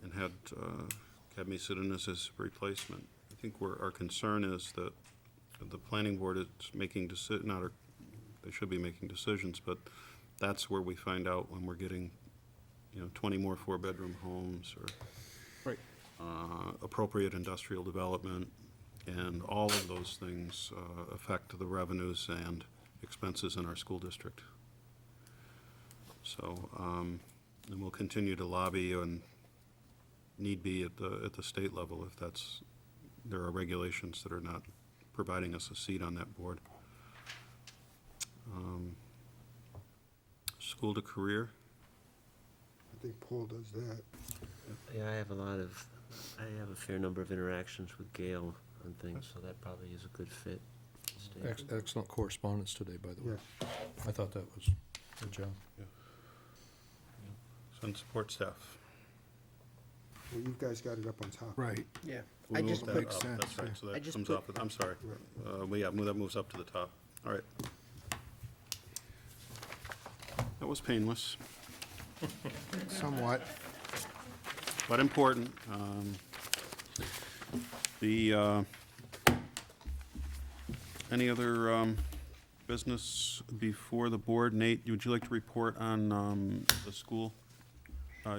and had me sit in as his replacement. I think our concern is that the planning board is making they should be making decisions, but that's where we find out when we're getting, 20 more 4-bedroom homes or Right. appropriate industrial development, and all of those things affect the revenues and expenses in our school district. So, and we'll continue to lobby and need be at the state level if there are regulations that are not providing us a seat on that board. School to career. I think Paul does that. Yeah, I have a fair number of interactions with Gail on things, so that probably is a good fit. Stay. Excellent correspondence today, by the way. I thought that was a good job. And support staff. Well, you guys got it up on top. Right. Yeah. We'll I move just that put, up. sense, That's right, so I that just comes put- off, I'm sorry. That moves up to the top. All right. That was painless, Somewhat. but important. Any other business before the board? Nate, would you like to report on the school?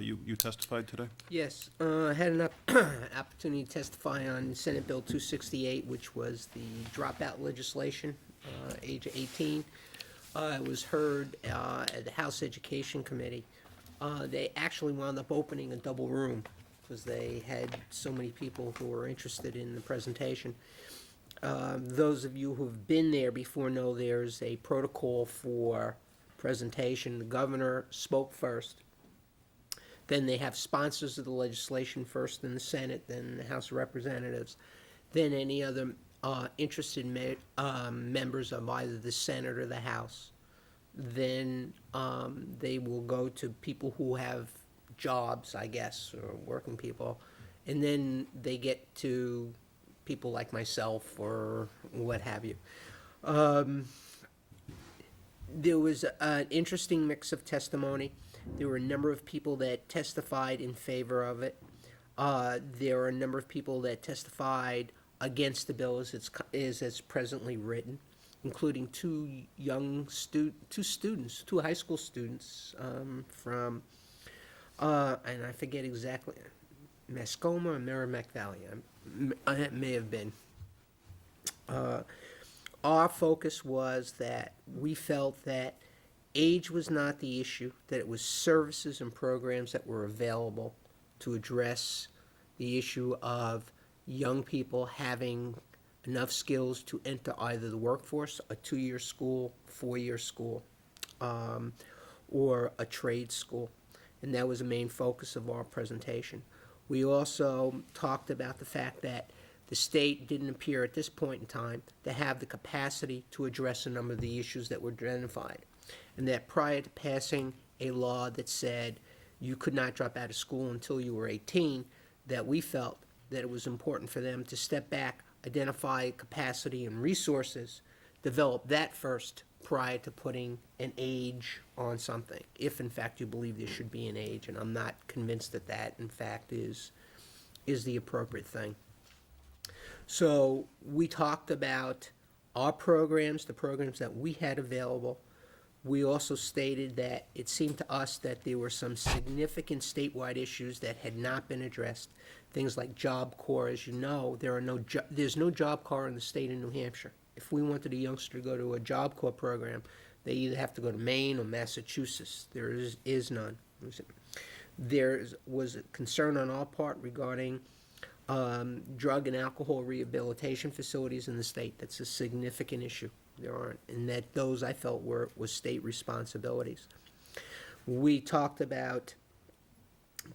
You testified today? yes, I had an opportunity to testify on Senate Bill 268, which was the dropout legislation, age 18. It was heard at the House Education Committee. They actually wound up opening a double room because they had so many people who were interested in the presentation. Those of you who've been there before know there's a protocol for presentation. The governor spoke first. Then they have sponsors of the legislation first in the Senate, then the House of Representatives, then any other interested members of either the Senate or the House. Then they will go to people who have jobs, I guess, or working people. And then they get to people like myself or what have you. There was an interesting mix of testimony. There were a number of people that testified in favor of it. There are a number of people that testified against the bill as it's presently written, including two high school students from, and I forget exactly, Mascoma or Merrimack Valley. It may have been. Our focus was that we felt that age was not the issue, that it was services and programs that were available to address the issue of young people having enough skills to enter either the workforce, a 2-year school, 4-year school, or a trade school. And that was the main focus of our presentation. We also talked about the fact that the state didn't appear at this point in time to have the capacity to address a number of the issues that were identified. And that prior to passing a law that said you could not drop out of school until you were 18, that we felt that it was important for them to step back, identify capacity and resources, develop that first prior to putting an age on something, if in fact you believe there should be an age, and I'm not convinced that that in fact is the appropriate thing. So we talked about our programs, the programs that we had available. We also stated that it seemed to us that there were some significant statewide issues that had not been addressed. Things like Job Corps, as you know, there's no Job Corps in the state of New Hampshire. If we wanted a youngster to go to a Job Corps program, they either have to go to Maine or Massachusetts. There is none. There was a concern on our part regarding drug and alcohol rehabilitation facilities in the state. That's a significant issue. There aren't, and that those I felt was state responsibilities. We talked about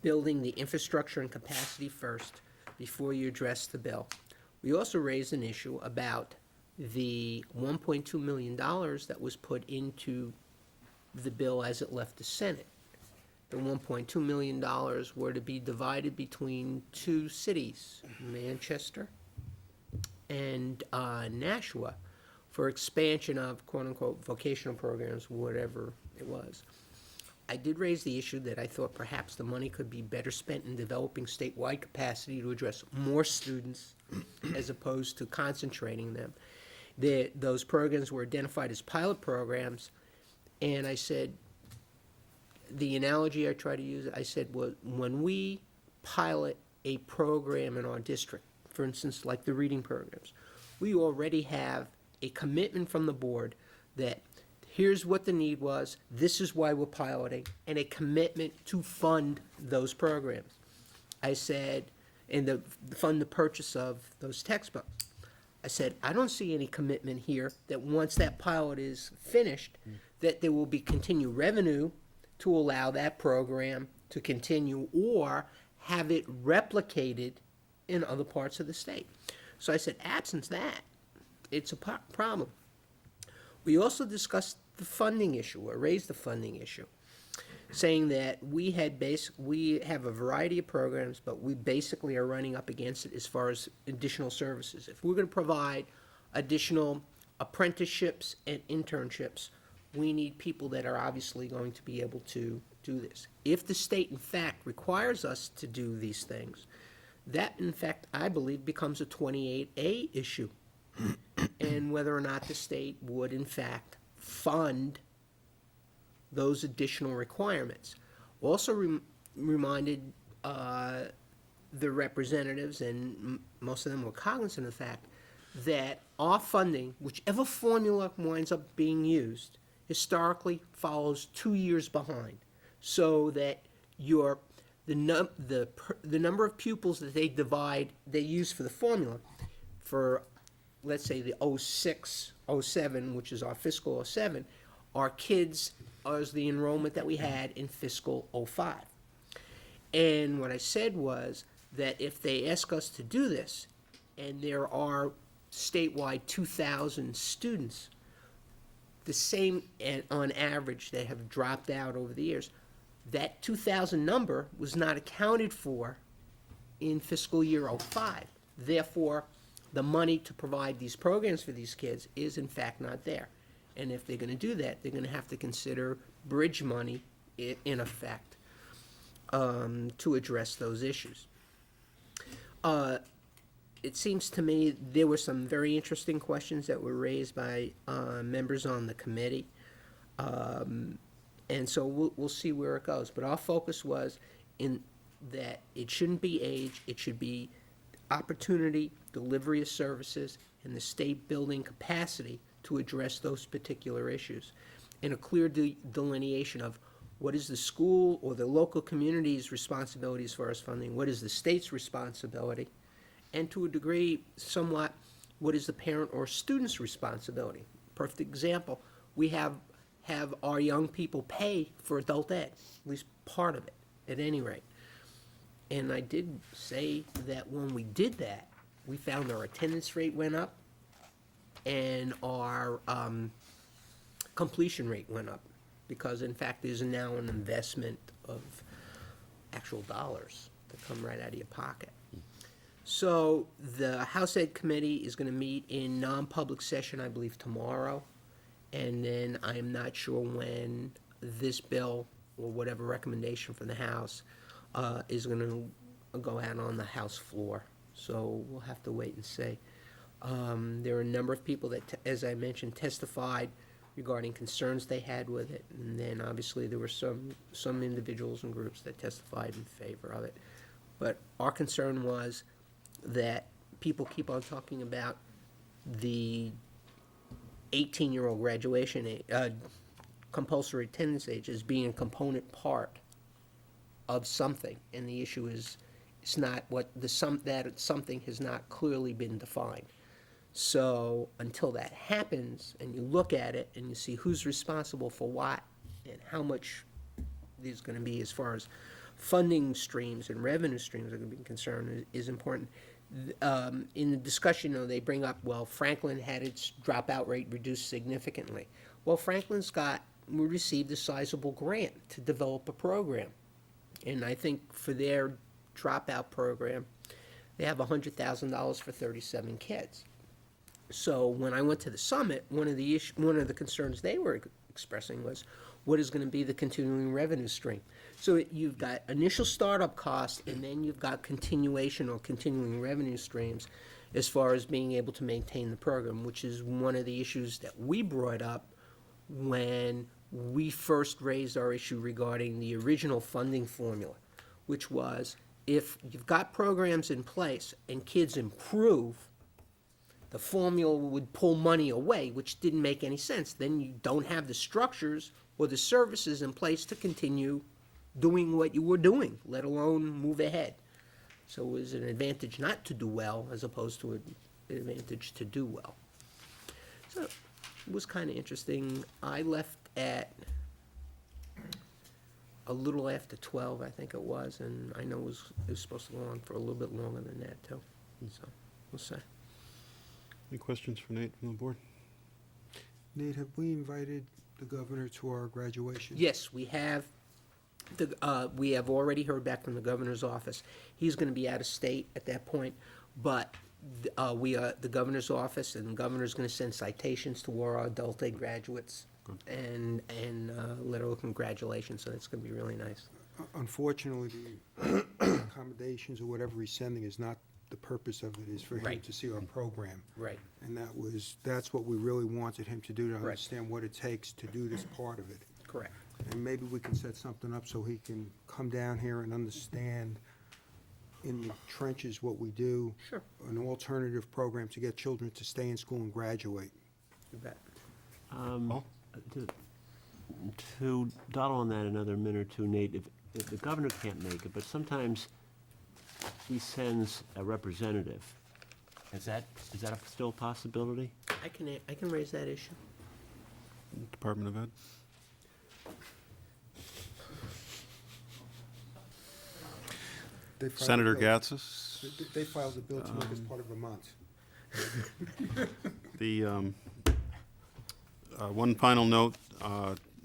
building the infrastructure and capacity first before you address the bill. We also raised an issue about the $1.2 million that was put into the bill as it left the Senate. The $1.2 million were to be divided between two cities, Manchester and Nashua, for expansion of quote-unquote vocational programs, whatever it was. I did raise the issue that I thought perhaps the money could be better spent in developing statewide capacity to address more students as opposed to concentrating them. Those programs were identified as pilot programs, and I said, the analogy I try to use, I said, was when we pilot a program in our district, for instance, like the reading programs, we already have a commitment from the board that here's what the need was, this is why we're piloting, and a commitment to fund those programs. I said, and fund the purchase of those textbooks. I said, I don't see any commitment here that once that pilot is finished, that there will be continued revenue to allow that program to continue or have it replicated in other parts of the state. So I said, absent that, it's a problem. We also discussed the funding issue, or raised the funding issue, saying that we have a variety of programs, but we basically are running up against it as far as additional services. If we're going to provide additional apprenticeships and internships, we need people that are obviously going to be able to do this. If the state, in fact, requires us to do these things, that, in fact, I believe becomes a 28A issue. And whether or not the state would, in fact, fund those additional requirements. Also reminded the representatives, and most of them were cognizant of the fact, that our funding, whichever formula winds up being used, historically follows 2 years behind, so that the number of pupils that they use for the formula for, let's say, the 06, 07, which is our fiscal 07, our kids as the enrollment that we had in fiscal 05. And what I said was that if they ask us to do this, and there are statewide 2,000 students, the same, and on average, they have dropped out over the years, that 2,000 number was not accounted for in fiscal year 05. Therefore, the money to provide these programs for these kids is in fact not there. And if they're going to do that, they're going to have to consider bridge money in effect to address those issues. It seems to me there were some very interesting questions that were raised by members on the committee. And so we'll see where it goes. But our focus was in that it shouldn't be age, it should be opportunity, delivery of services, and the state building capacity to address those particular issues. And a clear delineation of what is the school or the local community's responsibility as far as funding, what is the state's responsibility, and to a degree, somewhat, what is the parent or student's responsibility. Perfect example, we have our young people pay for adult ed, at least part of it, at any rate. And I did say that when we did that, we found our attendance rate went up and our completion rate went up, because in fact there's now an investment of actual dollars that come right out of your pocket. So the House Ed Committee is gonna meet in non-public session, I believe, tomorrow. And then I am not sure when this bill, or whatever recommendation from the House, is gonna go out on the House floor. So we'll have to wait and see. There are a number of people that, as I mentioned, testified regarding concerns they had with it. And then obviously there were some individuals and groups that testified in favor of it. But our concern was that people keep on talking about the 18-year-old graduation compulsory attendance age as being a component part of something. And the issue is, it's not what that something has not clearly been defined. So until that happens, and you look at it and you see who's responsible for what and how much there's going to be as far as funding streams and revenue streams are going to be concerned is important. In the discussion, they bring up, well, Franklin had its dropout rate reduced significantly. Well, Franklin's we received a sizable grant to develop a program. And I think for their dropout program, they have $100,000 for 37 kids. So when I went to the summit, one of the concerns they were expressing was, what is going to be the continuing revenue stream? So you've got initial startup costs, and then you've got continuation or continuing revenue streams as far as being able to maintain the program, which is one of the issues that we brought up when we first raised our issue regarding the original funding formula, which was, if you've got programs in place and kids improve, the formula would pull money away, which didn't make any sense. Then you don't have the structures or the services in place to continue doing what you were doing, let alone move ahead. So it was an advantage not to do well as opposed to an advantage to do well. So it was kind of interesting. I left at a little after 12, I think it was, and I know it was supposed to go on for a little bit longer than that, too. So we'll see. Any questions for Nate from the board? Nate, have we invited the governor to our graduation? Yes, we have. We have already heard back from the governor's office. He's going to be out of state at that point, but the governor's office, and the governor's going to send citations to our adult ed graduates and letter of congratulations. So that's going to be really nice. Unfortunately, the accommodations or whatever he's sending is not the purpose of it, is for him Right. to see our program. Right. And that's what we really wanted him to do, to understand what it takes to do this part of it. Correct. And maybe we can set something up so he can come down here and understand in the trenches what we do. Sure. An alternative program to get children to stay in school and graduate. You bet. To dawdle on that another minute or two, Nate, if the governor can't make it, but sometimes he sends a representative. Is that still a possibility? I can raise that issue. Department of Ed? They filed Senator a bill- Gatsas? They filed a bill to make us part of Vermont. The, one final note,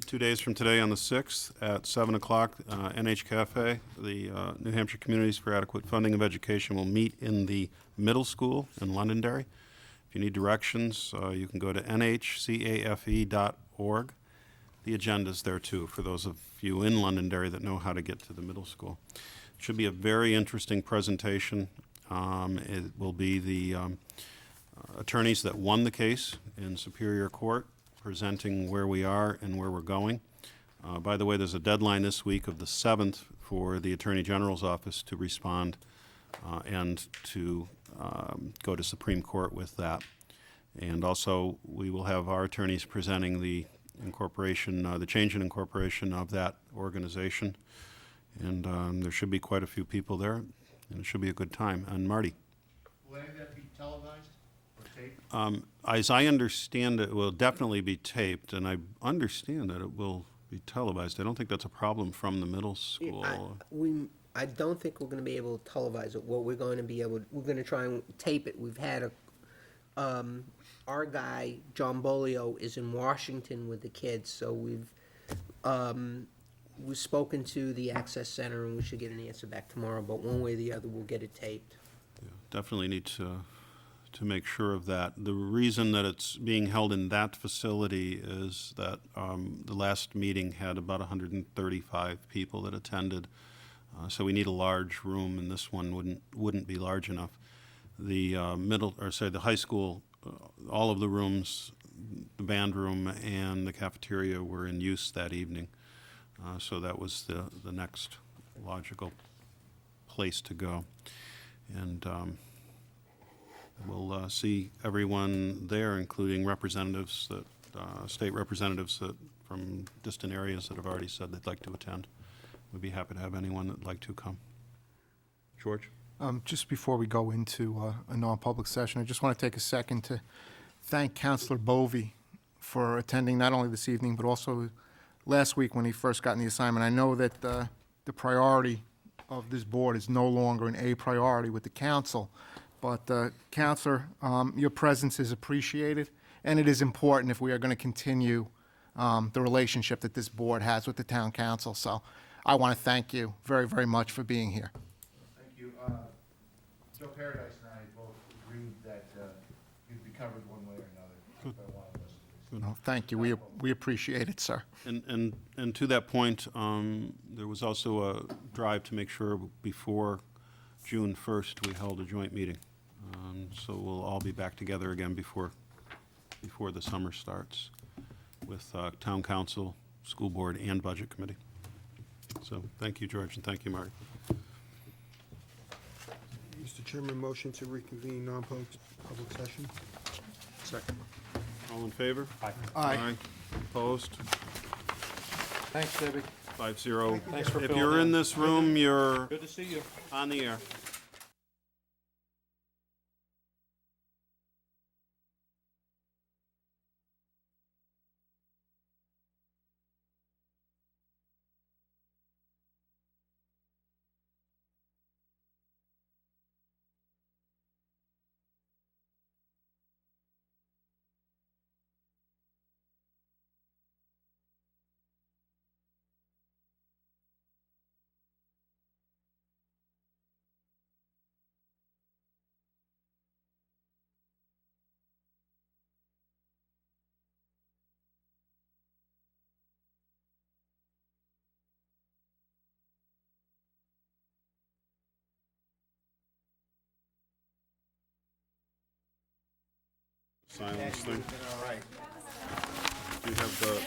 2 days from today on the 6th at 7 o'clock, NH Cafe, the New Hampshire Communities for Adequate Funding of Education will meet in the middle school in Londonderry. If you need directions, you can go to nhcafe.org. The agenda's there too, for those of you in Londonderry that know how to get to the middle school. It should be a very interesting presentation. It will be the attorneys that won the case in Superior Court presenting where we are and where we're going. By the way, there's a deadline this week of the 7th for the Attorney General's office to respond and to go to Supreme Court with that. And also, we will have our attorneys presenting the incorporation, the change in incorporation of that organization. And there should be quite a few people there, and it should be a good time. And Marty? Will any of that be televised or taped? As I understand it, will definitely be taped, and I understand that it will be televised. I don't think that's a problem from the middle school. I don't think we're going to be able to televise it. What we're going to be able, we're going to try and tape it. We've had our guy John Bolio is in Washington with the kids, so we've spoken to the Access Center, and we should get an answer back tomorrow, but one way or the other, we'll get it taped. Definitely need to make sure of that. The reason that it's being held in that facility is that the last meeting had about 135 people that attended. So we need a large room, and this one wouldn't be large enough. The the high school, all of the rooms, the band room and the cafeteria were in use that evening. So that was the next logical place to go. And we'll see everyone there, including representatives state representatives from distant areas that have already said they'd like to attend. We'd be happy to have anyone that'd like to come. George? Just before we go into a non-public session, I just want to take a second to thank Councilor Bovee for attending not only this evening, but also last week when he first got in the assignment. I know that the priority of this board is no longer an A priority with the council, but Councilor, your presence is appreciated, and it is important if we are going to continue the relationship that this board has with the town council. So I want to thank you very, very much for being here. Thank you. Joe Paradise and I both agreed that you'd be covered one way or another by one of us. No, thank you. We appreciate it, sir. And to that point, there was also a drive to make sure before June 1st we held a joint meeting. So we'll all be back together again before the summer starts with town council, school board, and budget committee. So thank you, George, and thank you, Mark. Mr. Chairman, motion to reconvene non-public public session? Second. All in favor? Aye. Aye. Opposed? Thanks, Debbie. 5-0. Thanks for If filling you're in in. this room, you're Good to see you. on the air. Silence thing. All right. Do you have the